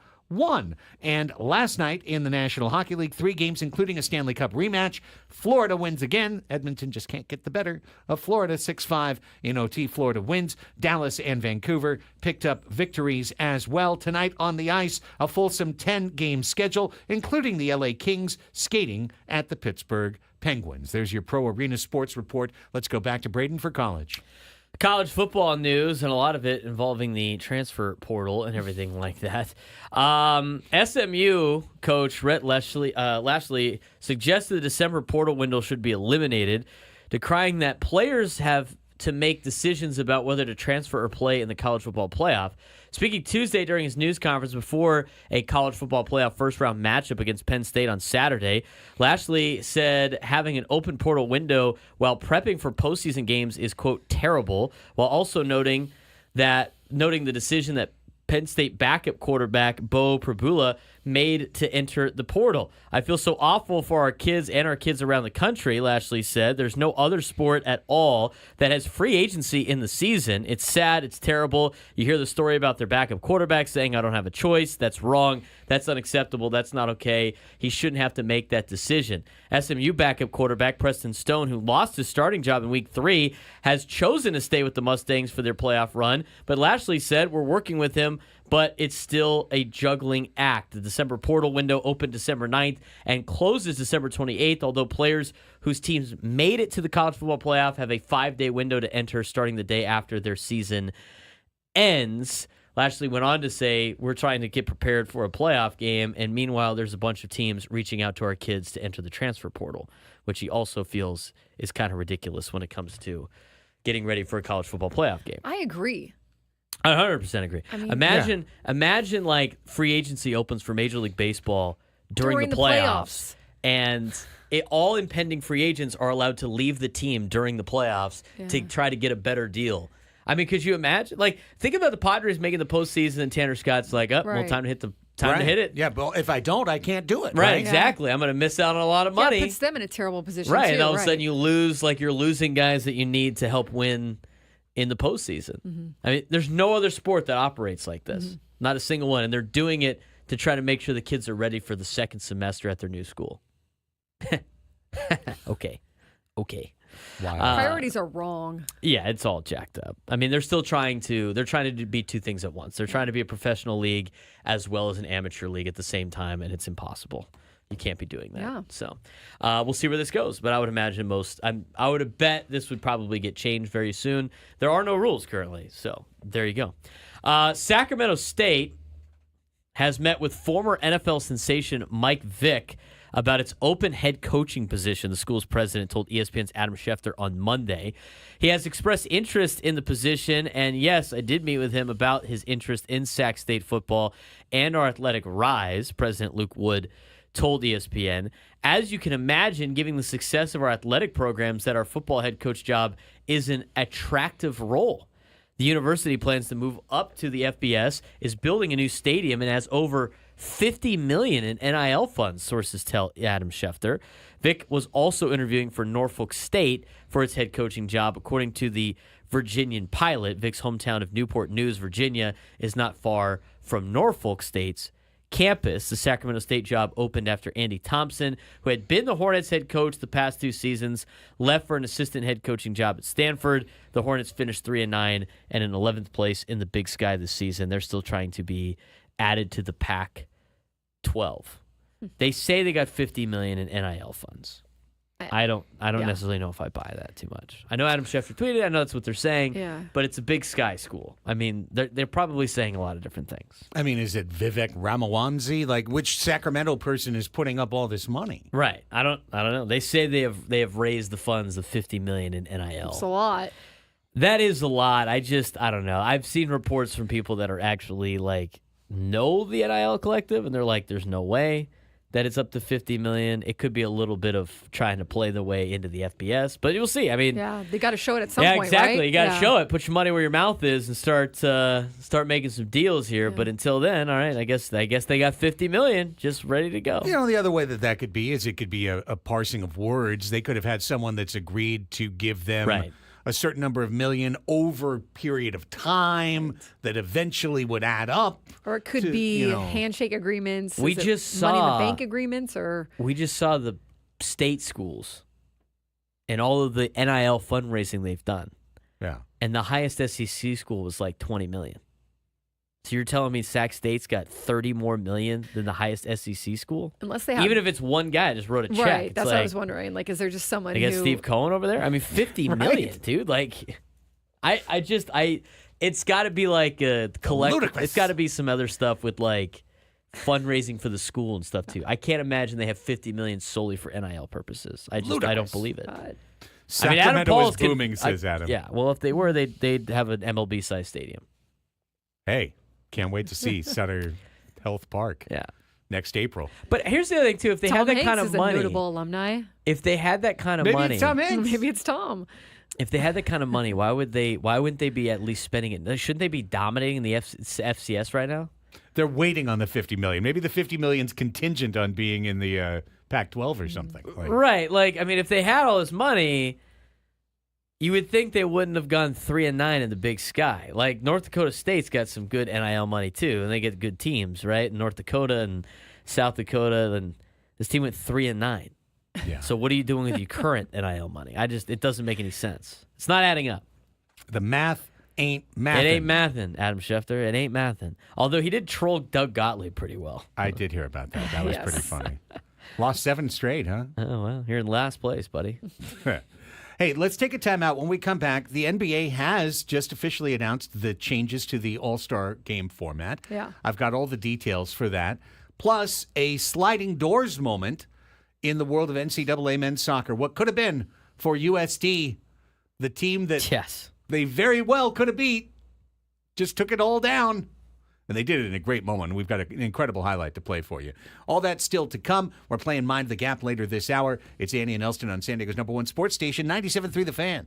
And last night in the National Hockey League, 3 games, including a Stanley Cup rematch. Florida wins again. Edmonton just can't get the better of Florida. 6-5 in OT. Florida wins. Dallas and Vancouver picked up victories as well. Tonight on the ice, a fulsome 10-game schedule, including the LA Kings skating at the Pittsburgh Penguins. There's your Pro Arena Sports Report. Let's go back to Braden for college. College football news, and a lot of it involving the transfer portal and everything like that. SMU coach Rhett Lashlee suggested the December portal window should be eliminated, decrying that players have to make decisions about whether to transfer or play in the college football playoff. Speaking Tuesday during his news conference before a college football playoff first-round matchup against Penn State on Saturday, Lashlee said having an open portal window while prepping for postseason games is, quote, terrible, while also noting that noting the decision that Penn State backup quarterback Bo Prabula made to enter the portal. I feel so awful for our kids and our kids around the country, Lashley said. There's no other sport at all that has free agency in the season. It's sad. It's terrible. You hear the story about their backup quarterback saying, I don't have a choice. That's wrong. That's unacceptable. That's not okay. He shouldn't have to make that decision. SMU backup quarterback Preston Stone, who lost his starting job in Week 3, has chosen to stay with the Mustangs for their playoff run. But Lashley said, we're working with him, but it's still a juggling act. The December portal window opened December 9th and closes December 28th, although players whose teams made it to the college football playoff have a 5-day window to enter starting the day after their season ends. Lashley went on to say, we're trying to get prepared for a playoff game, and meanwhile, there's a bunch of teams reaching out to our kids to enter the transfer portal, which he also feels is kind of ridiculous when it comes to getting ready for a college football playoff game. I agree. I 100% agree. I mean, imagine like free agency opens for Major League Baseball during the playoffs. And all impending free agents are allowed to leave the team during the playoffs to try to get a better deal. I mean, could you imagine? Like, think about the Padres making the postseason and Tanner Scott's like, well, time to hit it. Yeah, but if I don't, I can't do it. Right, exactly. I'm going to miss out on a lot of money. It puts them in a terrible position, right, too. And all of a sudden you lose, like you're losing guys that you need to help win in the postseason. Mm-hmm. I mean, there's no other sport that operates like this. Mm-hmm. Not a single one. And they're doing it to try to make sure the kids are ready for the second semester at their new school. Okay. Wow. Priorities are wrong. Yeah, it's all jacked up. I mean, they're trying to be two things at once. They're trying to be a professional league as well as an amateur league at the same time, and it's impossible. You can't be doing that. Yeah. So we'll see where this goes. But I would imagine I would have bet this would probably get changed very soon. There are no rules currently. So there you go. Sacramento State has met with former NFL sensation Mike Vick about its open head coaching position, the school's president told ESPN's Adam Schefter on Monday. He has expressed interest in the position, and yes, I did meet with him about his interest in Sac State football and our athletic rise, President Luke Wood told ESPN. As you can imagine, given the success of our athletic programs, that our football head coach job is an attractive role. The university plans to move up to the FBS, is building a new stadium, and has over $50 million in NIL funds, sources tell Adam Schefter. Vick was also interviewing for Norfolk State for its head coaching job. According to the Virginian Pilot, Vick's hometown of Newport News, Virginia, is not far from Norfolk State's campus. The Sacramento State job opened after Andy Thompson, who had been the Hornets head coach the past 2 seasons, left for an assistant head coaching job at Stanford. The Hornets finished 3-9 and in 11th place in the Big Sky this season. They're still trying to be added to the Pac-12. They say they got $50 million in NIL funds. I don't necessarily know if I buy that too much. I know Adam Schefter tweeted. I know that's what they're saying. Yeah. But it's a Big Sky school. I mean, they're probably saying a lot of different things. I mean, is it Vivek Ramaswamy? Like, which Sacramento person is putting up all this money? Right. I don't know. They say they have raised the funds of $50 million in NIL. It's a lot. That is a lot. I don't know. I've seen reports from people that are actually like know the NIL collective, and they're like, there's no way that it's up to $50 million. It could be a little bit of trying to play the way into the FBS, but you'll see. I mean, they got to show it at some point, right? Yeah, exactly. You got to show it. Put your money where your mouth is and start making some deals here. Yeah. But until then, all right, I guess they got $50 million just ready to go. You know, the other way that could be is it could be a parsing of words. They could have had someone that's agreed to give them a certain number of million over a period of time that eventually would add up. Or it could be handshake agreements. We just saw money in the bank agreements, or we just saw the state schools and all of the NIL fundraising they've done. Yeah. And the highest SEC school was like $20 million. So you're telling me Sac State's got $30 more million than the highest SEC school? Unless they have, even if it's one guy just wrote a check. Right, that's what I was wondering. Like, is there just someone who... Steve Cohen over there? I mean, $50 million, dude. Like, it's got to be like a collective. Ludicrous. It's got to be some other stuff with like fundraising for the school and stuff too. I can't imagine they have $50 million solely for NIL purposes. I don't believe it. Sacramento is booming, says Adam. Yeah, well, if they were, they'd have an MLB-sized stadium. Hey. Can't wait to see Sutter Health Park. Yeah. Next April. But here's the other thing, too. If they had that kind of money. Is a notable alumni. If they had that kind of money. Maybe it's Tom Hanks. Maybe it's Tom. If they had that kind of money, why wouldn't they be at least spending it? Shouldn't they be dominating the FCS right now? They're waiting on the $50 million. Maybe the $50 million's contingent on being in the Pac-12 or something. Right. Like, I mean, if they had all this money, you would think they wouldn't have gone 3-9 in the Big Sky. Like, North Dakota State's got some good NIL money too, and they get good teams, right? North Dakota and South Dakota, and this team went 3-9. Yeah. So what are you doing with your current NIL money? It doesn't make any sense. It's not adding up. The math ain't mathin'. It ain't mathin', Adam Schefter. It ain't mathin'. Although he did troll Doug Gottlieb pretty well. I did hear about that. That was pretty funny. Lost 7 straight, huh? Oh, well, you're in last place, buddy. Hey, let's take a time out. When we come back, the NBA has just officially announced the changes to the All-Star game format. Yeah. I've got all the details for that. Plus, a sliding doors moment in the world of NCAA men's soccer. What could have been for USD, the team that they very well could have beat, just took it all down. And they did it in a great moment. We've got an incredible highlight to play for you. All that still to come. We're playing Mind the Gap later this hour. It's Annie and Elsten on San Diego's #1 sports station, 97.3 The Fan.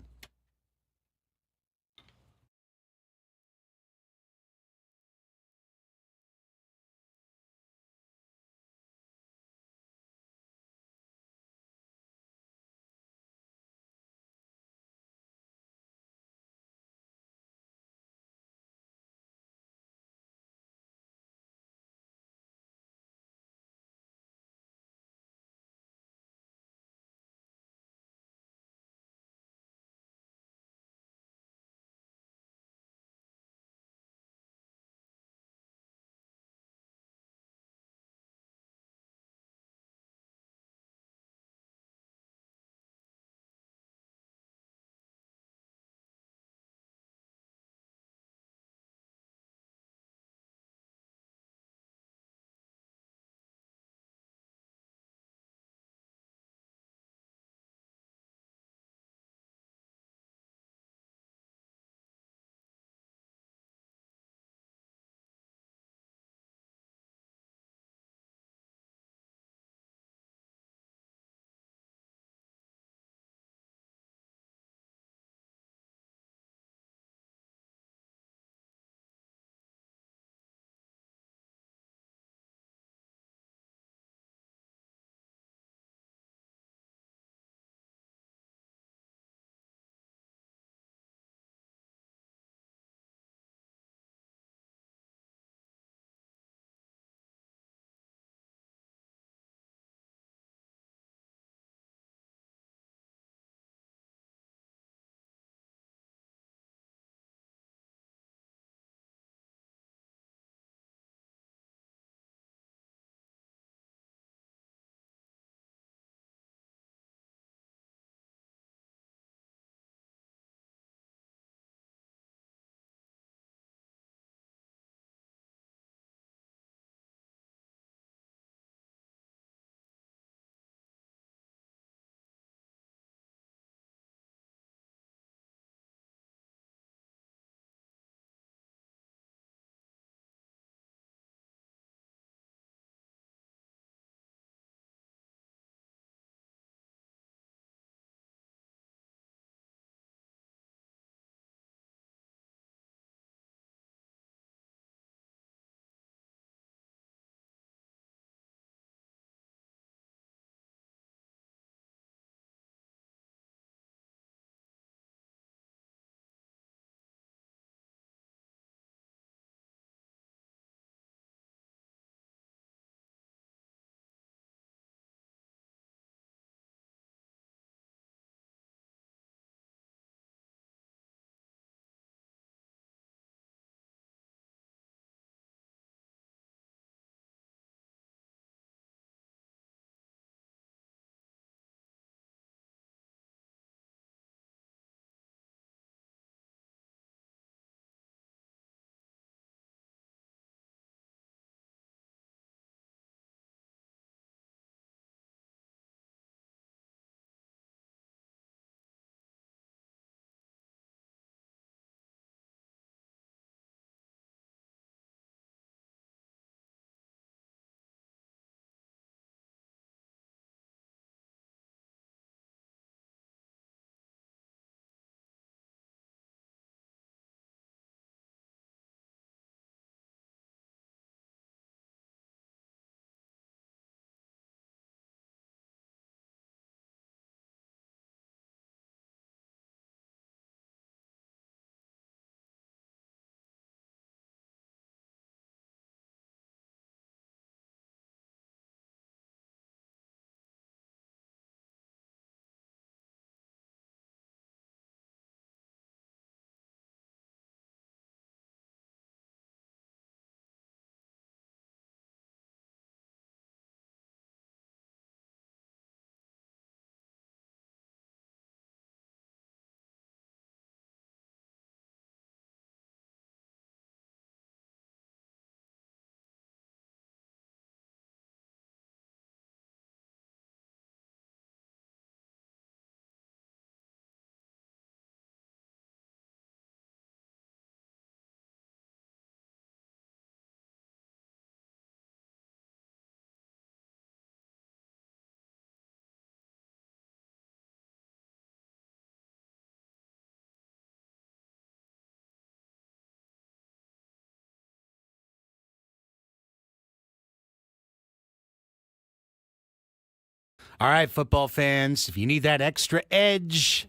All right, football fans, if you need that extra edge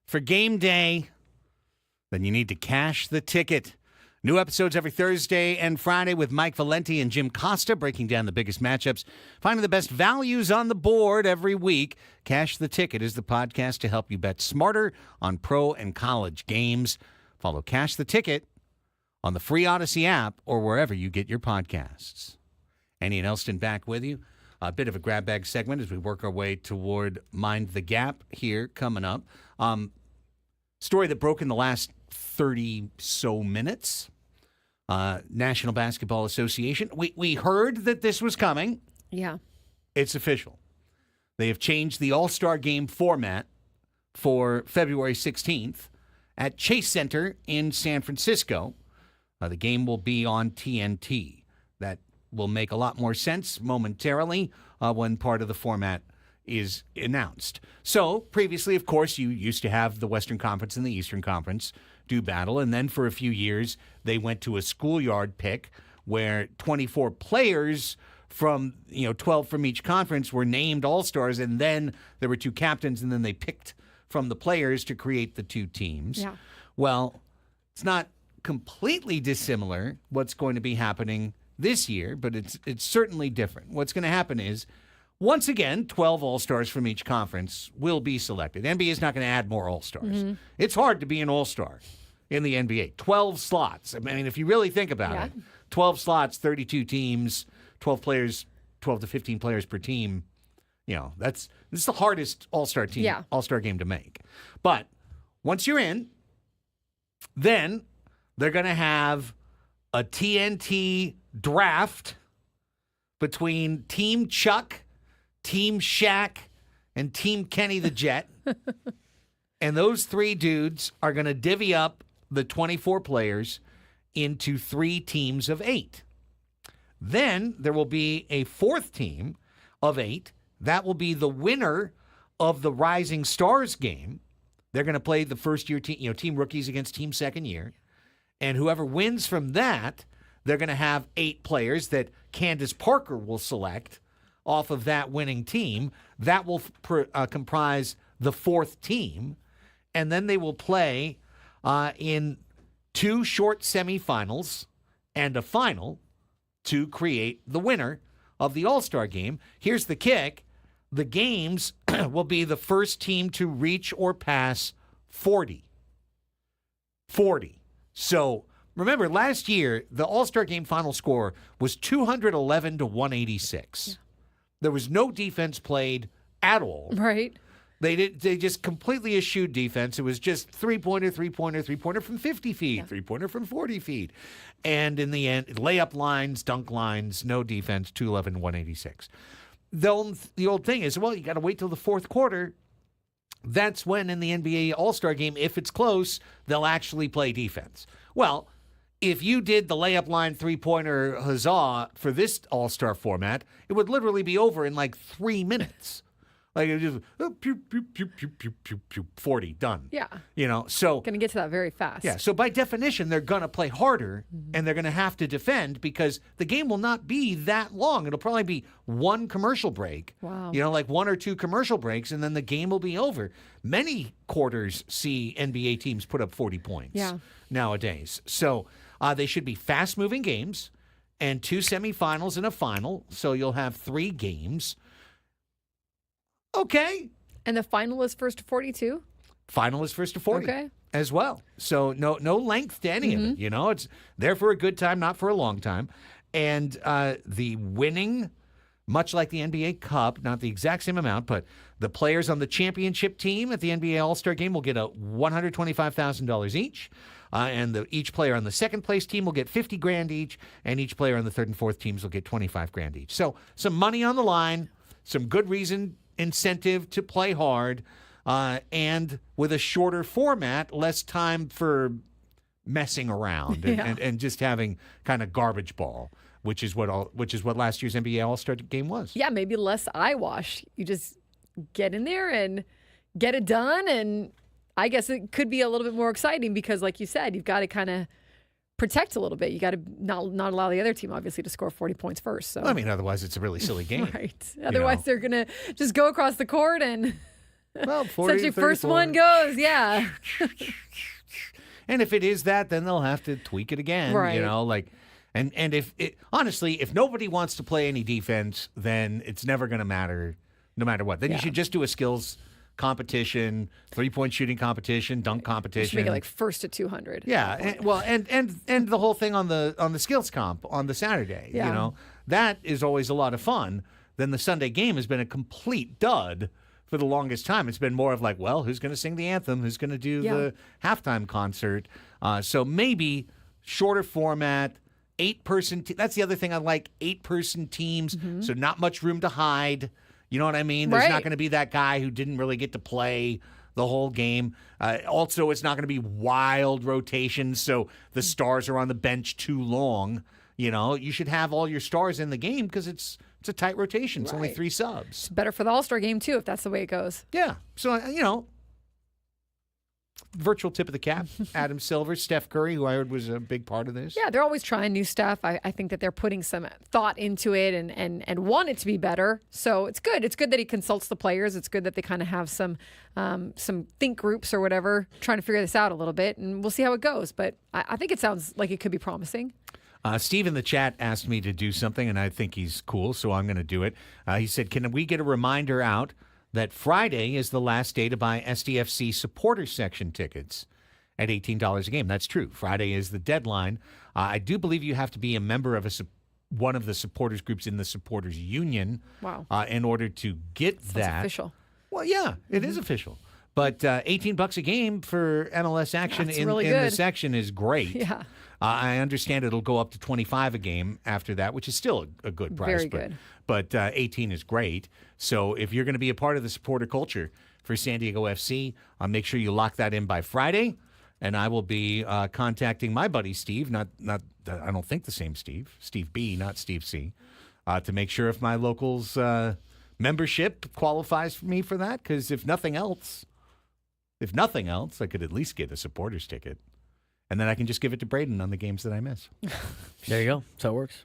for game day, then you need to cash the ticket. New episodes every Thursday and Friday with Mike Valenti and Jim Costa breaking down the biggest matchups, finding the best values on the board every week. Cash the Ticket is the podcast to help you bet smarter on pro and college games. Follow Cash the Ticket on the free Odyssey app or wherever you get your podcasts. Annie and Elsten back with you. A bit of a grab bag segment as we work our way toward Mind the Gap here coming up. Story that broke in the last 30 so minutes. National Basketball Association. We heard that this was coming. Yeah. It's official. They have changed the All-Star Game format for February 16th at Chase Center in San Francisco. The game will be on TNT. That will make a lot more sense momentarily when part of the format is announced. So previously, of course, you used to have the Western Conference and the Eastern Conference do battle, and then for a few years, they went to a schoolyard pick where 24 players from 12 from each conference were named All-Stars, and then there were two captains, and then they picked from the players to create the two teams. Yeah. Well, it's not completely dissimilar what's going to be happening this year, but it's certainly different. What's going to happen is, once again, 12 All-Stars from each conference will be selected. NBA is not going to add more All-Stars. Mm-hmm. It's hard to be an All-Star in the NBA. 12 slots. I mean, if you really think about it, 12 slots, 32 teams, 12 players, 12 to 15 players per team. This is the hardest All-Star team, All-Star game to make. But once you're in, then they're going to have a TNT draft between Team Chuck, Team Shaq, and Team Kenny the Jet. And those three dudes are going to divvy up the 24 players into 3 teams of 8. Then there will be a 4th team of 8. That will be the winner of the Rising Stars game. They're going to play the first-year team, team rookies against team second year. And whoever wins from that, they're going to have 8 players that Candace Parker will select off of that winning team. That will comprise the 4th team. And then they will play in 2 short semifinals and a final to create the winner of the All-Star game. Here's the kick. The games will be the first team to reach or pass 40. 40. So remember, last year, the All-Star game final score was 211 to 186. Yeah. There was no defense played at all. Right. They just completely eschewed defense. It was just three-pointer, three-pointer, three-pointer from 50 feet, three-pointer from 40 feet. And in the end, layup lines, dunk lines, no defense, 211, 186. The old thing is, well, you got to wait till the fourth quarter. That's when in the NBA All-Star game, if it's close, they'll actually play defense. Well, if you did the layup line three-pointer huzzah for this All-Star format, it would literally be over in like 3 minutes. Like it just pew, pew, pew, pew, pew, pew, pew, 40 done. Yeah. So going to get to that very fast. Yeah. So by definition, they're going to play harder and they're going to have to defend because the game will not be that long. It'll probably be one commercial break. Wow. Like 1 or 2 commercial breaks, and then the game will be over. Many quarters see NBA teams put up 40 points nowadays. So they should be fast-moving games and 2 semifinals and a final. So you'll have 3 games. Okay. And the final is first to 42? Final is first to 40 as well. So no length to any of it. It's there for a good time, not for a long time. And the winning, much like the NBA Cup, not the exact same amount, but the players on the championship team at the NBA All-Star Game will get a $125,000 each. And each player on the second place team will get $50,000 each. And each player on the third and fourth teams will get $25,000 each. So some money on the line, some good incentive to play hard, and with a shorter format, less time for messing around and just having kind of garbage ball, which is what last year's NBA All-Star Game was. Yeah, maybe less eyewash. You just get in there and get it done, and I guess it could be a little bit more exciting because, like you said, you've got to kind of protect a little bit. You got to not allow the other team, obviously, to score 40 points first. So. I mean, otherwise it's a really silly game. Right. Otherwise, they're going to just go across the court and well, 40, essentially 34. first one goes. Yeah. And if it is that, then they'll have to tweak it again. Right. And if honestly, if nobody wants to play any defense, then it's never going to matter, no matter what. Then you should just do a skills competition, 3-point shooting competition, dunk competition. You should make it like first to 200. Yeah, and the whole thing on the skills comp on the Saturday. Yeah. That is always a lot of fun. Then the Sunday game has been a complete dud for the longest time. It's been more of like, well, who's going to sing the anthem? Who's going to do the halftime concert? So maybe shorter format. 8-person. That's the other thing I like. 8-person teams, so not much room to hide. You know what I mean? There's not going to be that guy who didn't really get to play the whole game. Also, it's not going to be wild rotations, so the stars are on the bench too long. You should have all your stars in the game because it's a tight rotation. It's only 3 subs. It's better for the All-Star game, too, if that's the way it goes. Yeah. So, virtual tip of the cap, Adam Silver, Steph Curry, who I heard was a big part of this. Yeah, they're always trying new stuff. I think that they're putting some thought into it and want it to be better. So it's good. It's good that he consults the players. It's good that they kind of have some think groups or whatever trying to figure this out a little bit, and we'll see how it goes. But I think it sounds like it could be promising. Steve in the chat asked me to do something, and I think he's cool, so I'm going to do it. He said, can we get a reminder out that Friday is the last day to buy SDFC supporter section tickets at $18 a game? That's true. Friday is the deadline. I do believe you have to be a member of one of the supporters groups in the supporters union in order to get that. That's official. Well, yeah, it is official. But $18 a game for MLS action in the section is great. Yeah. I understand it'll go up to $25 a game after that, which is still a good price. Very good. But 18 is great. So if you're going to be a part of the supporter culture for San Diego FC, make sure you lock that in by Friday. And I will be contacting my buddy Steve, not I don't think the same Steve B, not Steve C, to make sure if my local's membership qualifies for me for that. Because if nothing else, I could at least get a supporter's ticket. And then I can just give it to Braden on the games that I miss. There you go. That's how it works.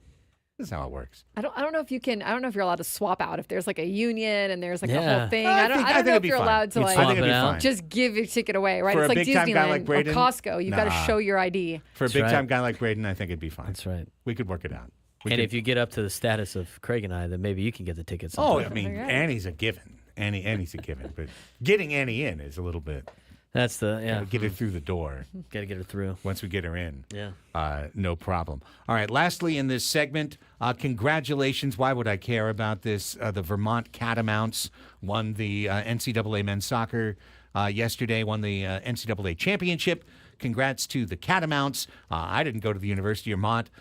This is how it works. I don't know if you can. I don't know if you're allowed to swap out if there's like a union and there's like a whole thing. I don't know if you're allowed to just give your ticket away, right? For it's a like big-time guy like Disneyland Braden, or Costco. You've got to show your ID. For a big-time guy like Braden, I think it'd be fine. That's right. We could work it out. If you get up to the status of Craig and I, then maybe you can get the tickets. Oh, I mean, Annie's a given. Annie's a given. But getting Annie in is a little bit. That's get her through the door. Got to get her through. Once we get her in. Yeah. No problem. All right. Lastly, in this segment, congratulations. Why would I care about this? The Vermont Catamounts won the NCAA men's soccer yesterday, won the NCAA championship. Congrats to the Catamounts. I didn't go to the University of Vermont.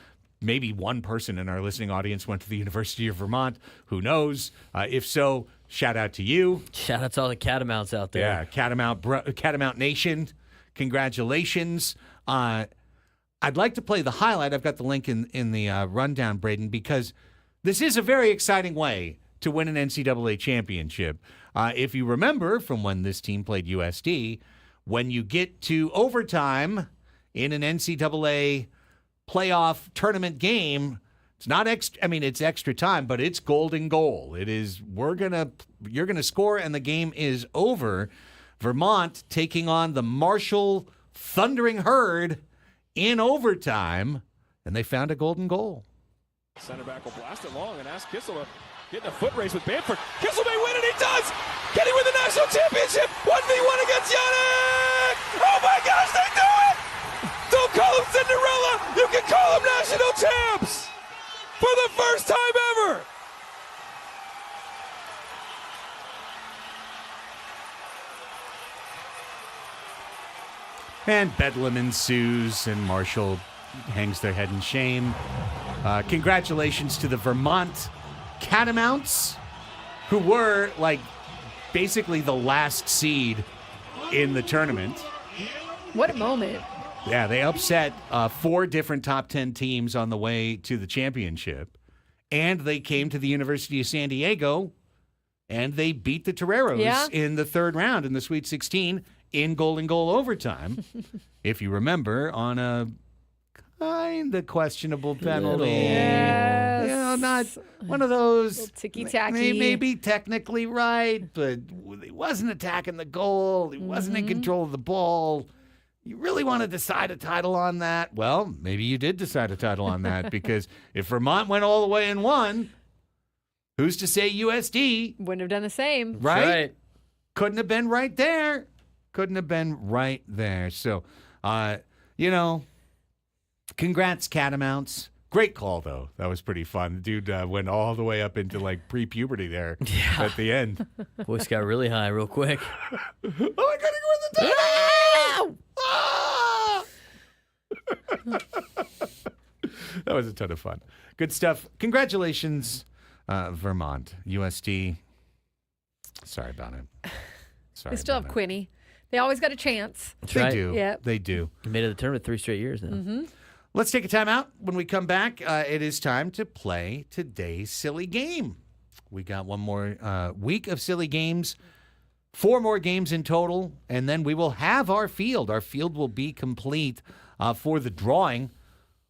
Maybe one person in our listening audience went to the University of Vermont. Who knows? If so, shout out to you. Shout out to all the Catamounts out there. Yeah, Catamount Nation. Congratulations. I'd like to play the highlight. I've got the link in the rundown, Braden, because this is a very exciting way to win an NCAA championship. If you remember from when this team played USD, when you get to overtime in an NCAA playoff tournament game, it's not extra. I mean, it's extra time, but it's golden goal. It is. You're gonna score, and the game is over. Vermont taking on the Marshall Thundering Herd in overtime, and they found a golden goal. Center back will blast it long and ask Kissel to get in a foot race with Bamford. Kissel may win, and he does. Can he win the national championship? 1v1 against Yannick. Oh my gosh, they do it! Don't call them Cinderella. You can call them national champs for the first time ever. And bedlam ensues, and Marshall hangs their head in shame. Congratulations to the Vermont Catamounts, who were basically the last seed in the tournament. What a moment. Yeah, they upset 4 different top 10 teams on the way to the championship. And they came to the University of San Diego, and they beat the Toreros in the third round in the Sweet 16 in golden goal overtime. If you remember, on a Kind of questionable penalty. Yes. You know, not one of those ticky-tacky. Maybe technically right, but he wasn't attacking the goal. He wasn't in control of the ball. You really want to decide a title on that? Well, maybe you did decide a title on that because if Vermont went all the way and won, who's to say USD Wouldn't have done the same. right? Couldn't have been right there. Couldn't have been right there. So, congrats, Catamounts. Great call, though. That was pretty fun. The dude went all the way up into like pre-puberty there at the end. Voice got really high real quick. Oh, I gotta go with the title! Ah! That was a ton of fun. Good stuff. Congratulations, Vermont. USD. Sorry about it. They still have Quinny. They always got a chance. They do. Yep. They do. Made it to the tournament 3 straight years now. Let's take a time out. When we come back, it is time to play today's silly game. We got one more week of silly games, 4 more games in total, and then we will have our field. Our field will be complete for the drawing.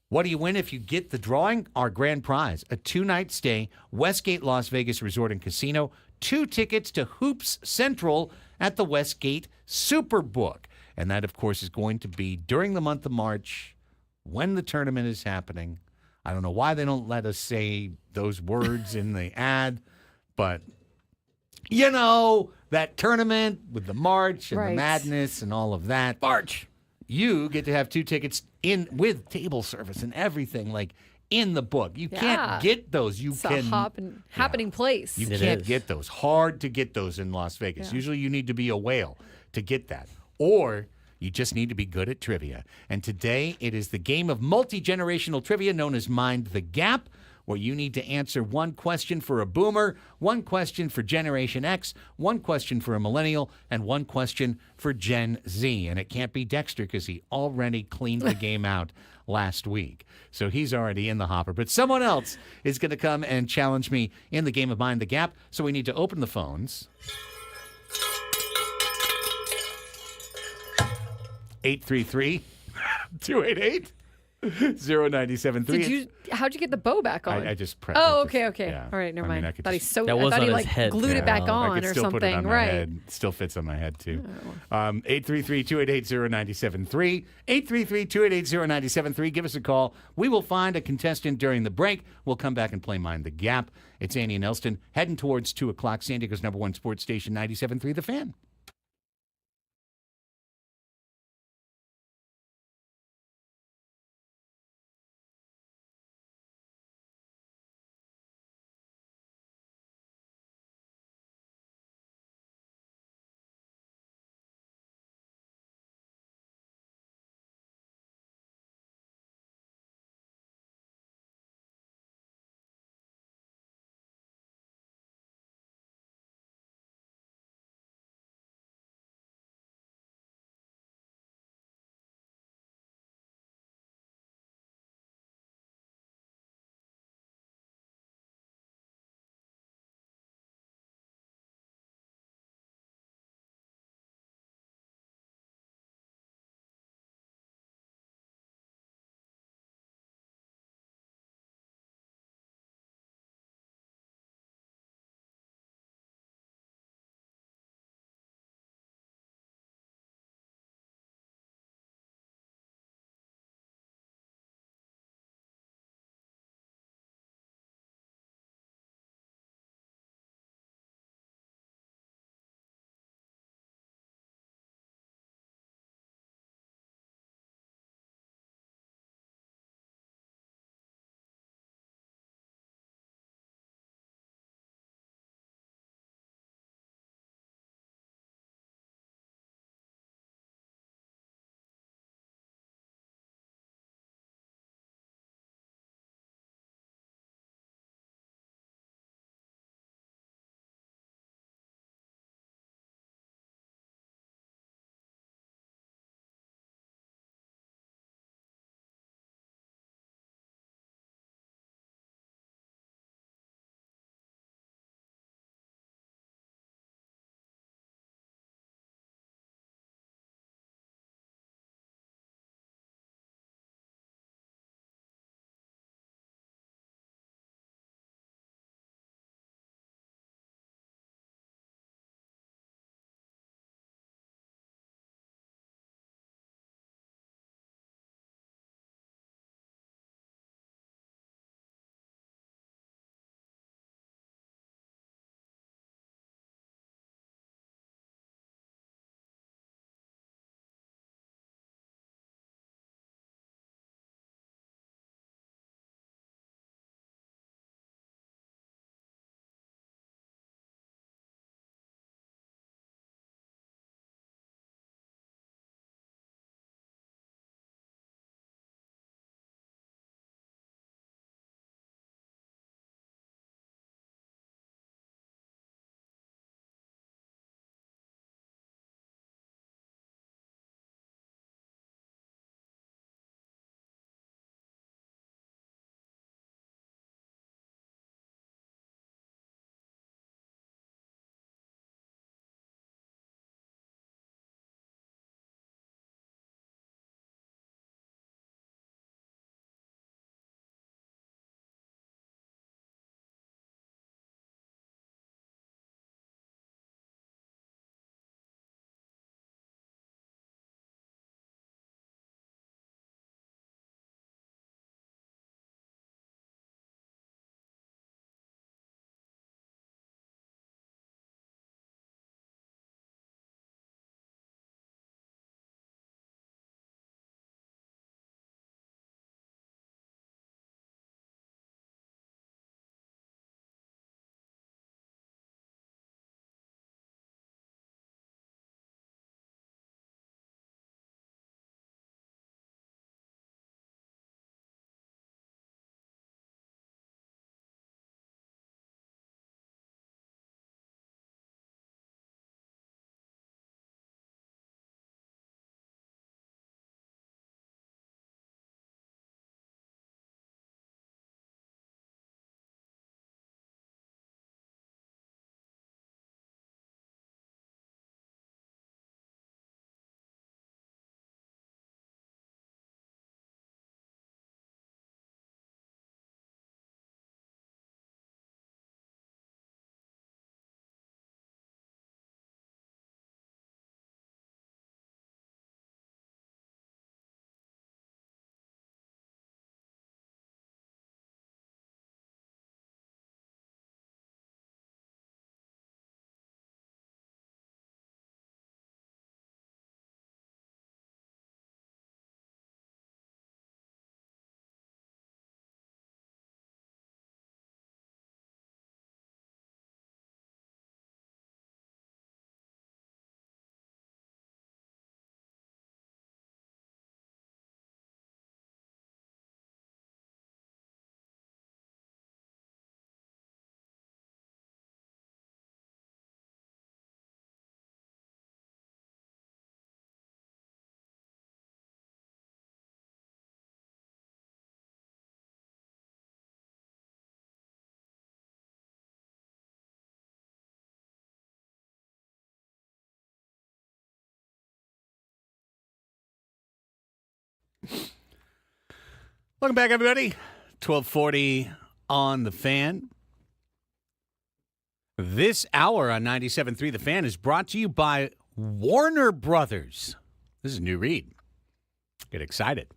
What do you win if you get the drawing? Our grand prize, a 2-night stay, Westgate Las Vegas Resort and Casino, 2 tickets to Hoops Central at the Westgate Superbook. And that, of course, is going to be during the month of March when the tournament is happening. I don't know why they don't let us say those words in the ad, but that tournament with the March and the madness and all of that. March. You get to have 2 tickets in with table service and everything like in the book. You can't get those. It's a happening place. You can't get those. Hard to get those in Las Vegas. Usually you need to be a whale to get that. Or you just need to be good at trivia. And today it is the game of multi-generational trivia known as Mind the Gap, where you need to answer 1 question for a boomer, 1 question for Generation X, 1 question for a millennial, and 1 question for Gen Z. And it can't be Dexter because he already cleaned the game out last week. So he's already in the hopper. But someone else is going to come and challenge me in the game of Mind the Gap. So we need to open the phones. 833-288. 0973. How'd you get the bow back on? I just pressed. Oh, okay. Yeah. All right, never mind. I I could thought he just- sewed. That I was thought on he his head. glued it back I on could or still something. put it on my Right. head. Still fits on my head too. 833-288-0973. 833-288-0973. Give us a call. We will find a contestant during the break. We'll come back and play Mind the Gap. It's Andy and Elsten heading towards 2 o'clock. San Diego's #1 sports station, 97.3 The Fan. Welcome back, everybody. 1240 on The Fan. This hour on 97.3 The Fan is brought to you by Warner Brothers. This is a new read. Get excited.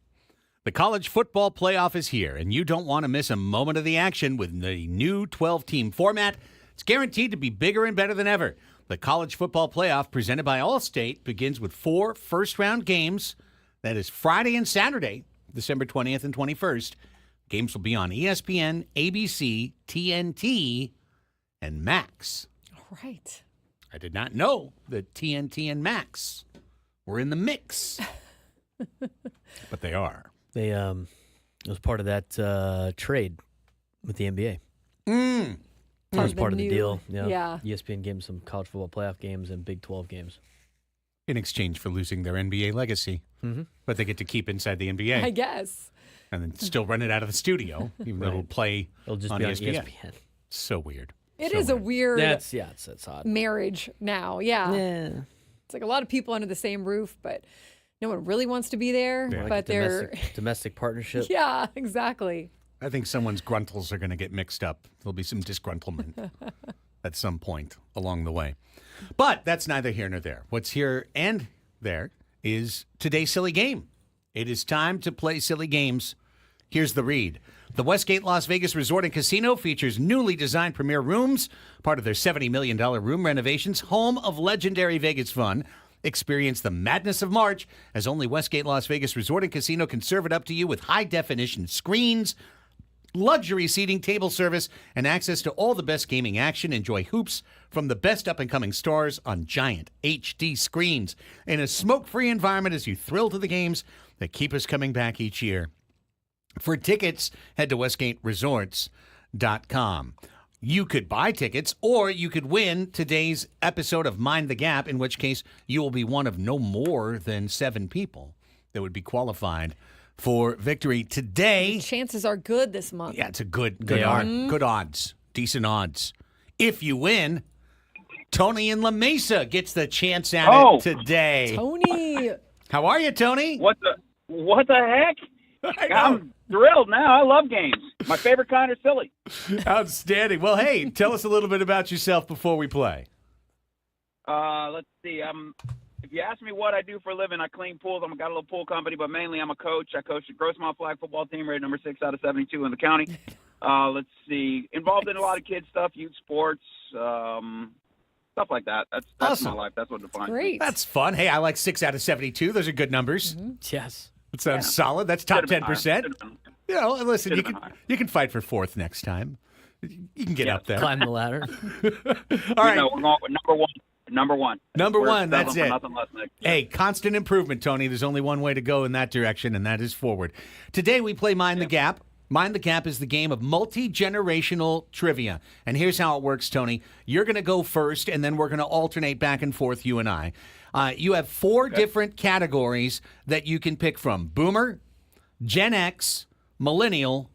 The college football playoff is here, and you don't want to miss a moment of the action with the new 12-team format. It's guaranteed to be bigger and better than ever. The college football playoff presented by Allstate begins with 4 first-round games. That is Friday and Saturday, December 20th and 21st. Games will be on ESPN, ABC, TNT, and Max. All right. I did not know that TNT and Max were in the mix, but they are. They it was part of that trade with the NBA. That was part of the deal. Yeah. ESPN gave them some college football playoff games and Big 12 games. In exchange for losing their NBA legacy. Mm-hmm. But they get to keep inside the NBA. I guess. And then still run it out of the studio, even though it'll play It'll just on be on ESPN. ESPN. So weird. It so is weird. a weird It's odd. marriage now. Yeah. It's like a lot of people under the same roof, but no one really wants to be there. Yeah. But Like a they're domestic partnership. yeah, exactly. I think someone's gruntles are going to get mixed up. There'll be some disgruntlement at some point along the way. But that's neither here nor there. What's here and there is today's silly game. It is time to play silly games. Here's the read. The Westgate Las Vegas Resort and Casino features newly designed premier rooms, part of their $70 million room renovations, home of legendary Vegas fun. Experience the madness of March as only Westgate Las Vegas Resort and Casino can serve it up to you with high-definition screens, luxury seating, table service, and access to all the best gaming action. Enjoy hoops from the best up-and-coming stars on giant HD screens in a smoke-free environment as you thrill to the games that keep us coming back each year. For tickets, head to WestgateResorts.com. You could buy tickets, or you could win today's episode of Mind the Gap, in which case you will be one of no more than 7 people that would be qualified for victory today. Chances are good this month. Yeah, it's a good odds, decent odds. If you win, Tony in La Mesa gets the chance at it today. Tony. How are you, Tony? What the heck? I'm thrilled now. I love games. My favorite kind are silly. Outstanding. Well, hey, tell us a little bit about yourself before we play. Let's see. If you ask me what I do for a living, I clean pools. I've got a little pool company, but mainly I'm a coach. I coach the Grossmont Flag football team, rated number 6 out of 72 in the county. Let's see. Involved in a lot of kids stuff, youth sports, stuff like that. That's awesome. My life. That's what defines me. Great. That's fun. Hey, I like 6 out of 72. Those are good numbers. Yes. That sounds solid. That's top 10%. You know, listen, Should've you can fight for 4th next time. You can get up there. Climb the ladder. All right. We're going with number one. Number one, that's it. Nothing less, Nick. Hey, constant improvement, Tony. There's only one way to go in that direction, and that is forward. Today we play Mind the Gap. Mind the Gap is the game of multi-generational trivia. And here's how it works, Tony. You're going to go first, and then we're going to alternate back and forth, you and I. You have 4 different categories that you can pick from. Boomer, Gen X, Millennial,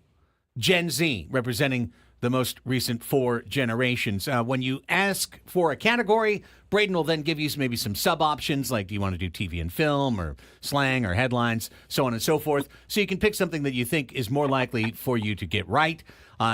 Gen Z, representing the most recent 4 generations. When you ask for a category, Braden will then give you maybe some sub-options, like do you want to do TV and film or slang or headlines, so on and so forth. So you can pick something that you think is more likely for you to get right.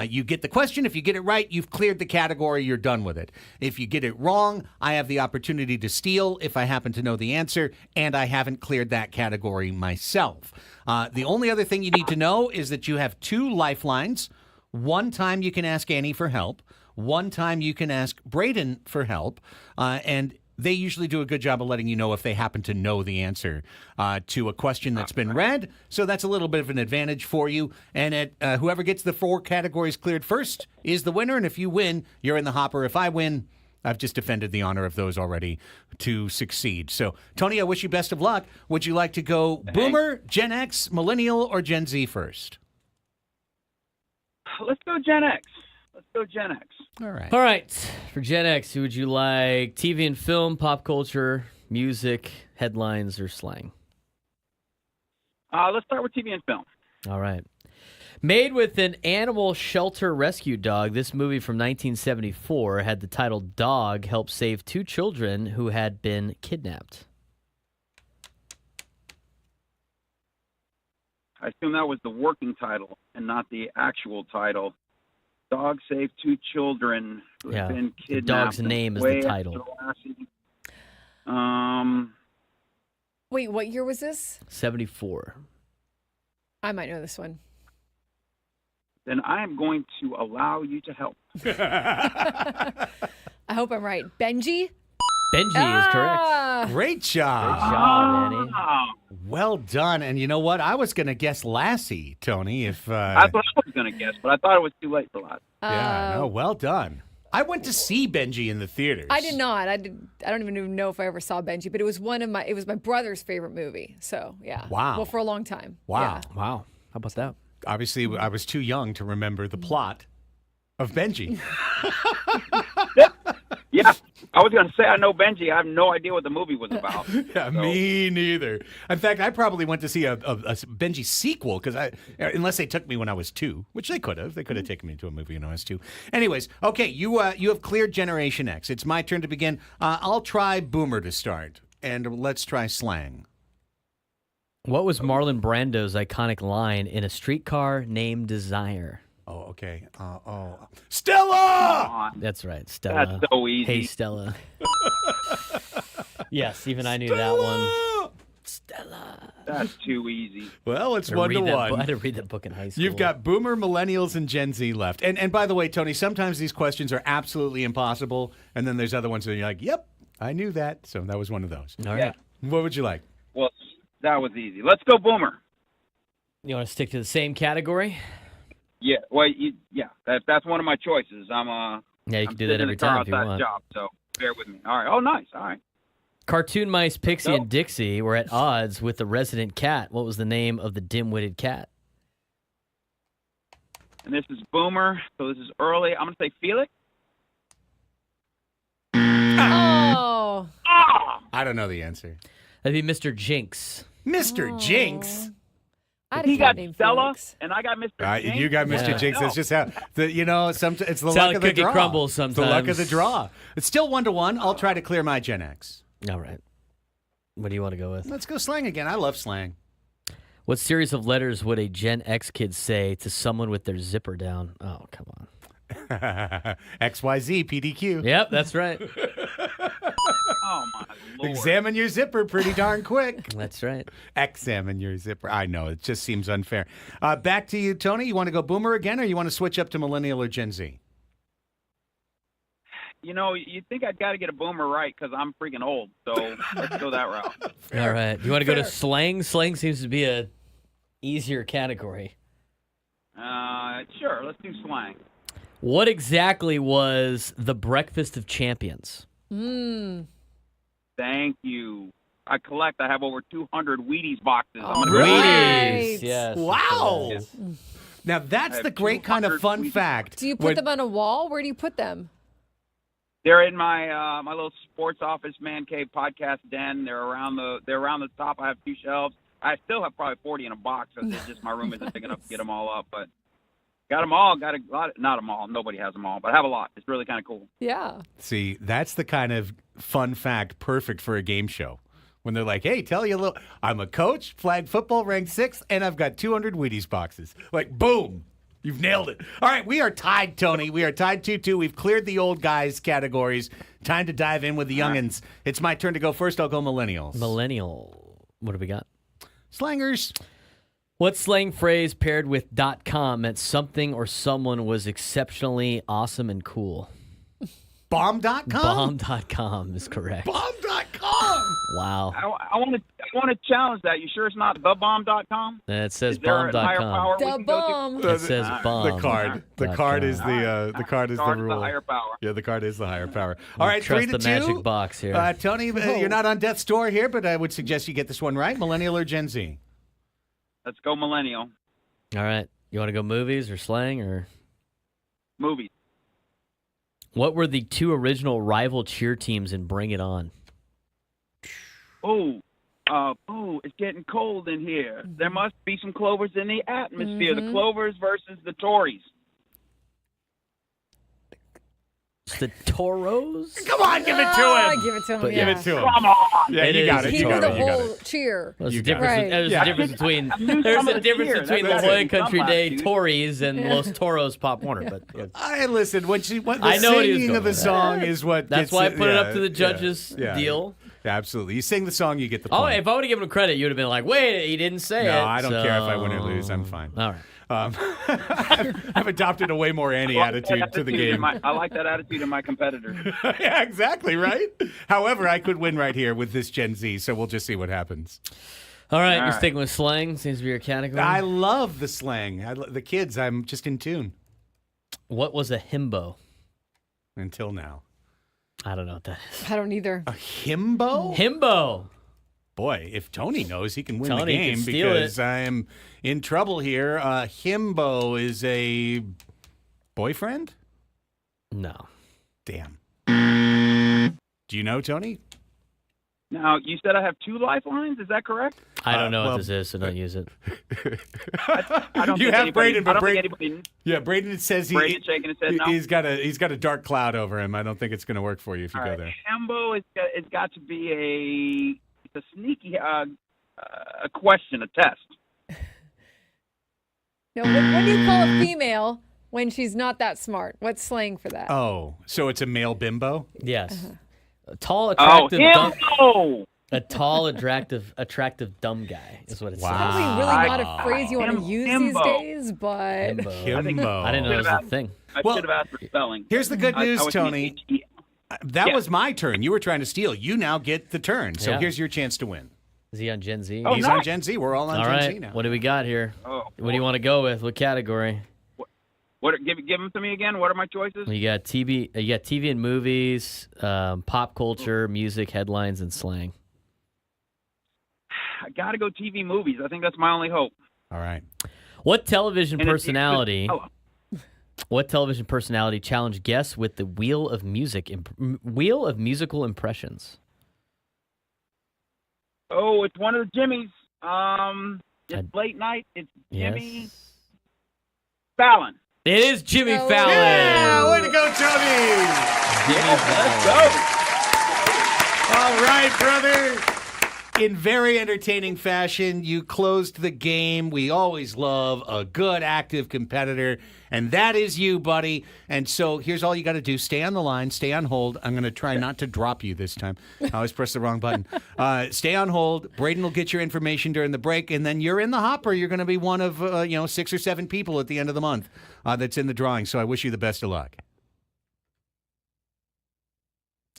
You get the question. If you get it right, you've cleared the category. You're done with it. If you get it wrong, I have the opportunity to steal if I happen to know the answer, and I haven't cleared that category myself. The only other thing you need to know is that you have 2 lifelines. One time you can ask Annie for help. One time you can ask Braden for help. And they usually do a good job of letting you know if they happen to know the answer to a question that's been read. So that's a little bit of an advantage for you. And whoever gets the 4 categories cleared first is the winner. And if you win, you're in the hopper. If I win, I've just defended the honor of those already to succeed. So, Tony, I wish you best of luck. Would you like to go Boomer, Gen X, Millennial, or Gen Z first? Let's go Gen X. All right. All right. For Gen X, who would you like? TV and film, pop culture, music, headlines, or slang? Let's start with TV and film. All right. Made with an animal shelter rescue dog, this movie from 1974 had the title Dog help save 2 children who had been kidnapped. I assume that was the working title and not the actual title. Dog saved 2 children who had been the kidnapped. dog's name is the title. Wait, what year was this? 74. I might know this one. Then I am going to allow you to help. I hope I'm right. Benji? Benji is correct. Great job. Good job, Annie. Well done. And you know what? I was going to guess Lassie, Tony. If That's what I was going to guess, but I thought it was too late for that. yeah, no, well done. I went to see Benji in the theaters. I did not. I don't even know if I ever saw Benji, but it was my brother's favorite movie. So yeah. Wow. Well, for a long time. Wow. Yeah. Wow. How about that? Obviously, I was too young to remember the plot of Benji. Yeah, I was going to say I know Benji. I have no idea what the movie was about. Yeah, me neither. In fact, I probably went to see a Benji sequel unless they took me when I was 2, which they could have. They could have taken me to a movie when I was 2. Anyways, okay, you have cleared Generation X. It's my turn to begin. I'll try Boomer to start, and let's try slang. What was Marlon Brando's iconic line in A Streetcar Named Desire? Oh, okay. Stella! That's right, Stella. That's so easy. Hey, Stella. Yes, even I knew that one. Stella. That's too easy. Well, it's 1-1. I had to read that book in high school. You've got Boomer, Millennials, and Gen Z left. And by the way, Tony, sometimes these questions are absolutely impossible, and then there's other ones that you're like, yep, I knew that. So that was one of those. All right. What would you like? Well, that was easy. Let's go Boomer. You want to stick to the same category? Yeah, well, that's one of my choices. Yeah, you can do that every time if you want. Job, so bear with me. All right. Oh, nice. All right. Cartoon mice Pixie and Dixie were at odds with the resident cat. What was the name of the dim-witted cat? And this is Boomer, so this is early. I'm going to say Felix. Oh. I don't know the answer. That'd be Mr. Jinx. Mr. Jinx? He got Stella, and I got Mr. Jinx. You got Mr. Jinx. That's just how, it's the It's luck how of the the cookie draw. crumbles It's sometimes. the luck of the draw. It's still 1-1. I'll try to clear my Gen X. All right. What do you want to go with? Let's go slang again. I love slang. What series of letters would a Gen X kid say to someone with their zipper down? Oh, come on. XYZ, PDQ. Yep, that's right. Oh, my Lord. Examine your zipper pretty darn quick. That's right. Examine your zipper. I know. It just seems unfair. Back to you, Tony. You want to go Boomer again, or you want to switch up to Millennial or Gen Z? You know, you'd think I'd got to get a Boomer right because I'm freaking old. So let's go that route. All right. You want to go to slang? Slang seems to be a easier category. Sure. Let's do slang. What exactly was the Breakfast of Champions? Thank you. I have over 200 Wheaties boxes. Wheaties. Yes. Wow. Yes. Now, that's the great kind of fun fact. Do you put them on a wall? Where do you put them? They're in my my little sports office man cave podcast den. They're around the top. I have 2 shelves. I still have probably 40 in a box. It's just my room isn't big enough to get them all up. But got them all. Got a lot. Not them all. Nobody has them all. But I have a lot. It's really kind of cool. Yeah. See, that's the kind of fun fact perfect for a game show. When they're like, hey, tell you a little, I'm a coach, flag football, ranked 6th, and I've got 200 Wheaties boxes. Like, boom. You've nailed it. All right, we are tied, Tony. We are tied 2-2. We've cleared the old guys categories. Time to dive in with the youngins. It's my turn to go first. I'll go millennials. Millennial. What do we got? Slangers. What slang phrase paired with .com meant something or someone was exceptionally awesome and cool? Bomb.com? Bomb.com is correct. Bomb.com? Wow. I want to challenge that. You sure it's not thebomb.com? It says Is there a higher bomb.com. power we The can go to? bomb. It says bomb. The card. The card is the card is the Card's rule. the higher power. Yeah, the card is the higher power. All right, Trust 3-2. the magic box here. Tony, you're not on death's door here, but I would suggest you get this one right. Millennial or Gen Z? Let's go millennial. All right. You want to go movies or slang or? Movies. What were the 2 original rival cheer teams in Bring It On? It's getting cold in here. There must be some clovers in the atmosphere. The Clovers versus the Tories. It's the Toros. Come on, give it to him. Give it to him. But yeah. Give it to him. Come on. Yeah, It you got is. it. He You knew got the it. You got whole it. cheer. There's You a got difference. it. There's Yeah. a difference between knew there's some of a the difference cheer. between La That's Jolla it. Country Come on, Day dude. Tories and Los Toros Pop Warner. But I listen. The I know what he was singing going of the with. song is what. that's gets why I it- put it yeah, up to the judges' yeah. deal. Yeah, absolutely. You sing the song, you get the Oh, point. if I would have given him credit, you would have been like, "Wait, he didn't say it." No, I don't care if I win or So- lose. I'm fine. All right. I've adopted a way more Annie attitude to the game. I like that attitude in my competitor. Yeah, exactly, right? However, I could win right here with this Gen Z, so we'll just see what happens. All right, All you're right. sticking with slang. Seems to be your category. I love the slang. The kids, I'm just in tune What was a himbo? until now. I don't know what that is. I don't either. A himbo? Himbo. Boy, if Tony knows, he can win the Tony can game steal because it. I am in trouble here. Himbo is a boyfriend? No. Damn. Do you know, Tony? Now, you said I have 2 lifelines. Is that correct? I don't know well, what this is, so don't use it. I don't You think have anybody, Braden, but I don't think Braden- anybody. Yeah, Braden says Braden shaking his head no. he's got a dark cloud over him. I don't think it's going to work for you if you All go right, there. Hembo, it's got to be it's a sneaky a question, a test. No, what do you call a female when she's not that smart? What's slang for that? Oh, so it's a male bimbo? Yes. Uh-huh. A tall, Oh, attractive, dumb, Hembo! a tall, attractive dumb guy is what it Wow. Probably says. really not a phrase you want to Him- use himbo. these days, but Himbo. Himbo. I didn't know it was a thing. I Well, should have asked for spelling. Here's the good news, I was Tony. thinking That Yeah. was my turn. You were trying to steal. You now get the turn. So Yeah. here's your chance to win. Is he on Gen Z? Oh, He's on nice. Gen Z. We're all on All Gen right. Z now. What do we got here? Oh, What do you want to go with? What category? What? Give them to me again. What are my choices? You got TV. You got TV and movies, pop culture, music, headlines, and slang. I got to go TV movies. I think that's my only hope. All right. What television And it's- personality? Oh, What television personality challenged guests with the wheel of musical impressions? oh, it's one of the Jimmys. It's I- late night. It's Jimmy Yes. Fallon. It is Jimmy Oh, Fallon. Yeah, way to go, Tony. Jimmy Let's Fallon. go. All right, brother. In very entertaining fashion, you closed the game. We always love a good, active competitor, and that is you, buddy. And so here's all you got to do. Stay on the line. Stay on hold. I'm going to try not to drop you this time. I always press the wrong button. Stay on hold. Braden will get your information during the break, and then you're in the hopper. You're going to be one of 6 or 7 people at the end of the month that's in the drawing. So I wish you the best of luck.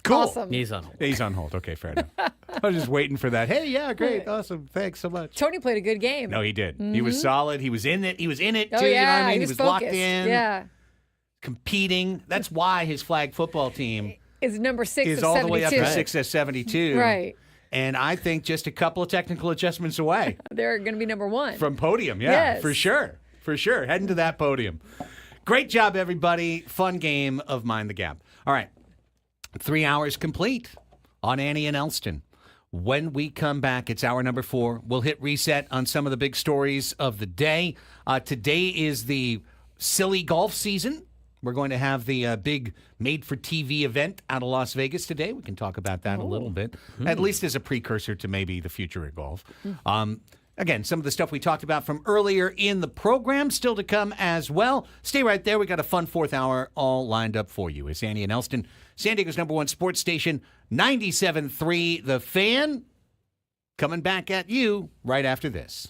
Cool. awesome. He's on hold. He's on hold. Okay, fair enough. I was just waiting for that. Hey, yeah, great, awesome, thanks so much. Tony played a good game. No, he did. He was solid. He was in it. He was in it Oh too. You know what yeah, I mean? he was locked focused. in, Yeah, competing. That's why his flag football team is number 6 is of all 72. the way up to 6 of 72. Right, And I think just a couple of technical adjustments away they're going to be number 1. from podium. Yeah, Yes. for sure. For sure. Heading to that podium. Great job, everybody. Fun game of Mind the Gap. All right. 3 hours complete on Annie and Elsten. When we come back, it's hour number 4. We'll hit reset on some of the big stories of the day. Today is the silly golf season. We're going to have the big made-for-TV event out of Las Vegas today. We can talk about that a little bit, at least as a precursor to maybe the future of golf. Again, some of the stuff we talked about from earlier in the program still to come as well. Stay right there. We got a fun 4th hour all lined up for you. It's Annie and Elsten, San Diego's #1 sports station, 97.3 The Fan. Coming back at you right after this.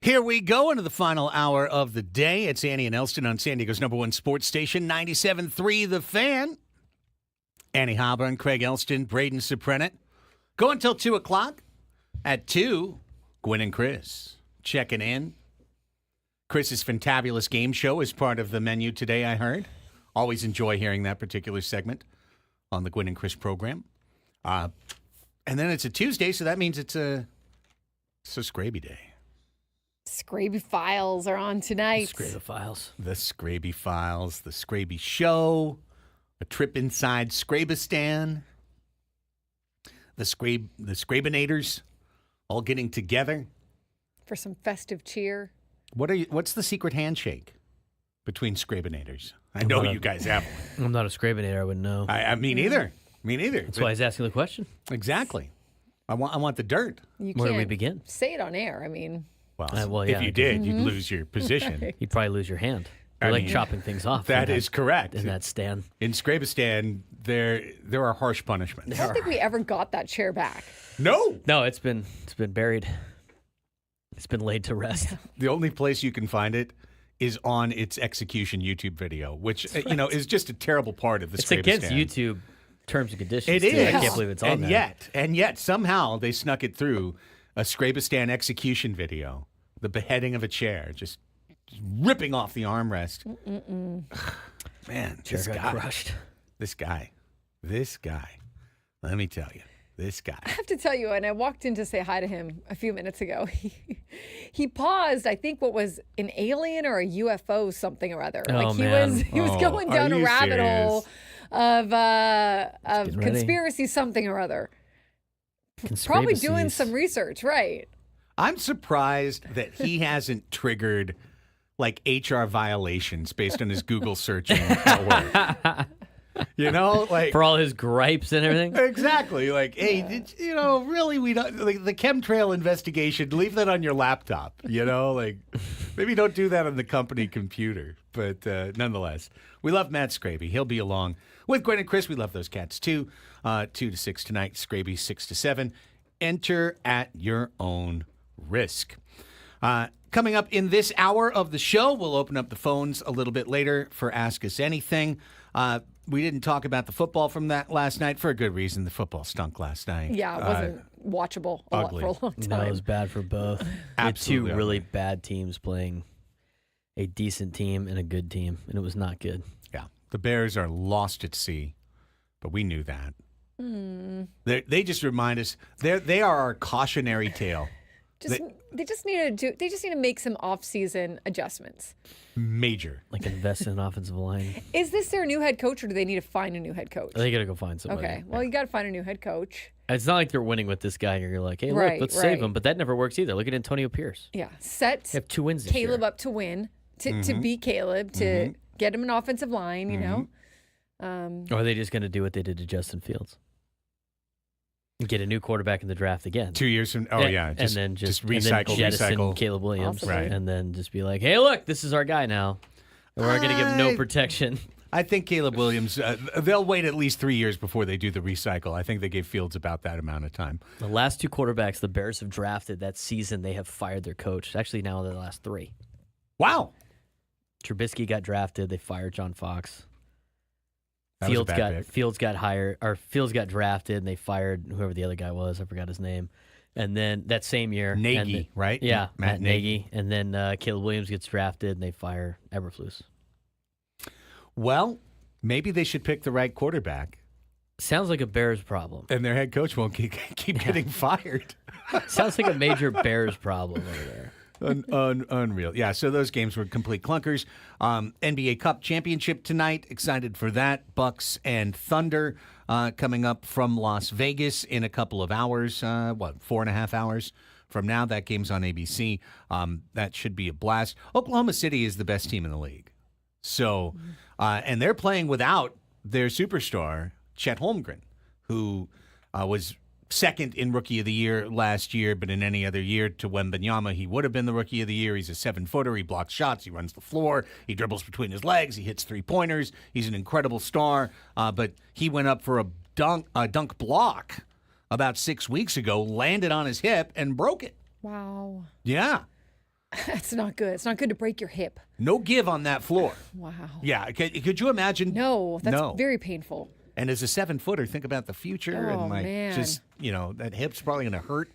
Here we go into the final hour of the day. It's Annie and Elsten on San Diego's #1 sports station, 97.3 The Fan. Annie Hobburn, Craig Elsten, Braden Suprenant. Go until 2 o'clock. At 2, Gwen and Chris checking in. Chris's Fantabulous Game Show is part of the menu today, I heard. Always enjoy hearing that particular segment on the Gwen and Chris program. And then it's a Tuesday, so that means it's a Scraby Day. Scraby Files are on tonight. Scraby Files. The Scraby Files, the Scraby Show, a trip inside Scrabistan, the Scrabinators all getting together. For some festive cheer. What's the secret handshake between Scrabinators? I know you guys have one. I'm not a Scrabinator. I wouldn't know. Me neither. Me neither. That's why he's asking the question. Exactly. I want the dirt. Where do we begin? Say it on air. I mean... Well, if you did, you'd lose your position. Right. You'd probably lose your hand. You're like chopping things off. That is correct. In that stand. In Scrabistan, there are harsh punishments. I don't think we ever got that chair back. No, it's been buried. It's been laid to rest. The only place you can find it is on its execution YouTube video, which is just a terrible part of the It's Scrabistan. against YouTube terms and conditions. It too. is. I can't believe it's on there. And yet, somehow they snuck it through a Scrabistan execution video, the beheading of a chair, just ripping off the armrest. Man, Chair got crushed. This guy. Let me tell you, this guy. I have to tell you, and I walked in to say hi to him a few minutes ago. He paused, I think, what was an alien or a UFO something or other. He was going down a rabbit hole of conspiracy something or other. Probably doing some research, right? I'm surprised that he hasn't triggered like HR violations based on his Google searching at work. Like for all his gripes and everything. Exactly. Like, hey, really, we don't like the chemtrail investigation. Leave that on your laptop. Like maybe don't do that on the company computer. But nonetheless, we love Matt Scraby. He'll be along with Gwen and Chris. We love those cats too. 2 to 6 tonight. Scraby 6 to 7. Enter at your own risk. Coming up in this hour of the show, we'll open up the phones a little bit later for Ask Us Anything. We didn't talk about the football from that last night for a good reason. The football stunk last night. Yeah, it wasn't watchable for a long time. No, it was bad for both. Absolutely. Two really bad teams playing a decent team and a good team, and it was not good. Yeah, the Bears are lost at sea, but we knew that. They just remind us they are our cautionary tale. They just need to make some off-season adjustments. Major. Like invest in an offensive line. Is this their new head coach, or do they need to find a new head coach? They got to go find somebody. Okay, well, you got to find a new head coach. It's not like they're winning with this guy, and you're like, hey, Right, look, let's save right. him. But that never works either. Look at Antonio Pierce. Yeah, They have 2 wins this Caleb year. up to win, to beat Caleb, to get him an offensive line, Or are they just going to do what they did to Justin Fields? And get a new quarterback in the draft again. 2 years from and then just jettison recycle. Caleb Williams, Awesome. Right. and then just be like, hey, look, this is our guy now. And we're going to give him no protection. I think Caleb Williams, they'll wait at least 3 years before they do the recycle. I think they gave Fields about that amount of time. The last 2 quarterbacks the Bears have drafted that season, they have fired their coach. Actually, now the last 3. Wow. Trubisky got drafted. They fired John Fox. That was a bad pick. Fields got drafted, and they fired whoever the other guy was. I forgot his name. And then that same year, Nagy, right? Yeah, Matt Nagy. And then Caleb Williams gets drafted, and they fire Eberflus. Well, maybe they should pick the right quarterback. Sounds like a Bears problem. And their head coach won't keep getting fired. Sounds like a major Bears problem over there. Unreal. Yeah, so those games were complete clunkers. NBA Cup Championship tonight. Excited for that. Bucks and Thunder coming up from Las Vegas in a couple of hours. 4.5 hours from now? That game's on ABC. That should be a blast. Oklahoma City is the best team in the league. So, and they're playing without their superstar, Chet Holmgren, who was second in Rookie of the Year last year, but in any other year to Wembanyama, he would have been the Rookie of the Year. He's a 7-footer. He blocks shots. He runs the floor. He dribbles between his legs. He hits 3-pointers. He's an incredible star. But he went up for a dunk block about 6 weeks ago, landed on his hip, and broke it. Wow. Yeah. That's not good. It's not good to break your hip. No give on that floor. Wow. Yeah. Could you imagine? No, that's very painful. And as a 7-footer, think about the future and man. just, that hip's probably going to hurt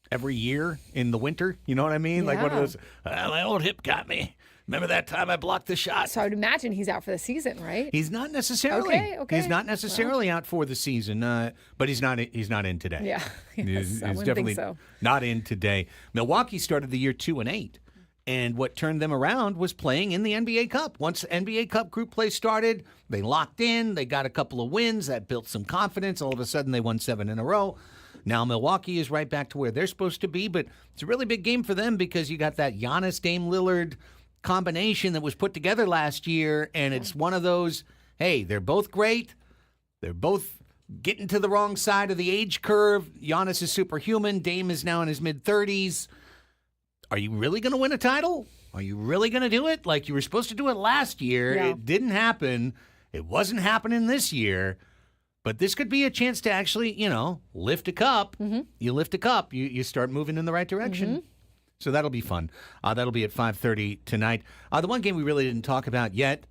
every year in the winter. You know what I mean? Like one of those, my old hip got me. Remember that time I blocked the shot? So I would imagine he's out for the season, right? He's not necessarily. Okay. He's not necessarily out for the season, but he's not in today. Yeah. He's I wouldn't definitely think so. not in today. Milwaukee started the year 2-8. And what turned them around was playing in the NBA Cup. Once the NBA Cup group play started, they locked in. They got a couple of wins. That built some confidence. All of a sudden, they won 7 in a row. Now Milwaukee is right back to where they're supposed to be. But it's a really big game for them because you got that Giannis, Dame Lillard combination that was put together last year. And it's one of those, hey, they're both great. They're both getting to the wrong side of the age curve. Giannis is superhuman. Dame is now in his mid-30s. Are you really going to win a title? Are you really going to do it? Like you were supposed to do it last year. Yeah. It didn't happen. It wasn't happening this year. But this could be a chance to actually, lift a cup. Mm-hmm. You lift a cup, you start moving in the right direction. Mm-hmm. So that'll be fun. That'll be at 5:30 tonight. The one game we really didn't talk about yet,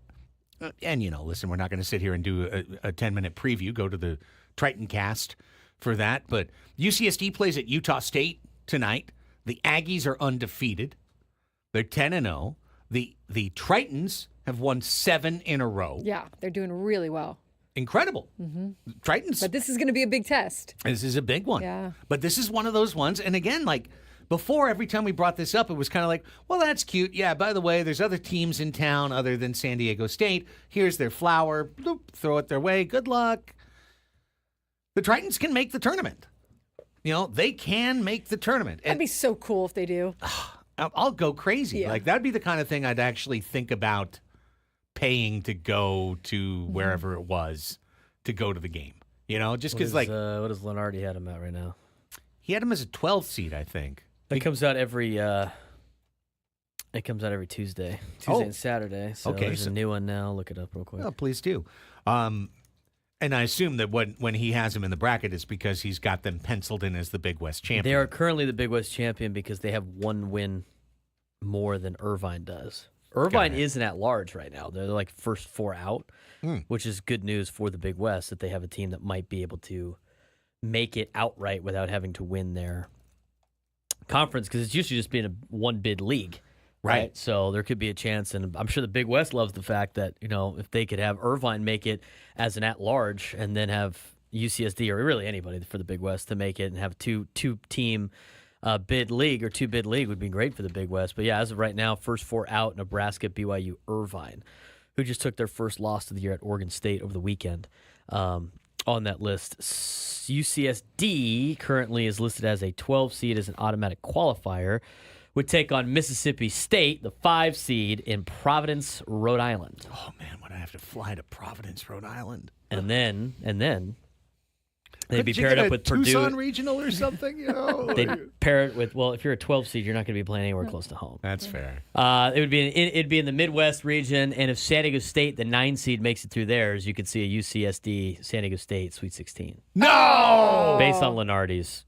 and, listen, we're not going to sit here and do a 10-minute preview. Go to the Triton cast for that. But UCSD plays at Utah State tonight. The Aggies are undefeated. They're 10-0. The Tritons have won 7 in a row. Yeah, they're doing really well. Incredible. Mm-hmm. Tritons. But this is going to be a big test. This is a big one. Yeah. But this is one of those ones. And again, like before, every time we brought this up, it was kind of like, well, that's cute. Yeah, by the way, there's other teams in town other than San Diego State. Here's their flower. Bloop, throw it their way. Good luck. The Tritons can make the tournament. They can make the tournament. That'd be so cool if they do. I'll go crazy. Yeah. Like, that'd be the kind of thing I'd actually think about paying to go to wherever it was to go to the game. Just because, what does Lenardi had him at right now? He had him as a 12 seed, I think. It comes out every Tuesday and Saturday. So okay, there's a new one now. Look it up real quick. Well, please do. And I assume that when he has him in the bracket, it's because he's got them penciled in as the Big West champion. They are currently the Big West champion because they have one win more than Irvine does. Irvine isn't at large right now. They're like first 4 out, which is good news for the Big West that they have a team that might be able to make it outright without having to win their conference because it's usually just being a one-bid league. Right. So there could be a chance, and I'm sure the Big West loves the fact that, if they could have Irvine make it as an at-large and then have UCSD or really anybody for the Big West to make it and have two-team bid league or 2-bid league would be great for the Big West. But, yeah, as of right now, first 4 out, Nebraska, BYU, Irvine, who just took their first loss of the year at Oregon State over the weekend on that list. UCSD currently is listed as a 12 seed as an automatic qualifier. Would take on Mississippi State, the 5 seed in Providence, Rhode Island. Oh man, would I have to fly to Providence, Rhode Island? And then they'd be paired up with Purdue. Tucson Regional or something, They'd pair it with if you're a 12 seed, you're not going to be playing anywhere close to home. That's fair. It'd be in the Midwest region, and if San Diego State, the 9 seed, makes it through theirs, you could see a UCSD San Diego State Sweet 16. No, based on Lenardi's.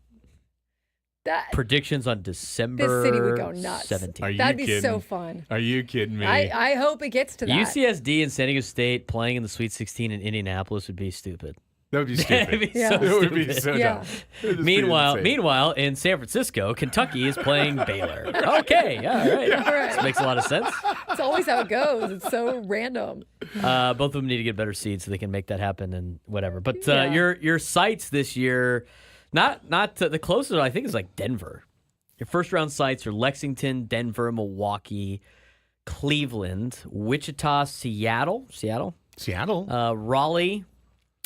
Predictions on December This city would go nuts. 17th. That'd be so fun. Are you kidding me? I hope it gets to that. UCSD and San Diego State playing in the Sweet 16 in Indianapolis would be stupid. That would be stupid. That'd be Yeah. so It would be stupid. so Yeah. dumb. Meanwhile, in San Francisco, Kentucky is playing Baylor. Okay, all right. All right. This makes a lot of sense. It's always how it goes. It's so random. Both of them need to get better seeds so they can make that happen and whatever. But Yeah. your sites this year, not the closest I think is like Denver. Your first round sites are Lexington, Denver, Milwaukee, Cleveland, Wichita, Seattle, Raleigh,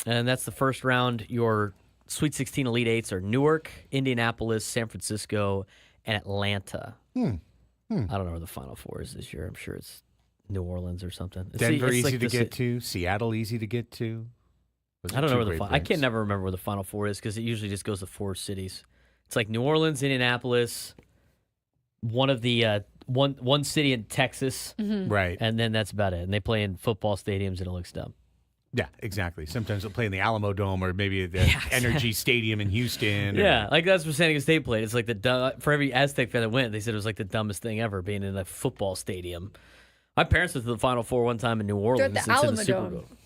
and that's the first round. Your Sweet 16 Elite Eights are Newark, Indianapolis, San Francisco, and Atlanta. I don't know where the Final Four is this year. I'm sure it's New Orleans or something. Denver It's easy like to get to. Seattle easy to get to. I don't know where I can't never remember where the Final Four is because it usually just goes to 4 cities. It's like New Orleans, Indianapolis, one of the one city in Texas, Right. and then that's about it. And they play in football stadiums, and it looks dumb. Yeah, exactly. Sometimes they'll play in the Alamo Dome or maybe the Energy Stadium in Houston. Yeah, like that's where San Diego State played. It's like for every Aztec fan that went, they said it was like the dumbest thing ever being in a football stadium. My parents went to the Final Four one time in New Orleans. They're at the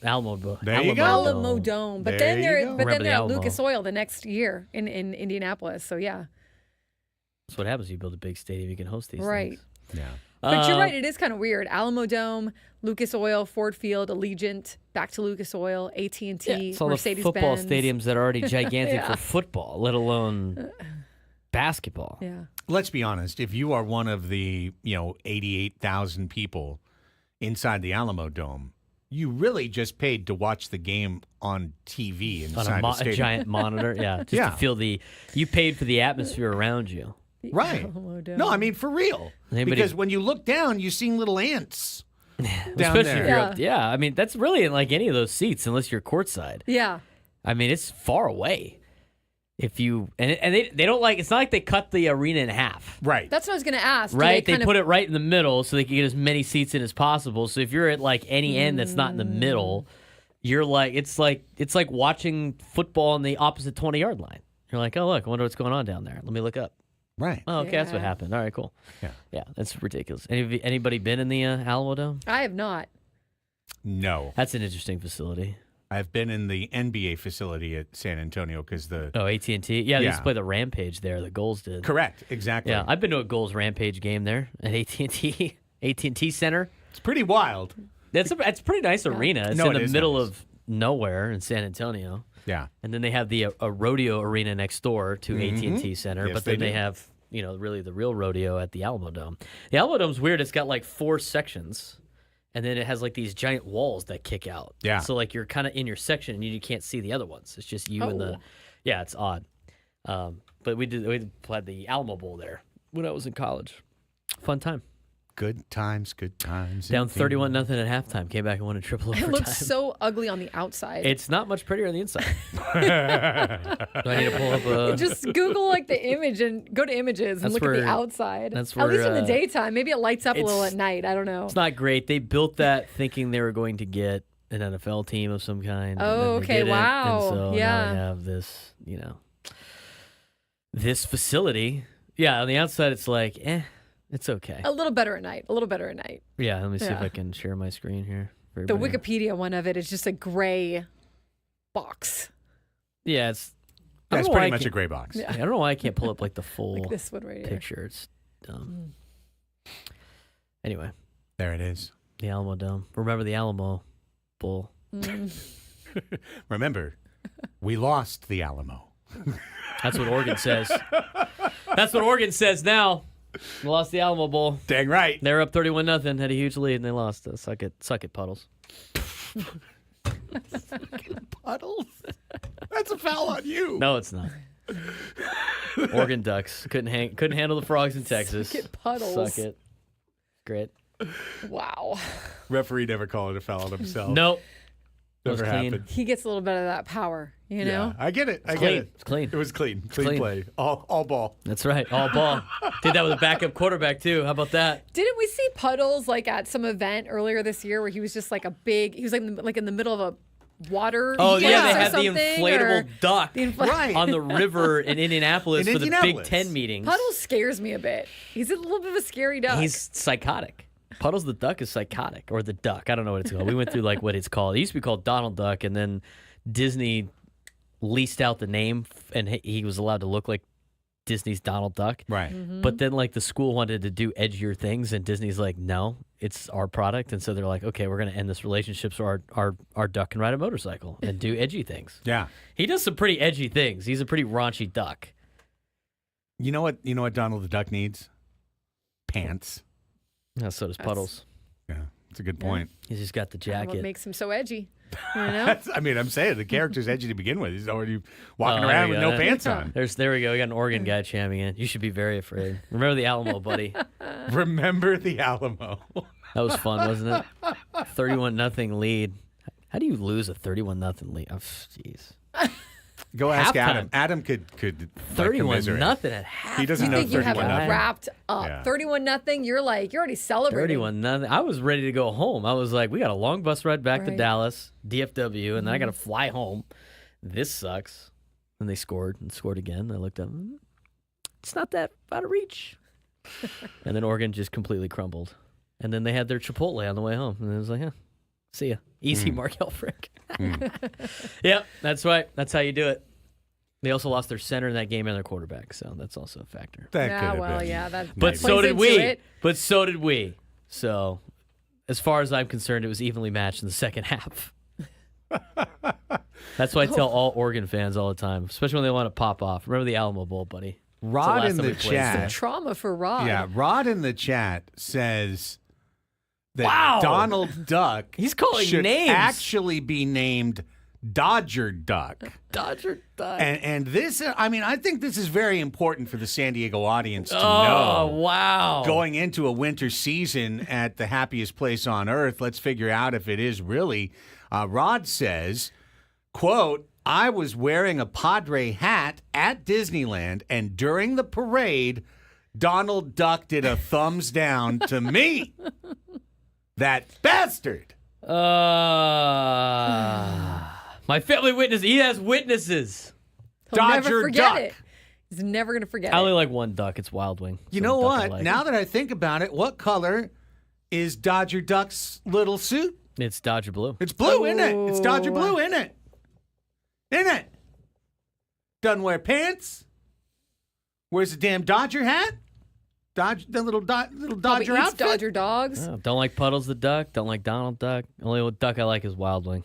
Alamo Dome. There you go. Alamo Dome. But then they're at Alamo. Lucas Oil the next year in Indianapolis. So yeah. That's what happens. You build a big stadium, you can host these Right. things. Yeah. But you're right. It is kind of weird. Alamo Dome, Lucas Oil, Ford Field, Allegiant, back to Lucas Oil, AT&T, It's all the Mercedes-Benz. football stadiums that are already gigantic for football, let alone basketball. Yeah. Let's be honest. If you are one of the 88,000 people inside the Alamo Dome, you really just paid to watch the game on TV inside the A stadium. giant monitor, just to feel you paid for the atmosphere around you. Right. Alamo Dome. No, I mean, for real. Because when you look down, you see little ants down Especially there. if you're up, I mean, that's really in like any of those seats, unless you're courtside. Yeah. I mean, it's far away. If you and they don't like, it's not like they cut the arena in half. Right. That's what I was going to ask. Right, they put it right in the middle so they can get as many seats in as possible. So if you're at like any end that's not in the middle, you're like it's like watching football on the opposite 20-yard line. You're like, oh look, I wonder what's going on down there. Let me look up. Right. Oh, okay, that's what happened. All right, cool. Yeah, that's ridiculous. Anybody been in the Alamo Dome? I have not. No. That's an interesting facility. I've been in the NBA facility at San Antonio because AT&T. Yeah, they used to play the Rampage there. The Goals did. Correct. Exactly. Yeah, I've been to a Goals Rampage game there at AT&T Center. It's pretty wild. It's a pretty nice arena. It's in the middle of nowhere in San Antonio. Yeah. And then they have a rodeo arena next door to AT&T Center, Yes, but then they they do. have really the real rodeo at the Alamo Dome. The Alamo Dome's weird. It's got like 4 sections. And then it has like these giant walls that kick out. Yeah. So like you're kind of in your section and you can't see the other ones. It's just you and the. Yeah, it's odd. But we played the Alamo Bowl there when I was in college. Fun time. Good times. Down 31-0 at halftime. Came back and won a triple overtime. It looks so ugly on the outside. It's not much prettier on the inside. Do I need to pull up a... Just Google like the image and go to images and look at the outside. That's at least in where, the daytime. Maybe it lights up a little at night. I don't know. It's not great. They built that thinking they were going to get an NFL team of some kind. Oh, and then they okay. didn't. Wow. And so Yeah. now they have this, this facility. Yeah, on the outside it's like, it's okay. A little better at night. Yeah, let me see if Yeah. I can share my screen here. for The everybody. Wikipedia one of it is just a gray box. Yeah, it's... That's pretty much a gray box. Yeah. I don't know why I can't pull up like the full Like this one right here. picture. It's dumb. Anyway, There it is. the Alamo Dome. Remember the Alamo Bowl. Remember, we lost the Alamo. That's what Oregon says. That's what Oregon says now. We lost the Alamo Bowl. Dang right. They were up 31-0, had a huge lead, and they lost. Suck it, Puddles. Puddles? That's a foul on you. No, it's not. Oregon Ducks couldn't handle the frogs in Texas. Suck it, Puddles. Suck it. Great. Wow. Referee never called it a foul on himself. Nope. Never was clean. happened. He gets a little bit of that power, you know? Yeah, I get it. I get clean. it. It's clean. It was clean. Clean clean. play. All ball. That's right. All ball. Did that with a backup quarterback, too. How about that? Didn't we see Puddles like at some event earlier this year where he was just like he was like in the middle of a water? Oh, yeah, dance they or had the something, inflatable or- duck Right. on the river in Indianapolis In for the Big Indianapolis. Ten meetings. Puddles scares me a bit. He's a little bit of a scary duck. He's psychotic. Puddles the duck is psychotic, or the duck. I don't know what it's called. We went through like what it's called. It used to be called Donald Duck, and then Disney leased out the name, and he was allowed to look like Disney's Donald Duck. Right. But then like the school wanted to do edgier things, and Disney's like, no, it's our product, and so they're like, okay, we're going to end this relationship so our duck can ride a motorcycle and do edgy things. Yeah. He does some pretty edgy things. He's a pretty raunchy duck. You know what Donald the Duck needs? Pants. Yeah, so does Puddles. Yeah. That's a good point. He's just got the Kind of what jacket. makes him so edgy. You know? I'm saying the character's edgy to begin with. He's already walking Oh, around there with you no go. pants on. There we go. We got an Oregon guy chiming in. You should be very afraid. Remember the Alamo, buddy. Remember the Alamo. That was fun, wasn't it? 31-0 lead. How do you lose a 31-0 lead? Oh, jeez. Go ask Halftime. Adam. Adam could 31-0 at half. He doesn't You know think you have 31-0. it wrapped up? Yeah. 31-0. You're already celebrating. 31-0. I was ready to go home. I was like, we got a long bus ride back to Right. Dallas, DFW, and then I got to fly home. This sucks. And they scored and scored again. I looked up. It's not that out of reach. And then Oregon just completely crumbled. And then they had their Chipotle on the way home. And it was like, see ya. Easy, Mark Helfrich. Yep, that's right. That's how you do it. They also lost their center in that game and their quarterback, so that's also a factor. That could Yeah, have well, been. yeah. That But plays so did into we. it. But so did we. So, as far as I'm concerned, it was evenly matched in the second half. That's why I tell all Oregon fans all the time, especially when they want to pop off. Remember the Alamo Bowl, buddy. Rod in time the we played chat. there. Trauma for Rod. Yeah, Rod in the chat says that Wow. Donald Duck He's calling should names. actually be named Dodger Duck. Dodger Duck. And this, I think this is very important for the San Diego audience to Oh, know. wow. Going into a winter season at the happiest place on earth, let's figure out if it is really. Rod says, quote, I was wearing a Padre hat at Disneyland, and during the parade, Donald Duck did a thumbs down to me. That bastard. My family witness. He has witnesses. He'll never Dodger forget Duck. it. He's never going to forget I it. only like one duck. It's Wild Wing. You So know duck I what? like. Now that I think about it, what color is Dodger Duck's little suit? It's Dodger Blue. It's blue, isn't it? It's Dodger blue, isn't it? Isn't it? Doesn't wear pants. Wears a damn Dodger hat. The little Probably Dodger eats outfit. Dodger dogs. Oh, don't like Puddles the duck. Don't like Donald Duck. Only duck I like is Wild Wing.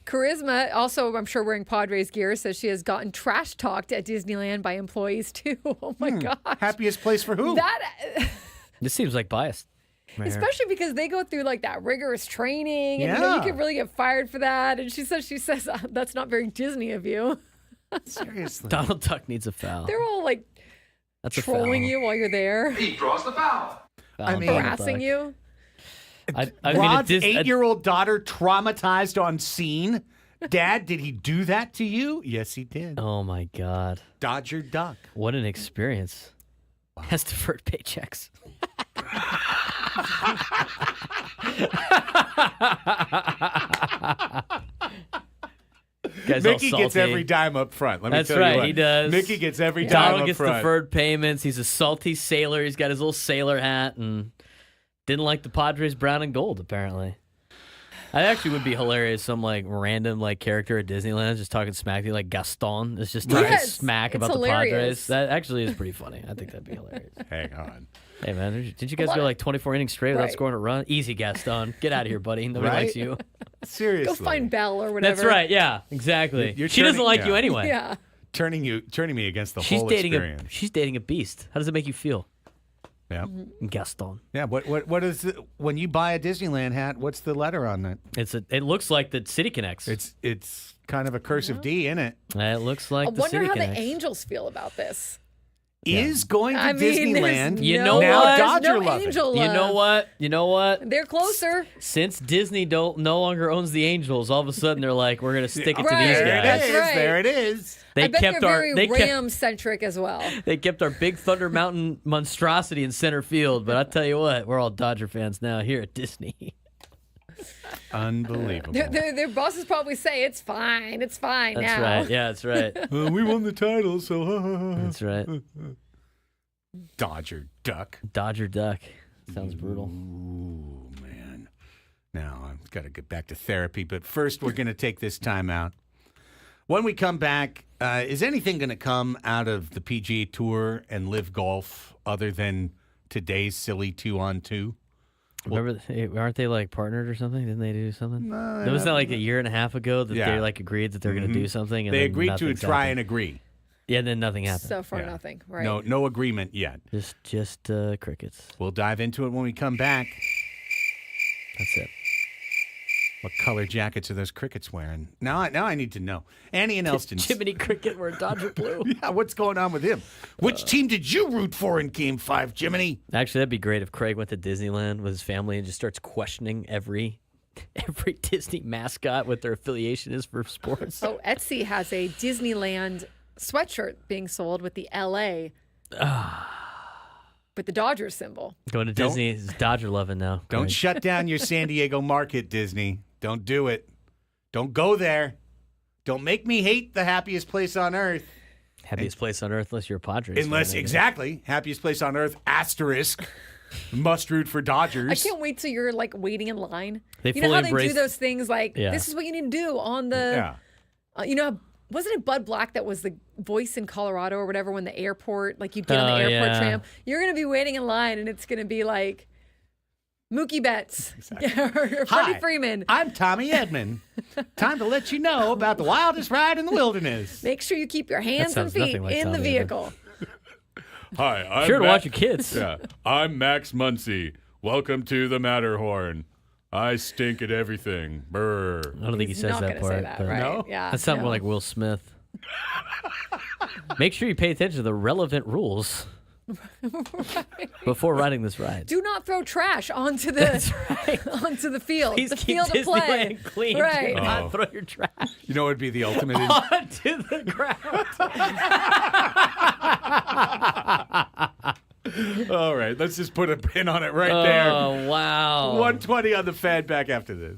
Charisma, also, I'm sure wearing Padres gear, says she has gotten trash talked at Disneyland by employees too. Oh my gosh. Happiest place for who? That, This seems like biased. Right here. especially because they go through like that rigorous training, and you Yeah. can really get fired for that. And she says that's not very Disney of you. Seriously. Donald Duck needs a foul. They're all like That's a trolling foul. you while you're there, Foul on mean- Donald harassing Duck. you. I Rod's mean, 8-year-old daughter traumatized on scene. Dad, did he do that to you? Yes, he did. Oh my God. Dodger Duck. What an experience. Has deferred paychecks. Guy's all Mickey gets salty. every dime up front. Let me That's tell you right, what. he does. Mickey gets every dime Donald up gets front. deferred payments. He's a salty sailor. He's got his little sailor hat and didn't like the Padres brown and gold, apparently. I actually would be hilarious. Some like random like character at Disneyland just talking smack to you, like Gaston is just talking Yes, smack it's about hilarious. the Padres. That actually is pretty funny. I think that'd be hilarious. Hang on. Hey man, didn't you guys go like 24 innings straight without Right. scoring a run? Easy, Gaston. Get out of here, buddy. Nobody Right? likes you. Seriously. Go find Belle or whatever. That's right. Yeah, exactly. You're she doesn't turning- like yeah. you anyway. Yeah. Turning me against the She's whole dating experience. she's dating a beast. How does it make you feel, Yeah. Gaston? Yeah. What is it, when you buy a Disneyland hat? What's the letter on that? It looks like the City Connects. It's kind of a cursive D, isn't it? It looks like I the wonder City how Connects. the Angels feel about this. Is going to I mean, there's Disneyland. You no- know now what? Dodger no loving. angel You know love. what? You know what? They're closer. Since Disney no longer owns the Angels, all of a sudden they're like, we're gonna stick it to Right. these There it guys. That's is. right. There it is. They I bet kept they're our very they kept, Ram-centric as well. they kept our big Thunder Mountain monstrosity in center field. But I tell you what, we're all Dodger fans now here at Disney. Unbelievable. Their bosses probably say it's fine. It's fine That's now. right. Yeah, that's right. We won the title, so That's right. Dodger Duck. Dodger Duck. Sounds brutal. Ooh, man. Now I've got to get back to therapy, but first we're going to take this time out. When we come back, is anything going to come out of the PGA Tour and Live Golf other than today's silly 2-on-2? Remember, aren't they like partnered or something? Didn't they do something? It was not like a year and a half ago that Yeah. they like agreed that they're going to do something. And They then agreed to nothing's try happened. and agree. Yeah, and then nothing happened. So far, Yeah. nothing. Right. No agreement yet. Just crickets. We'll dive into it when we come back. That's it. What color jackets are those crickets wearing? Now I need to know. Annie and Elsten. Jiminy Cricket were Dodger Blue. Yeah, what's going on with him? Which team did you root for in Game 5, Jiminy? Actually, that'd be great if Craig went to Disneyland with his family and just starts questioning every every Disney mascot what their affiliation is for sports. Oh, Etsy has a Disneyland sweatshirt being sold with the LA with the Dodgers symbol. Going to Disney is Dodger loving now. Don't shut down your San Diego market, Disney. Don't do it. Don't go there. Don't make me hate the happiest place on earth. Happiest place on earth unless you're a Padres. Exactly. Happiest place on earth, asterisk. Must root for Dodgers. I can't wait till you're like waiting in line. They you know fully how they do embraced- those things like, this is what you need to do on the, you know, wasn't it Bud Black that was the voice in Colorado or whatever when the airport, like you'd get on the airport tram? You're going to be waiting in line and it's going to be like Mookie Betts or Freddie Freeman. I'm Tommy Edman. Time to let you know about the wildest ride in the wilderness. Make sure you keep your hands and feet like in the Tommy vehicle. Hi, I'm sure to watch your kids. Yeah, I'm Max Muncy. Welcome to the Matterhorn. I stink at everything. Brr. I don't think he says not that gonna part. say that, but- right? No? Yeah, That sounds more no. like Will Smith. Make sure you pay attention to the relevant rules before riding this ride. Do not throw trash onto the onto the field. Please the keep field of play. Disneyland clean. Right. Do not throw your trash You know what would be the ultimate? onto the ground. All right, let's just put a pin on it right there. Oh, wow. 120 on the Fed. Back after this.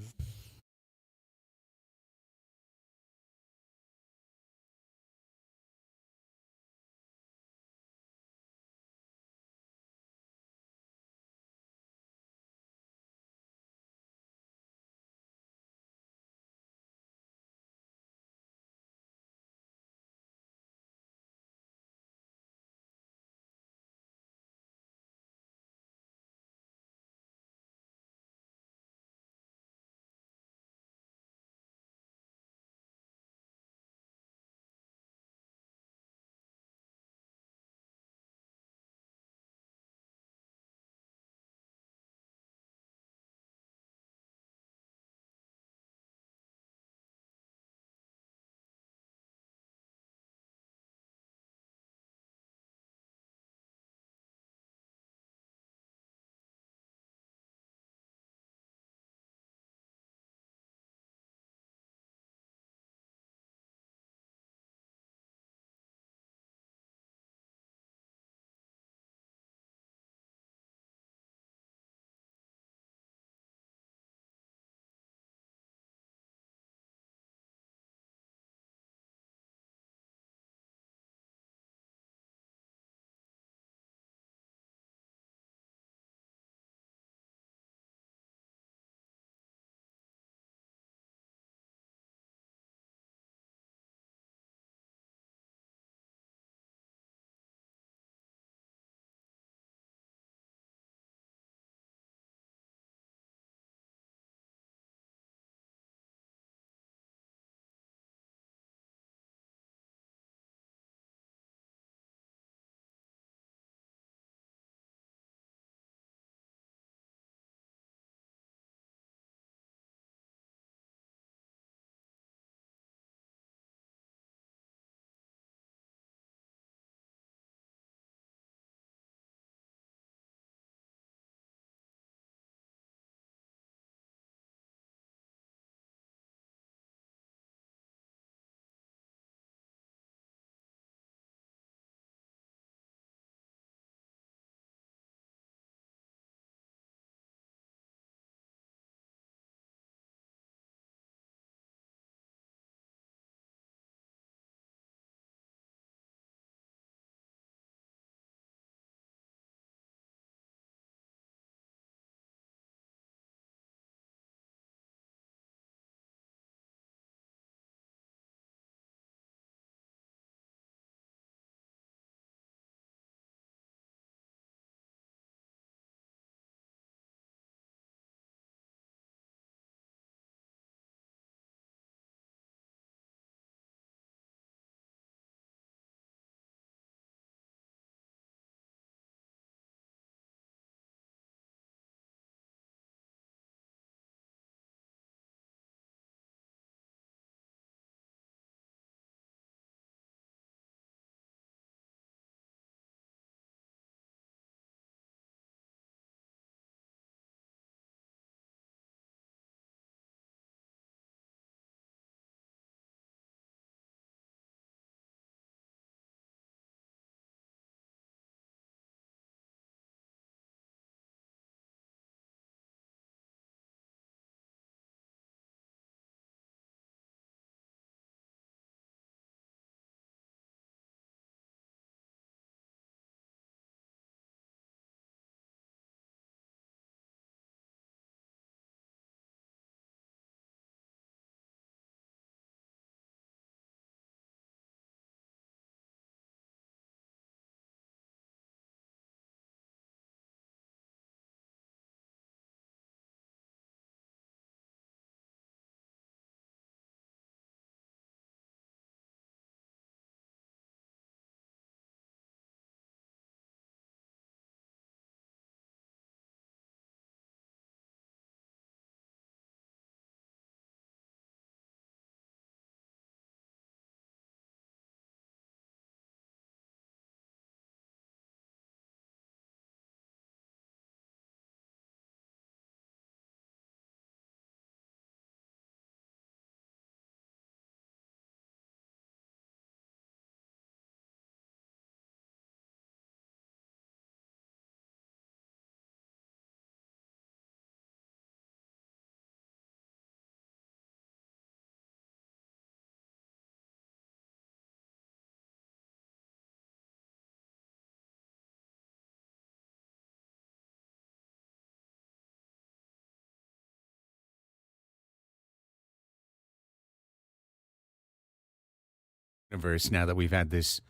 universe now that we've had this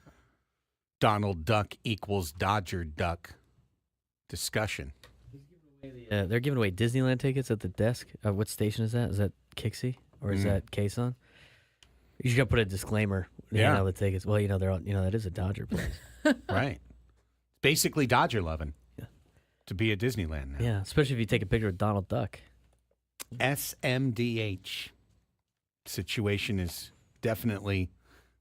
Donald Duck equals Dodger Duck discussion. They're giving away Disneyland tickets at the desk. What station is that? Is that Kixie or is that Kson? You should put a disclaimer. Yeah, the tickets. Well, they're all, that is a Dodger place. Right. Basically Dodger loving. Yeah. To be at Disneyland now. Yeah, especially if you take a picture of Donald Duck. SMDH. Situation is definitely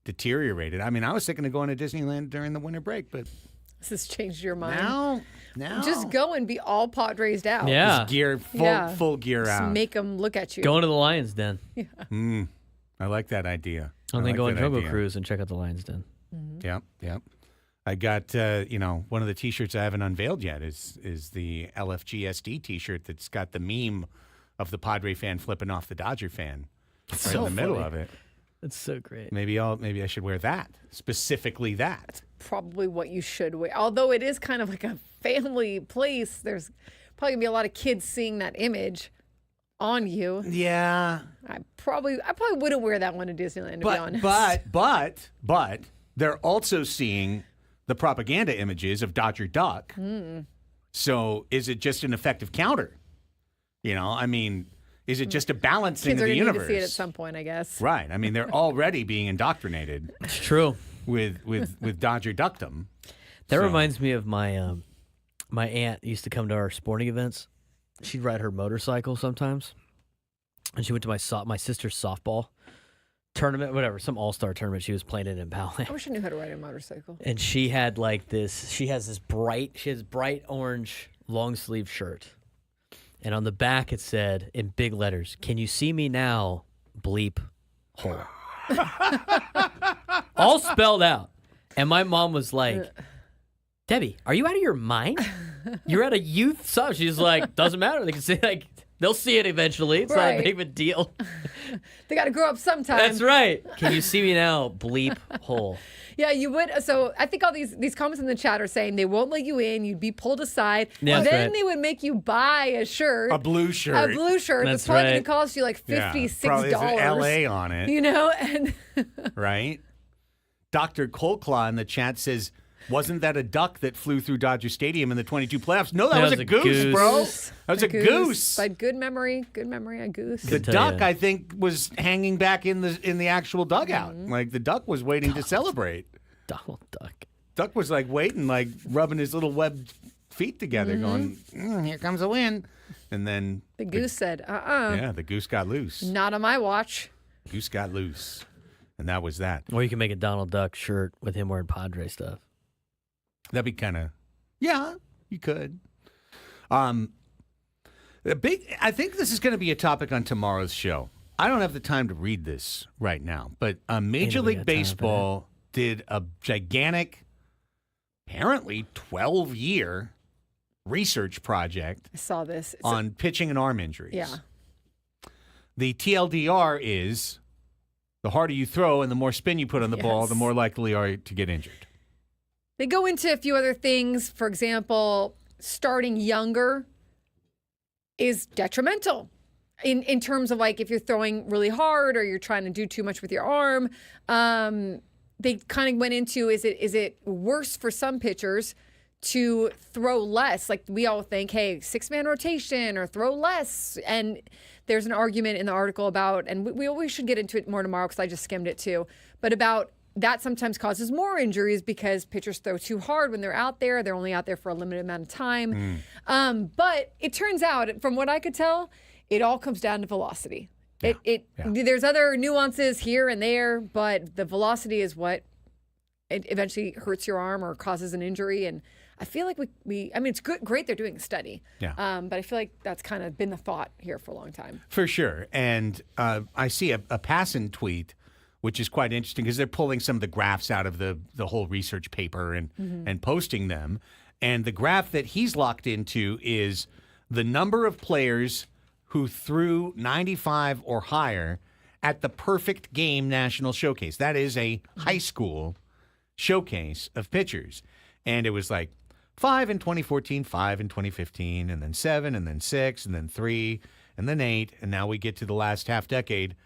deteriorated. I mean, I was thinking of going to Disneyland during the winter break, but This has changed your mind. now. Just go and be all Padres out. Yeah. Just gear, full gear Just out. make them look at you. Going to the Lions Den. Yeah. I like that idea. And then go on that Jungle idea. Cruise and check out the Lions Den. Yep. I got, one of the T-shirts I haven't unveiled yet is the LFGSD T-shirt that's got the meme of the Padre fan flipping off the Dodger fan right in the middle of it. That's so great. Maybe I should wear that, specifically that. Probably what you should wear. Although it is kind of like a family place, there's probably going to be a lot of kids seeing that image on you. Yeah. I probably wouldn't wear that one to Disneyland, to be honest. But they're also seeing the propaganda images of Dodger Duck. So is it just an effective counter? Is it just a balancing Kids of are the going to universe? need to see it at some point, I guess. Right. I mean, they're already being indoctrinated. It's true. With Dodger Duckdom. That reminds me of my my aunt used to come to our sporting events. She'd ride her motorcycle sometimes, and she went to my sister's softball tournament, whatever, some all-star tournament she was playing in Powell. I wish I knew how to ride a motorcycle. And she had she has bright orange long sleeve shirt. And on the back it said in big letters, "Can you see me now? Bleep hole." All spelled out. And my mom was like, "Debbie, are you out of your mind? You're at a youth sub." She's like, "Doesn't matter. They can see they'll see it eventually. It's not a big of a deal." They got to grow up sometime. That's right. "Can you see me now? Bleep hole." Yeah, you would. So I think all these comments in the chat are saying they won't let you in. You'd be pulled aside. Yeah, and that's then right. they would make you buy a shirt. A blue shirt. That's That's probably going right. to cost you like $56. Probably has an LA on it. And Right? Dr. Coldclaw in the chat says, wasn't that a duck that flew through Dodger Stadium in the 22 playoffs? No, that was a goose, bro. That was a goose. But good memory, a goose. The duck, I think, was hanging back in the actual dugout. Like the duck was waiting to celebrate. Donald Duck. Duck was waiting, rubbing his little webbed feet together, going, "Here comes a win." And then The goose said, Yeah, the goose got loose. Not on my watch. Goose got loose. And that was that. Or you can make a Donald Duck shirt with him wearing Padre stuff. That'd be kind of, yeah, you could. I think this is going to be a topic on tomorrow's show. I don't have the time to read this right now, but Major League Baseball did a gigantic, apparently 12-year research project. I saw this. On pitching and arm injuries. Yeah. The TLDR is the harder you throw and the more spin you put on the ball, the more likely you are to get injured. They go into a few other things. For example, starting younger is detrimental in terms of if you're throwing really hard or you're trying to do too much with your arm. They kind of went into, is it worse for some pitchers to throw less? Like we all think, hey, 6-man rotation or throw less. And there's an argument in the article about, and we should get into it more tomorrow because I just skimmed it too, but about that sometimes causes more injuries because pitchers throw too hard when they're out there. They're only out there for a limited amount of time. But it turns out, from what I could tell, it all comes down to velocity. There's other nuances here and there, but the velocity is what it eventually hurts your arm or causes an injury. And I feel like it's great they're doing a study. Yeah. But I feel like that's kind of been the thought here for a long time. For sure. And I see a passing tweet, which is quite interesting because they're pulling some of the graphs out of the whole research paper and posting them. And the graph that he's locked into is the number of players who threw 95 or higher at the Perfect Game National Showcase. That is a high school showcase of pitchers. And it was 5 in 2014, 5 in 2015, and then 7, and then 6, and then 3, and then 8, and now we get to the last half decade.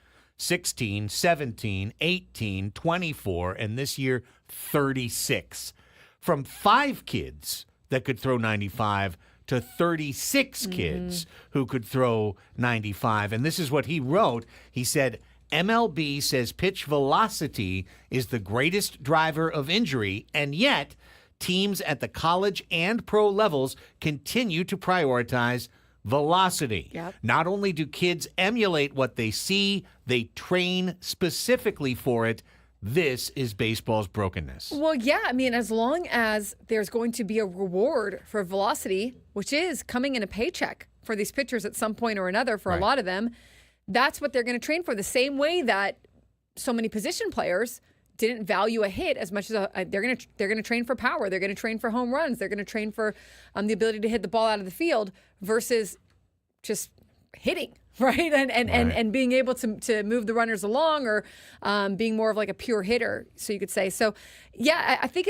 16, 17, 18, 24, and this year 36. From 5 kids that could throw 95 to 36 kids who could throw 95. And this is what he wrote. He said, MLB says pitch velocity is the greatest driver of injury, and yet teams at the college and pro levels continue to prioritize velocity. Yep. Not only do kids emulate what they see, they train specifically for it. This is baseball's brokenness. Well, yeah. I mean, as long as there's going to be a reward for velocity, which is coming in a paycheck for these pitchers at some point or another for a lot of them, that's what they're going to train for. The same way that so many position players didn't value a hit as much as they're going to train for power. They're going to train for home runs. They're going to train for the ability to hit the ball out of the field versus just hitting. Right. And being able to move the runners along or being more of like a pure hitter, so you could say. So, yeah, I think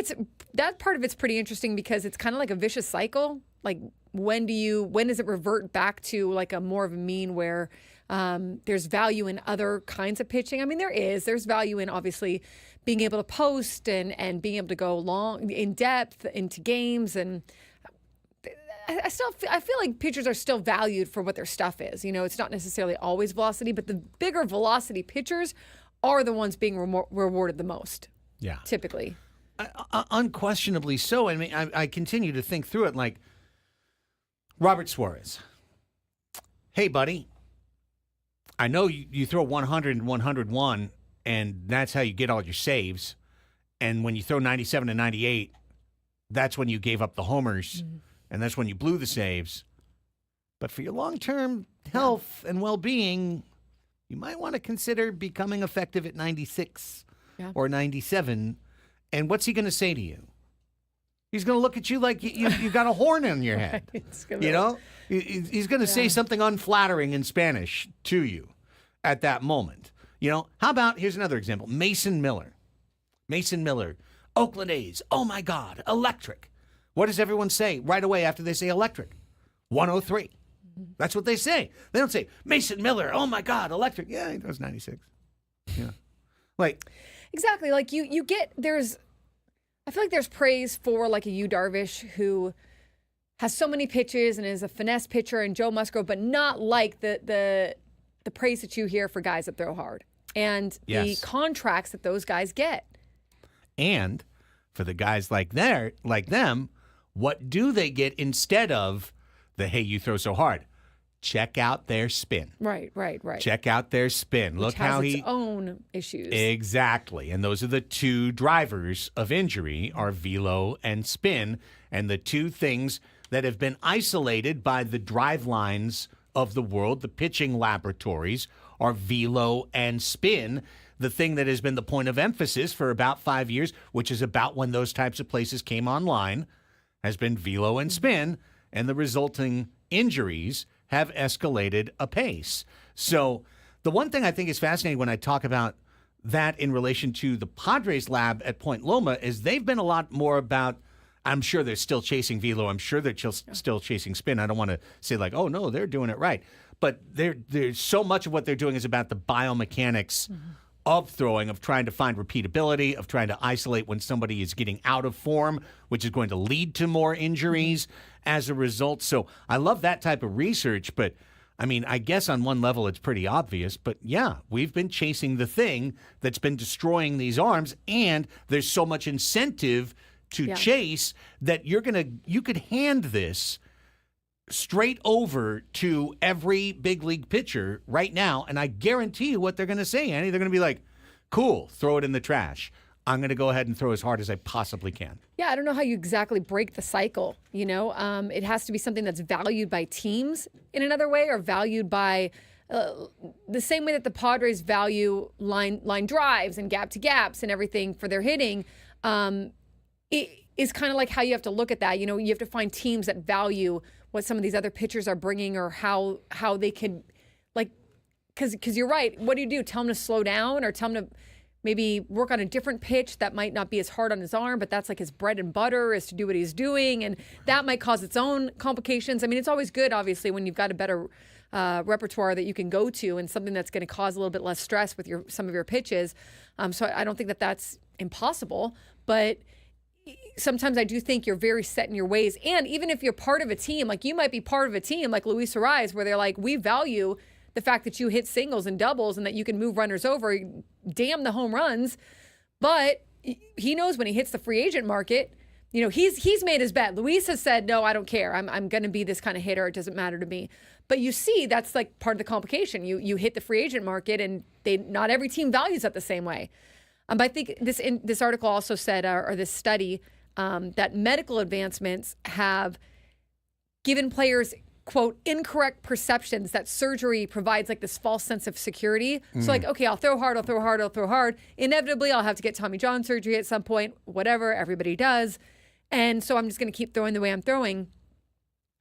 that part of it's pretty interesting because it's kind of like a vicious cycle. Like when does it revert back to like a more of a mean where there's value in other kinds of pitching? I mean, there's value in obviously being able to post and being able to go long in depth into games. And I feel like pitchers are still valued for what their stuff is. You know, it's not necessarily always velocity, but the bigger velocity pitchers are the ones being rewarded the most. Yeah. Typically. Unquestionably so. I mean, I continue to think through it like Robert Suarez. Hey, buddy, I know you throw 100 and 101, and that's how you get all your saves. And when you throw 97 and 98, that's when you gave up the homers. And that's when you blew the saves. But for your long-term health and well-being, you might want to consider becoming effective at 96 or 97. And what's he going to say to you? He's going to look at you like you got a horn on your head. You know? He's going to say something unflattering in Spanish to you at that moment. You know? How about, here's another example, Mason Miller. Mason Miller, Oakland A's, oh my God, electric. What does everyone say right away after they say electric? 103. That's what they say. They don't say, Mason Miller, oh my God, electric. Yeah, he throws 96. Yeah. Like. Exactly. Like you get, I feel like there's praise for like a Yu Darvish who has so many pitches and is a finesse pitcher, and Joe Musgrove, but not like the praise that you hear for guys that throw hard and the contracts that those guys get. And for the guys like them, what do they get instead of the, hey, you throw so hard? Check out their spin. Right. Check out their spin. Which Look has how its own issues. Exactly. And those are the two drivers of injury are velo and spin, and the two things that have been isolated by the drive lines of the world, the pitching laboratories, are velo and spin. The thing that has been the point of emphasis for about 5 years, which is about when those types of places came online, has been velo and spin, and the resulting injuries have escalated apace. So the one thing I think is fascinating when I talk about that in relation to the Padres lab at Point Loma is they've been a lot more about, I'm sure they're still chasing velo, I'm sure they're still chasing spin. I don't want to say like, oh no, they're doing it right. But there's so much of what they're doing is about the biomechanics of throwing, of trying to find repeatability, of trying to isolate when somebody is getting out of form, which is going to lead to more injuries as a result. So I love that type of research, but I mean, I guess on one level it's pretty obvious, but yeah, we've been chasing the thing that's been destroying these arms, and there's so much incentive to chase that you could hand this straight over to every big league pitcher right now, and I guarantee you what they're going to say, Annie. They're going to be like, cool, throw it in the trash. I'm going to go ahead and throw as hard as I possibly can. Yeah, I don't know how you exactly break the cycle, you know? It has to be something that's valued by teams in another way, or valued by the same way that the Padres value line drives and gap to gaps and everything for their hitting. It is kind of like how you have to look at that. You know, you have to find teams that value what some of these other pitchers are bringing, or how they can, like, because you're right. What do? Tell him to slow down, or tell him to maybe work on a different pitch that might not be as hard on his arm, but that's like his bread and butter is to do what he's doing, and that might cause its own complications. I mean, it's always good, obviously, when you've got a better repertoire that you can go to and something that's going to cause a little bit less stress with some of your pitches. So I don't think that that's impossible, but sometimes I do think you're very set in your ways. And even if you're part of a team, like you might be part of a team like Luis Ariz, where they're like, we value the fact that you hit singles and doubles and that you can move runners over, damn the home runs. But he knows when he hits the free agent market, you know, he's made his bet. Luis has said, no, I don't care. I'm going to be this kind of hitter. It doesn't matter to me. But you see, that's like part of the complication. You hit the free agent market, and not every team values that the same way. But I think this article also said, or this study, that medical advancements have given players, quote, incorrect perceptions that surgery provides like this false sense of security. So like, okay, I'll throw hard. Inevitably, I'll have to get Tommy John surgery at some point, whatever, everybody does. And so I'm just going to keep throwing the way I'm throwing.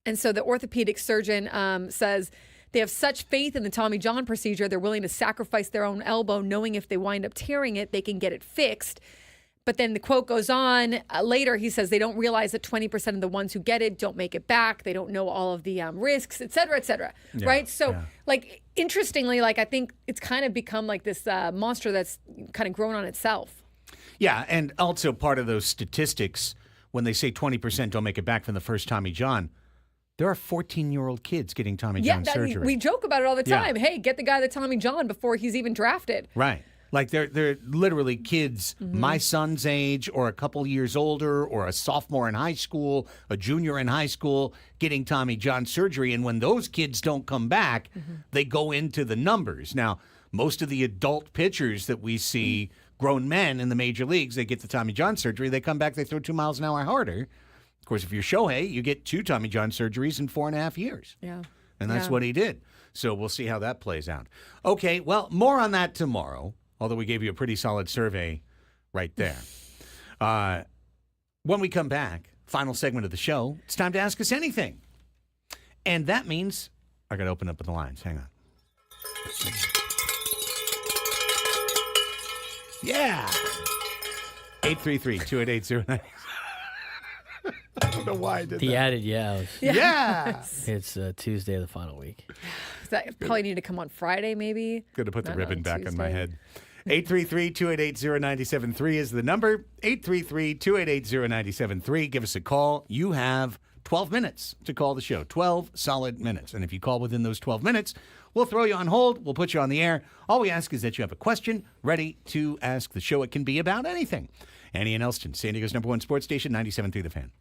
And so the orthopedic surgeon says they have such faith in the Tommy John procedure, they're willing to sacrifice their own elbow, knowing if they wind up tearing it, they can get it fixed. But then the quote goes on later. He says they don't realize that 20% of the ones who get it don't make it back. They don't know all of the risks, et cetera, right? So, like, interestingly, like, I think it's kind of become like this monster that's kind of grown on itself. Yeah, and also part of those statistics, when they say 20% don't make it back from the first Tommy John, there are 14-year-old kids getting Tommy John surgery. We joke about it all the time. Yeah. Hey, get the guy the Tommy John before he's even drafted. Right. Like they're literally kids my son's age or a couple years older or a sophomore in high school, a junior in high school getting Tommy John surgery. And when those kids don't come back, they go into the numbers. Now, most of the adult pitchers that we see, grown men in the major leagues, they get the Tommy John surgery. They come back, they throw 2 miles an hour harder. Of course, if you're Shohei, you get 2 Tommy John surgeries in 4.5 years. Yeah. And that's what he did. So we'll see how that plays out. Okay, well, more on that tomorrow. Although we gave you a pretty solid survey right there. When we come back, final segment of the show, it's time to ask us anything. And that means I got to open up the lines. Hang on. Yeah. 833-288-09. I don't know why I did that. The added Yeah. It's Tuesday of the final week. That probably need to come on Friday, maybe. Going to put the ribbon back on my head. 833-288-0973 is the number. 833-288-0973. Give us a call. You have 12 minutes to call the show. 12 solid minutes. And if you call within those 12 minutes, we'll throw you on hold. We'll put you on the air. All we ask is that you have a question ready to ask the show. It can be about anything. Annie and Elsten, San Diego's #1 sports station, 97.3 The Fan.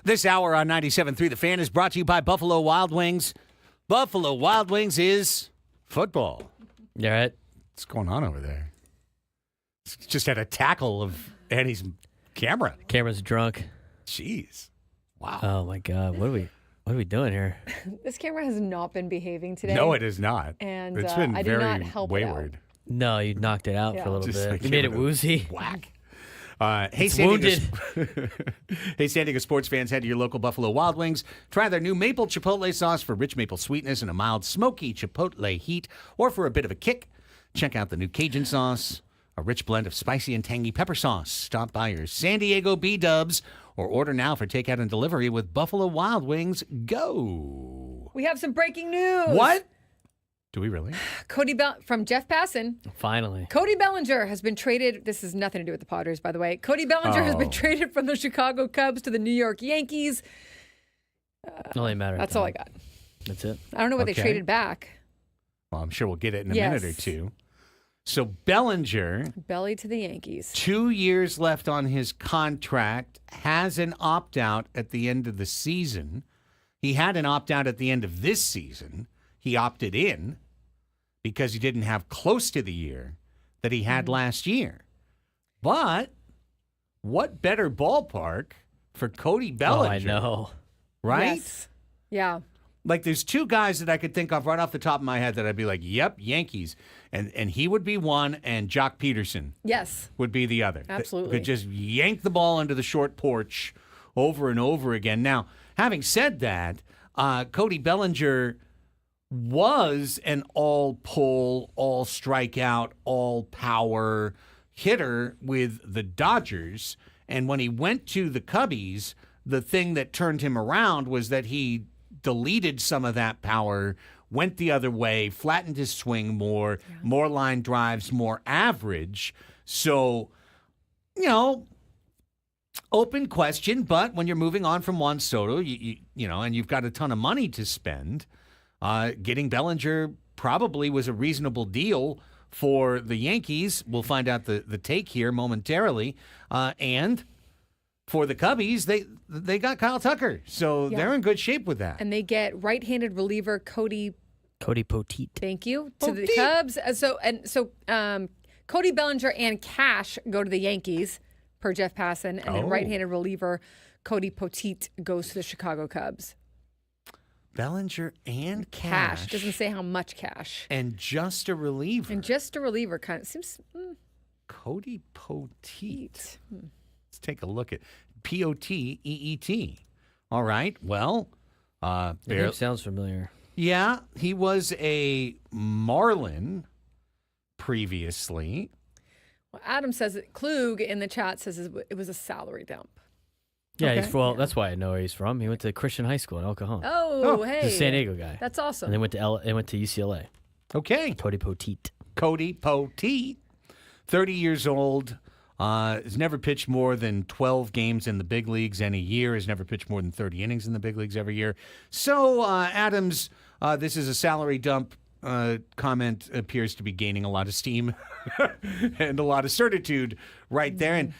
This hour on 97.3 The Fan is brought to you by Buffalo Wild Wings. Buffalo Wild Wings is football. You all right? What's going on over there? Just had a tackle of Annie's camera. Camera's drunk. Jeez. Wow. Oh my God. What are we doing here? This camera has not been behaving today. No, it is not. And it's been I did very not help wayward. No, you knocked it out for a little Just bit. like You made it giving woozy. Whack. Hey, It's San wounded. Diego, hey, San Diego sports fans, head to your local Buffalo Wild Wings. Try their new maple chipotle sauce for rich maple sweetness and a mild smoky chipotle heat. Or for a bit of a kick, check out the new Cajun sauce, a rich blend of spicy and tangy pepper sauce. Stop by your San Diego B-Dubs or order now for takeout and delivery with Buffalo Wild Wings. Go. We have some breaking news. What? Do we really? From Jeff Passan. Finally. Cody Bellinger has been traded. This has nothing to do with the Padres, by the way. Cody Bellinger has been traded from the Chicago Cubs to the New York Yankees. Only matter. That's all I got. That's it. I don't know what they traded back. Well, I'm sure we'll get it in a minute or two. So Bellinger, Belly to the Yankees. 2 years left on his contract, has an opt-out at the end of the season. He had an opt-out at the end of this season. He opted in because he didn't have close to the year that he had last year. But what better ballpark for Cody Bellinger? Oh, I know. Right? Yes. Yeah. Like, there's two guys that I could think of right off the top of my head that I'd be like, yep, Yankees. And he would be one, and Jock Peterson Yes. would be the other. Absolutely. Could just yank the ball into the short porch over and over again. Now, having said that, Cody Bellinger was an all-pull, all-strikeout, all-power hitter with the Dodgers. And when he went to the Cubbies, the thing that turned him around was that he deleted some of that power, went the other way, flattened his swing more, more line drives, more average. So, open question, but when you're moving on from Juan Soto, you know, and you've got a ton of money to spend, getting Bellinger probably was a reasonable deal for the Yankees. We'll find out the take here momentarily. And for the Cubbies, they got Kyle Tucker, so they're in good shape with that. And they get right-handed reliever Cody Poteet. Thank you to the Cubs. So Cody Bellinger and Cash go to the Yankees per Jeff Passan, and then right-handed reliever Cody Poteet goes to the Chicago Cubs. Bellinger and Cash. Doesn't say how much cash. And just a reliever. Kind of seems. Cody Poteet. Let's take a look at Poteet. All right. Well, The name sounds familiar. Yeah, he was a Marlin previously. Well, Adam says it. Klug in the chat says it was a salary dump. Yeah, that's why I know where he's from. He went to Christian High School in El Cajon. Hey, he's a San Diego guy. That's awesome. And then went to UCLA. Okay, Cody Poteet. 30 years old. Has never pitched more than 12 games in the big leagues in a year. Has never pitched more than 30 innings in the big leagues every year. So Adams, this is a salary dump comment appears to be gaining a lot of steam and a lot of certitude right there. And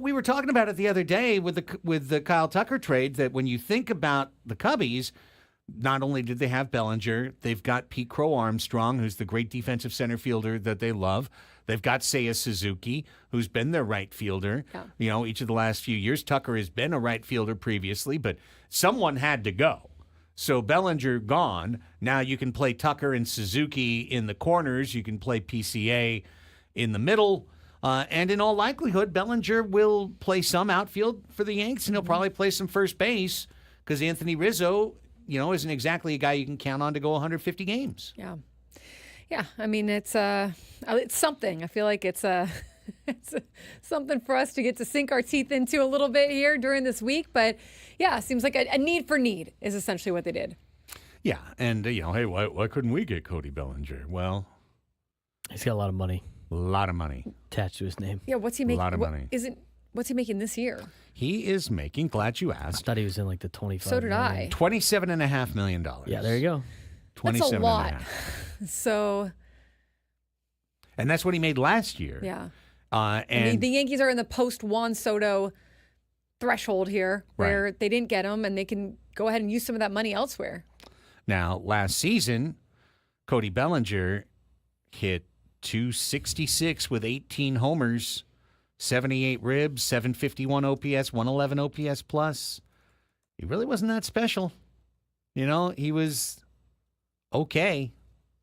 we were talking about it the other day with the Kyle Tucker trade, that when you think about the Cubbies, not only did they have Bellinger, they've got Pete Crow Armstrong, who's the great defensive center fielder that they love. They've got Seiya Suzuki, who's been their right fielder. Yeah. Each of the last few years. Tucker has been a right fielder previously, but someone had to go. So Bellinger gone. Now you can play Tucker and Suzuki in the corners. You can play PCA in the middle. And in all likelihood, Bellinger will play some outfield for the Yanks, and he'll probably play some first base because Anthony Rizzo, isn't exactly a guy you can count on to go 150 games. Yeah. Yeah, I mean, it's something. I feel like it's something for us to get to sink our teeth into a little bit here during this week. But, yeah, it seems like a need for need is essentially what they did. Yeah, and, hey, why couldn't we get Cody Bellinger? Well, he's got a lot of money. A lot of money. Attached to his name. Yeah, what's he making? A lot of money. What's he making this year? He is making, glad you I asked, thought he was in like the 25. So did I. $27.5 million. Yeah, there you go. That's a lot. So. And that's what he made last year. Yeah. And the Yankees are in the post Juan Soto threshold here where they didn't get him and they can go ahead and use some of that money elsewhere. Now, last season, Cody Bellinger hit .266 with 18 homers, 78 ribs, 751 OPS, 111 OPS plus. He really wasn't that special. You know, he was okay.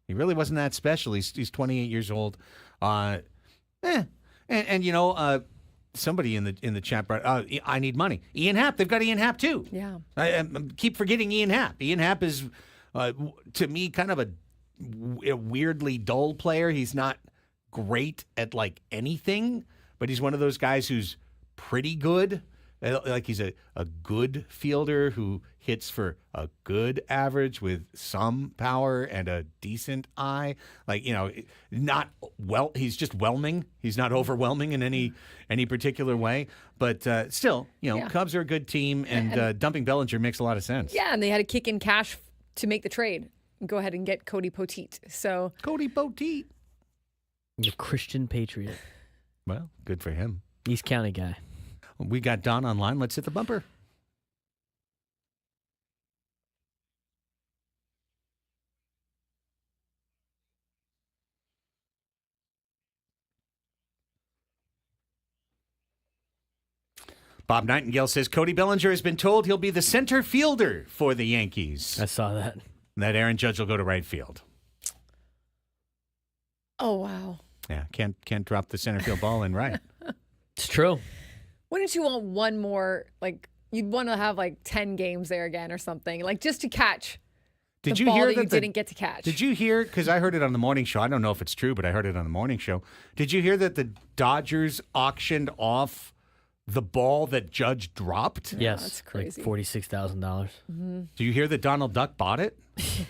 He really wasn't that special. He's 28 years old. And you know, somebody in the chat brought, I need money. Ian Happ, they've got Ian Happ too. Yeah. I keep forgetting Ian Happ. Ian Happ is, to me, kind of a weirdly dull player. He's not great at like anything, but he's one of those guys who's pretty good. Like he's a good fielder who hits for a good average with some power and a decent eye. Like, you know, not well. He's just whelming. He's not overwhelming in any particular way. But still, you know, Cubs are a good team, and dumping Bellinger makes a lot of sense. Yeah, and they had to kick in cash to make the trade and go ahead and get Cody Poteet. So Cody Poteet, a Christian patriot. Well, good for him. East County guy. We got Don online. Let's hit the bumper. Bob Nightingale says Cody Bellinger has been told he'll be the center fielder for the Yankees. I saw that. That Aaron Judge will go to right field. Oh, wow. Yeah, can't drop the center field ball in right. It's true. Wouldn't you want one more, like, you'd want to have like 10 games there again or something, like just to catch Did the you ball hear that you that didn't get to catch. Did you hear, because I heard it on the morning show, I don't know if it's true, but I heard it on the morning show. Did you hear that the Dodgers auctioned off the ball that Judge dropped? Yes. That's crazy. Like $46,000. Mm-hmm. Do you hear that Donald Duck bought it? Is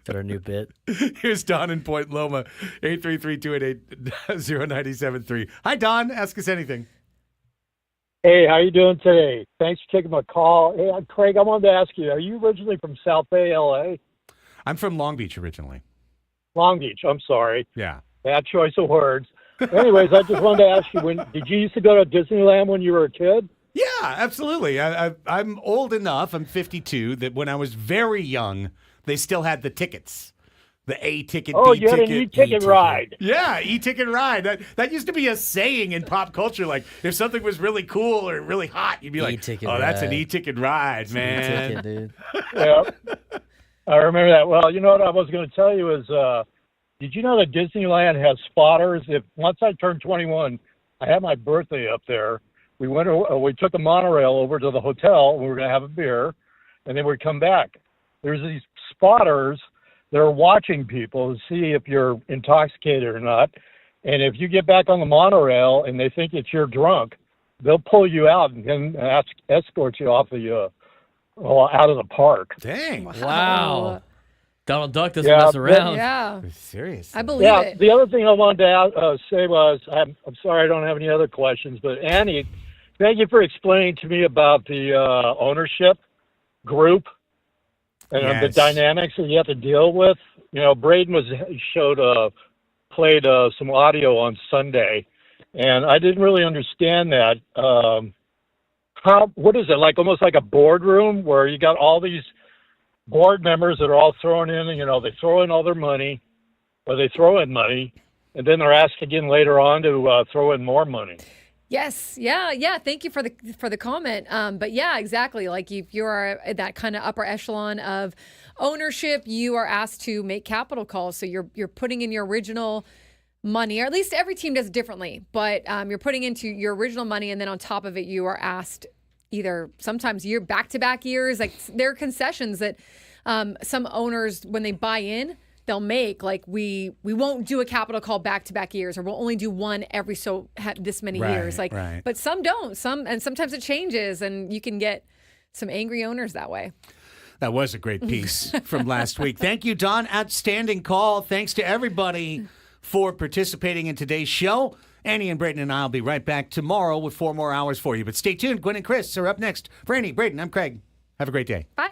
that our new bit? Here's Don in Point Loma, 833-288-0973. Hi, Don. Ask us anything. Hey, how you doing today? Thanks for taking my call. Hey, Craig, I wanted to ask you, are you originally from South Bay, L.A.? I'm from Long Beach originally. Long Beach, I'm sorry. Yeah. Bad choice of words. Anyways, I just wanted to ask you, did you used to go to Disneyland when you were a kid? Yeah, absolutely. I'm old enough, I'm 52, that when I was very young, they still had the tickets. The A ticket, Oh, B you had ticket. an E-ticket ride. Yeah, E-ticket ride. That used to be a saying in pop culture. Like, if something was really cool or really hot, you'd be like, E-ticket that's an ride. E-ticket ride, man. E-ticket, dude. Yeah, I remember that. Well, you know what I was going to tell you is, did you know that Disneyland has spotters? Once I turned 21, I had my birthday up there. We took the monorail over to the hotel, and we were going to have a beer, and then we'd come back. There's these spotters that are watching people to see if you're intoxicated or not. And if you get back on the monorail and they think that you're drunk, they'll pull you out and then escort you off out of the park. Dang. Wow. Donald Duck doesn't Yeah, mess around. Yeah. Serious. I believe Yeah, it. the other thing I wanted to say was, I'm sorry I don't have any other questions, but Annie, thank you for explaining to me about the ownership group and the Yes. dynamics that you have to deal with. You know, Braden played some audio on Sunday, and I didn't really understand that. What is it, like almost like a boardroom where you got all these board members that are all throwing in, they throw in all their money, or they throw in money, and then they're asked again later on to throw in more money. Yes. Yeah. Thank you for the comment. But yeah, exactly. Like if you are at that kind of upper echelon of ownership, you are asked to make capital calls. So you're putting in your original money, or at least every team does it differently. But you're putting into your original money, and then on top of it, you are asked either sometimes back-to-back years. Like there are concessions that some owners, when they buy in, they'll make, like we won't do a capital call back-to-back years, or we'll only do one every this many years. Like, right. But some don't. And sometimes it changes, and you can get some angry owners that way. That was a great piece from last week. Thank you, Don. Outstanding call. Thanks to everybody for participating in today's show. Annie and Braden and I will be right back tomorrow with 4 more hours for you. But stay tuned. Gwen and Chris are up next. For Annie, Braden, I'm Craig. Have a great day. Bye.